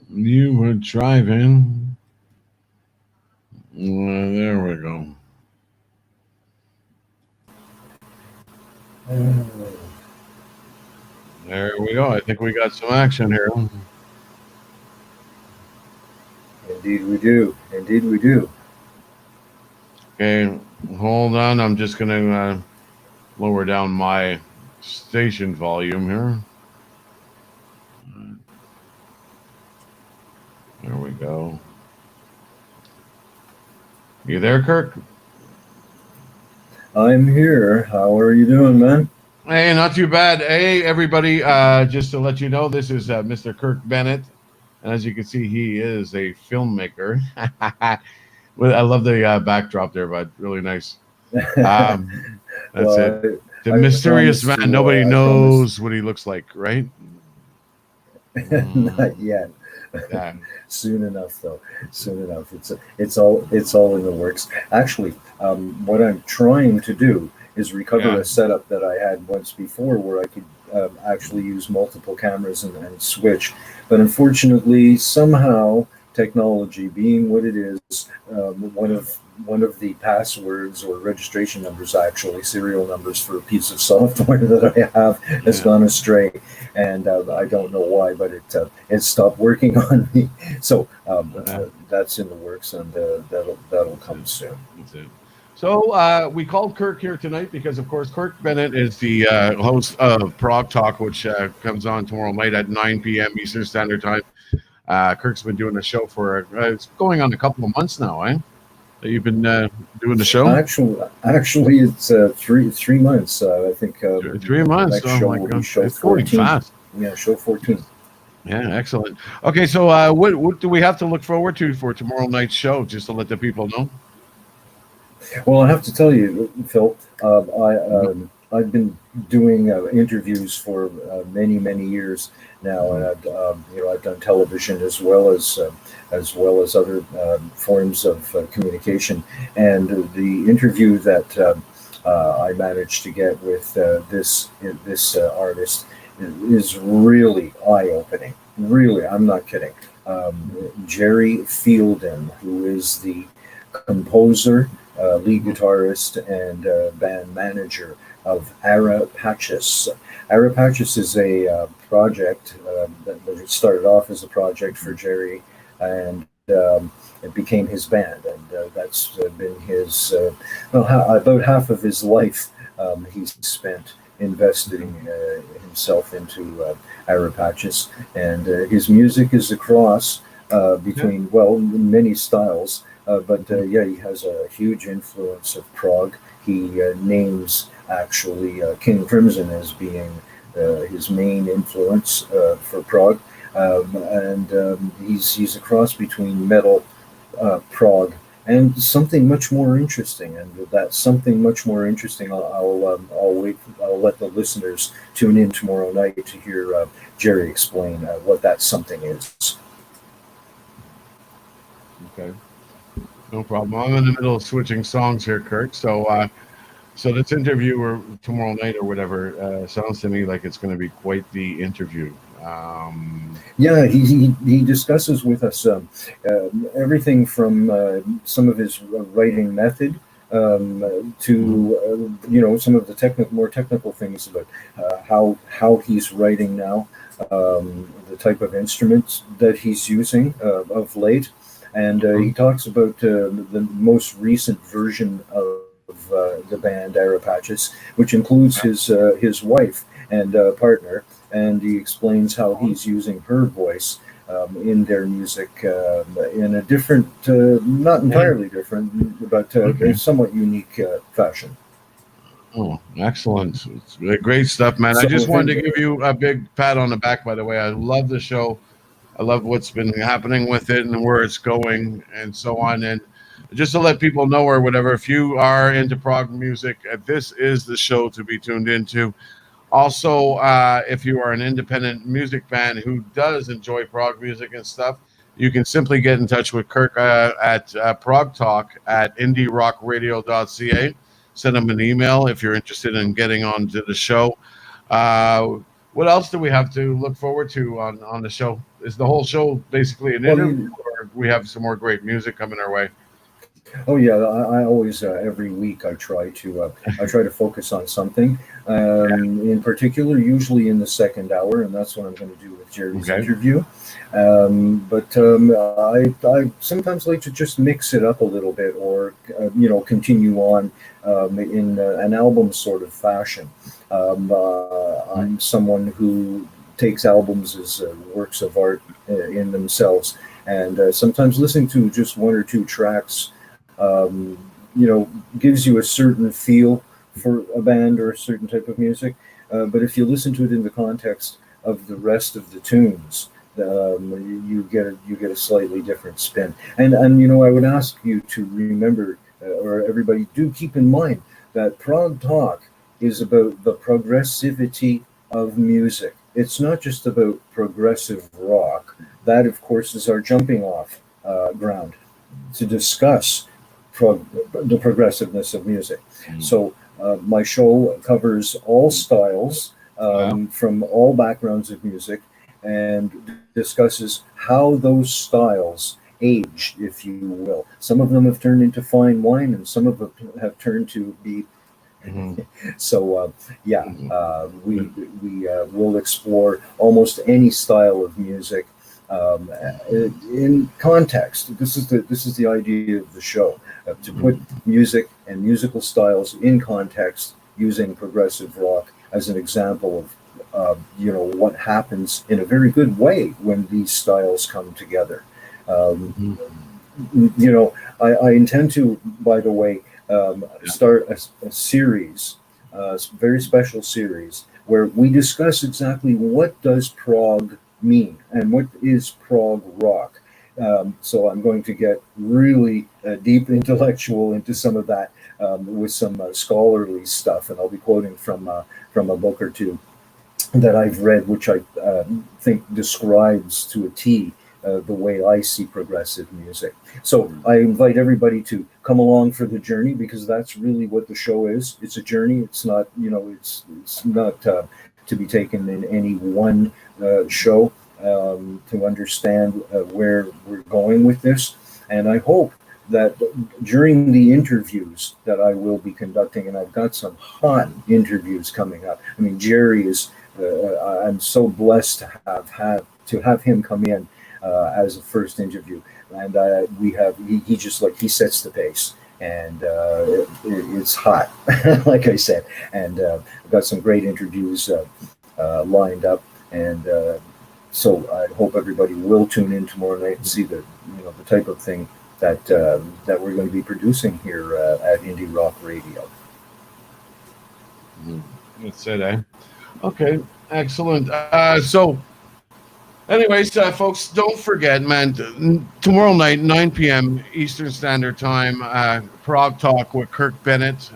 Speaker 1: You were driving. There we go. There we go. I think we got some action here.
Speaker 8: Indeed we do. Indeed we do.
Speaker 1: Okay, hold on. I'm just going to lower down my station volume here. There we go. You there, Kirk?
Speaker 8: I'm here. How are you doing, man?
Speaker 1: Hey, not too bad. Hey, everybody. Just to let you know, this is Mr. Kirk Bennett. And as you can see, he is a filmmaker. Well, I love the backdrop there, bud. Really nice. That's
Speaker 8: Well,
Speaker 1: it. The
Speaker 8: I
Speaker 1: mysterious
Speaker 8: promise
Speaker 1: man.
Speaker 8: to,
Speaker 1: Nobody
Speaker 8: I
Speaker 1: knows what he looks like, right?
Speaker 8: Not yet.
Speaker 1: Yeah.
Speaker 8: Soon enough, though. Soon enough. It's all in the works. Actually, what I'm trying to do is recover
Speaker 1: Yeah.
Speaker 8: a setup that I had once before, where I could actually use multiple cameras and switch. But unfortunately, somehow technology, being what it is, one of the passwords or registration numbers, actually serial numbers for a piece of software that I have, has
Speaker 1: Yeah.
Speaker 8: gone astray, and I don't know why, but it stopped working on me. So that's in the works, and that'll come soon.
Speaker 1: That's it. So we called Kirk here tonight because, of course, Kirk Bennett is the host of Prog Talk, which comes on tomorrow night at 9 p.m. Eastern Standard Time. Kirk's been doing the show for it's going on a couple of months now, eh? That you've been doing the show.
Speaker 8: Actually, it's 3 months. I think
Speaker 1: 3 months.
Speaker 8: next
Speaker 1: Oh
Speaker 8: show
Speaker 1: my
Speaker 8: will be
Speaker 1: God,
Speaker 8: show
Speaker 1: it's going
Speaker 8: 14.
Speaker 1: fast.
Speaker 8: Yeah, show 14.
Speaker 1: Yeah, excellent. Okay, so what do we have to look forward to for tomorrow night's show? Just to let the people know.
Speaker 8: Well, I have to tell you, Phil, I've been doing interviews for many years now, and I've done television as well as other forms of communication. And the interview that I managed to get with this artist is really eye opening. Really, I'm not kidding. Jerry Fielden, who is the composer, lead guitarist, and band manager of Ara Patches. Ara Patches is a project that started off as a project for Jerry, and it became his band, and that's been his about half of his life. He's spent investing himself into Ara Patches, and his music is a cross between many styles. But he has a huge influence of prog. He names actually King Crimson as being his main influence for prog, and he's a cross between metal, prog, and something much more interesting. And that's something much more interesting. I'll wait. I'll let the listeners tune in tomorrow night to hear Jerry explain what that something is.
Speaker 1: Okay. No problem. I'm in the middle of switching songs here, Kurt. So this interview or tomorrow night or whatever sounds to me like it's going to be quite the interview.
Speaker 8: Yeah, he discusses with us everything from some of his writing method to some of the more technical things about how he's writing now, the type of instruments that he's using of late, and he talks about the most recent version of the band Ara Patches, which includes his wife and partner, and he explains how he's using her voice in their music in a different, not entirely different, but a somewhat unique fashion.
Speaker 1: Oh, excellent. It's great stuff, man. I
Speaker 8: So
Speaker 1: just
Speaker 8: I think,
Speaker 1: wanted to give you a big pat on the back, by the way. I love the show. I love what's been happening with it and where it's going and so on. And just to let people know or whatever, if you are into prog music, this is the show to be tuned into. Also, if you are an independent music fan who does enjoy prog music and stuff, you can simply get in touch with Kirk at prog talk at indierockradio.ca. Send him an email if you're interested in getting on to the show. Uh, what else do we have to look forward to on the show? Is the whole show basically an
Speaker 8: well,
Speaker 1: interview, or we have some more great music coming our way?
Speaker 8: oh yeah, I always every week I try to focus on something in particular, usually in the second hour, and that's what I'm going to do with Jerry's
Speaker 1: Okay.
Speaker 8: interview. But I sometimes like to just mix it up a little bit, or continue on in an album sort of fashion. I'm someone who takes albums as works of art in themselves, and sometimes listening to just one or two tracks um, gives you a certain feel for a band or a certain type of music. But if you listen to it in the context of the rest of the tunes, you get a slightly different spin. And I would ask you to remember, or everybody, do keep in mind that prog talk is about the progressivity of music. It's not just about progressive rock. That, of course, is our jumping off ground to discuss the progressiveness of music. So my show covers all styles
Speaker 1: Wow.
Speaker 8: from all backgrounds of music, and discusses how those styles aged, if you will. Some of them have turned into fine wine, and some of them have turned to be.
Speaker 1: Mhm.
Speaker 8: So
Speaker 1: Mhm.
Speaker 8: we will explore almost any style of music in context. This is the idea of the show, to put music and musical styles in context, using progressive rock as an example of what happens in a very good way when these styles come together. Um,
Speaker 1: Mhm.
Speaker 8: I intend to, by the way,
Speaker 1: Yeah.
Speaker 8: start a series, a very special series, where we discuss exactly what does prog mean and what is prog rock. So I'm going to get really deep intellectual into some of that with some scholarly stuff, and I'll be quoting from a book or two that I've read, which I think describes to a T the way I see progressive music. So I invite everybody to come along for the journey, because that's really what the show is. It's a journey. It's not, it's not to be taken in any one show, to understand where we're going with this. And I hope that during the interviews that I will be conducting, and I've got some hot interviews coming up. I mean, Jerry is. I'm so blessed to have him come in as a first interview, and he just he sets the pace, and it's hot, like I said, and I've got some great interviews lined up, and so I hope everybody will tune in tomorrow night and see the type of thing that we're going to be producing here at Indie Rock Radio.
Speaker 1: That's it, eh? Okay, excellent. So, anyways, folks, don't forget, man, tomorrow night, 9 p.m. Eastern Standard Time, Prague Talk with Kirk Bennett.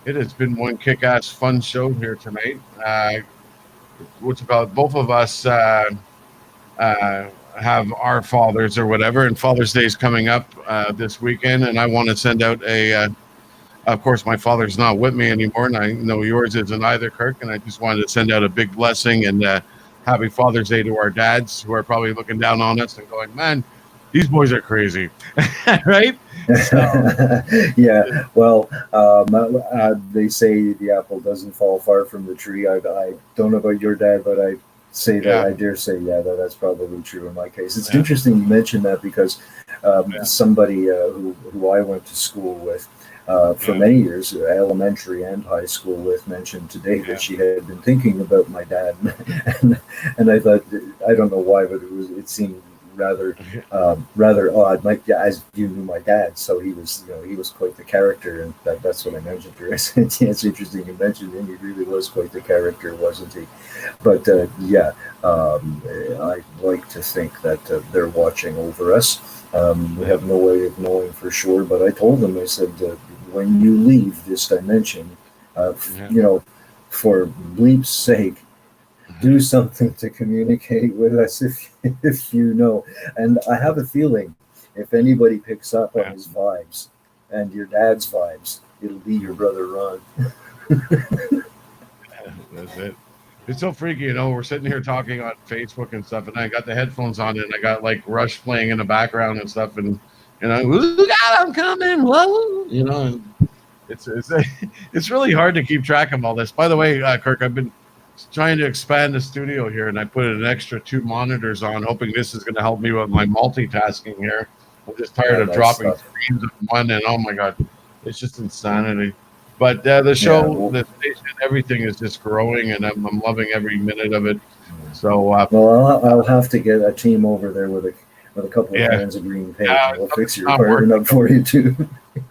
Speaker 1: It has been one kick-ass fun show here tonight. What's about both of us have our fathers or whatever, and Father's Day is coming up this weekend, and I want to send out a of course, my father's not with me anymore, and I know yours isn't either, Kirk. And I just wanted to send out a big blessing and happy Father's Day to our dads, who are probably looking down on us and going, "Man, these boys are crazy," right? So,
Speaker 8: yeah. Well, they say the apple doesn't fall far from the tree. I don't know about your dad, but I say that
Speaker 1: yeah,
Speaker 8: I dare say, that's probably true in my case. It's
Speaker 1: yeah,
Speaker 8: interesting you mentioned that, because
Speaker 1: yeah,
Speaker 8: somebody who I went to school with for
Speaker 1: yeah,
Speaker 8: many years, elementary and high school with, mentioned today
Speaker 1: yeah,
Speaker 8: that she had been thinking about my dad, and I thought, I don't know why, but it seemed rather odd. As you knew my dad, so he was quite the character, and that's what I mentioned to her. I said, yeah, it's interesting you mentioned him. He really was quite the character, wasn't he? But I like to think that they're watching over us. We have no way of knowing for sure, but I told them, I said, when you leave this dimension,
Speaker 1: yeah.
Speaker 8: for bleep's sake, do something to communicate with us if you know. And I have a feeling if anybody picks up on
Speaker 1: Yeah.
Speaker 8: his vibes and your dad's vibes, it'll be your brother Ron.
Speaker 1: That's it. It's so freaky, we're sitting here talking on Facebook and stuff, and I got the headphones on, and I got like Rush playing in the background and stuff, and who got them coming? Whoa, and it's it's really hard to keep track of all this. By the way, Kirk, I've been trying to expand the studio here, and I put an extra 2 monitors on, hoping this is going to help me with my multitasking here. I'm just tired of
Speaker 8: Nice
Speaker 1: dropping
Speaker 8: stuff.
Speaker 1: screens of one, and oh my god, it's just insanity. But the
Speaker 8: Yeah.
Speaker 1: show,
Speaker 8: Well,
Speaker 1: the station, everything is just growing, and I'm loving every minute of it. So
Speaker 8: I'll have to get a team over there with a couple of
Speaker 1: yeah,
Speaker 8: cans of green paint, and we'll fix your
Speaker 1: not
Speaker 8: apartment
Speaker 1: working.
Speaker 8: up for you too.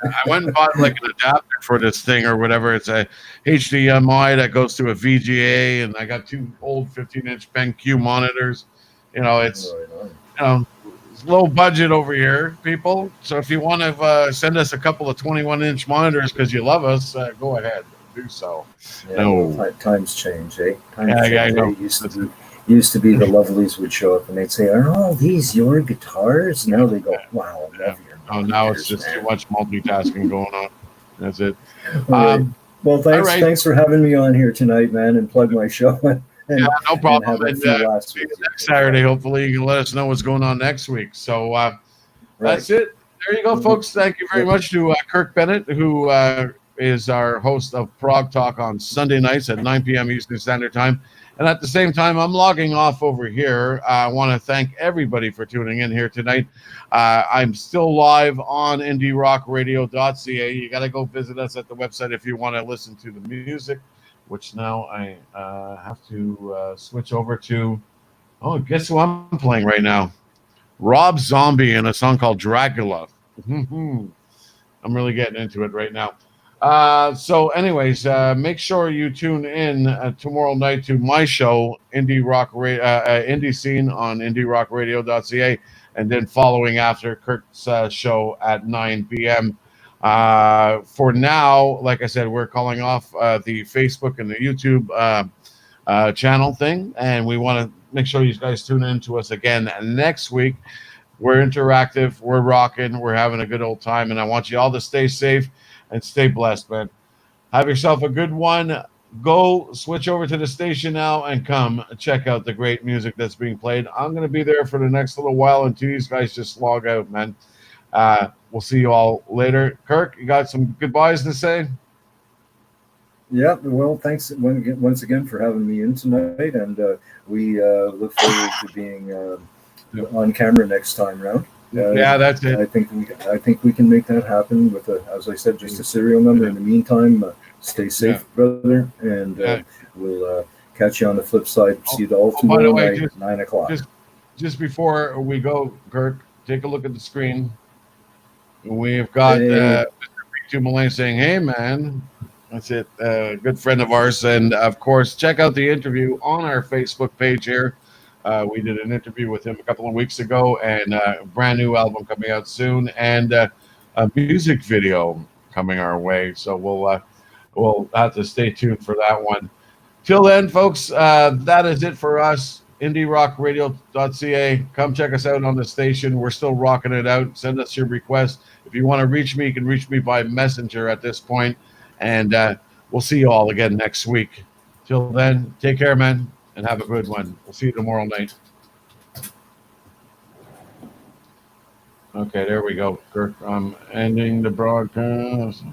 Speaker 1: I went and bought like an adapter for this thing or whatever. It's a HDMI that goes to a VGA, and I got 2 old 15-inch BenQ monitors. It's
Speaker 8: Right on.
Speaker 1: it's low budget over here, people. So if you want to send us a couple of 21-inch monitors because you love us, go ahead, do so.
Speaker 8: Yeah, well,
Speaker 1: No,
Speaker 8: times change, eh? Times
Speaker 1: yeah, I
Speaker 8: change, eh?
Speaker 1: know.
Speaker 8: Used to be the lovelies would show up and they'd say, "Are all these your guitars?" Now they go, "Wow, I
Speaker 1: Yeah.
Speaker 8: love your
Speaker 1: Oh, now it's
Speaker 8: monitors,
Speaker 1: just too
Speaker 8: man."
Speaker 1: much multitasking going on. That's it.
Speaker 8: All right. Well,
Speaker 1: All
Speaker 8: thanks
Speaker 1: right.
Speaker 8: thanks for having me on here tonight, man, and plug my show and
Speaker 1: Yeah, no
Speaker 8: and
Speaker 1: problem.
Speaker 8: have a
Speaker 1: And
Speaker 8: few laughs
Speaker 1: see you
Speaker 8: with you.
Speaker 1: next Saturday. Hopefully, you can let us know what's going on next week. So
Speaker 8: Right.
Speaker 1: that's it. There you go, folks. Thank you very much to Kirk Bennett, who is our host of Prague Talk on Sunday nights at 9 p.m. Eastern Standard Time. And at the same time, I'm logging off over here. I want to thank everybody for tuning in here tonight. I'm still live on IndieRockRadio.ca. You got to go visit us at the website if you want to listen to the music, which now I have to switch over to. Oh, guess who I'm playing right now? Rob Zombie in a song called Dracula. I'm really getting into it right now. Anyways, make sure you tune in tomorrow night to my show, Indie Scene on IndieRockRadio.ca, and then following after Kurt's show at 9 p.m. For now, like I said, we're calling off the Facebook and the YouTube channel thing, and we want to make sure you guys tune in to us again next week. We're interactive, we're rocking, we're having a good old time, and I want you all to stay safe and stay blessed, man. Have yourself a good one. Go switch over to the station now and come check out the great music that's being played. I'm going to be there for the next little while until these guys just log out, man. We'll see you all later. Kirk, you got some goodbyes to say?
Speaker 8: Yeah, well, thanks once again for having me in tonight, and we look forward to being on camera next time round.
Speaker 1: Yeah, that's it.
Speaker 8: I think we can make that happen with as I said, just a serial number. In the meantime, stay safe, brother, and we'll catch you on the flip side. See you all
Speaker 1: by the
Speaker 8: tomorrow
Speaker 1: way,
Speaker 8: night, 9 o'clock.
Speaker 1: Just before we go, Kirk, take a look at the screen. We've got Mr. P2 Mullane saying, "Hey, man." That's it. Good friend of ours. And of course, check out the interview on our Facebook page here. We did an interview with him a couple of weeks ago, and a brand new album coming out soon, and a music video coming our way. So we'll have to stay tuned for that one. Till then, folks, that is it for us. IndieRockRadio.ca. Come check us out on the station. We're still rocking it out. Send us your requests. If you want to reach me, you can reach me by messenger at this point. And we'll see you all again next week. Till then, take care, man, and have a good one. We'll see you tomorrow night. Okay, there we go, Kirk. I'm ending the broadcast.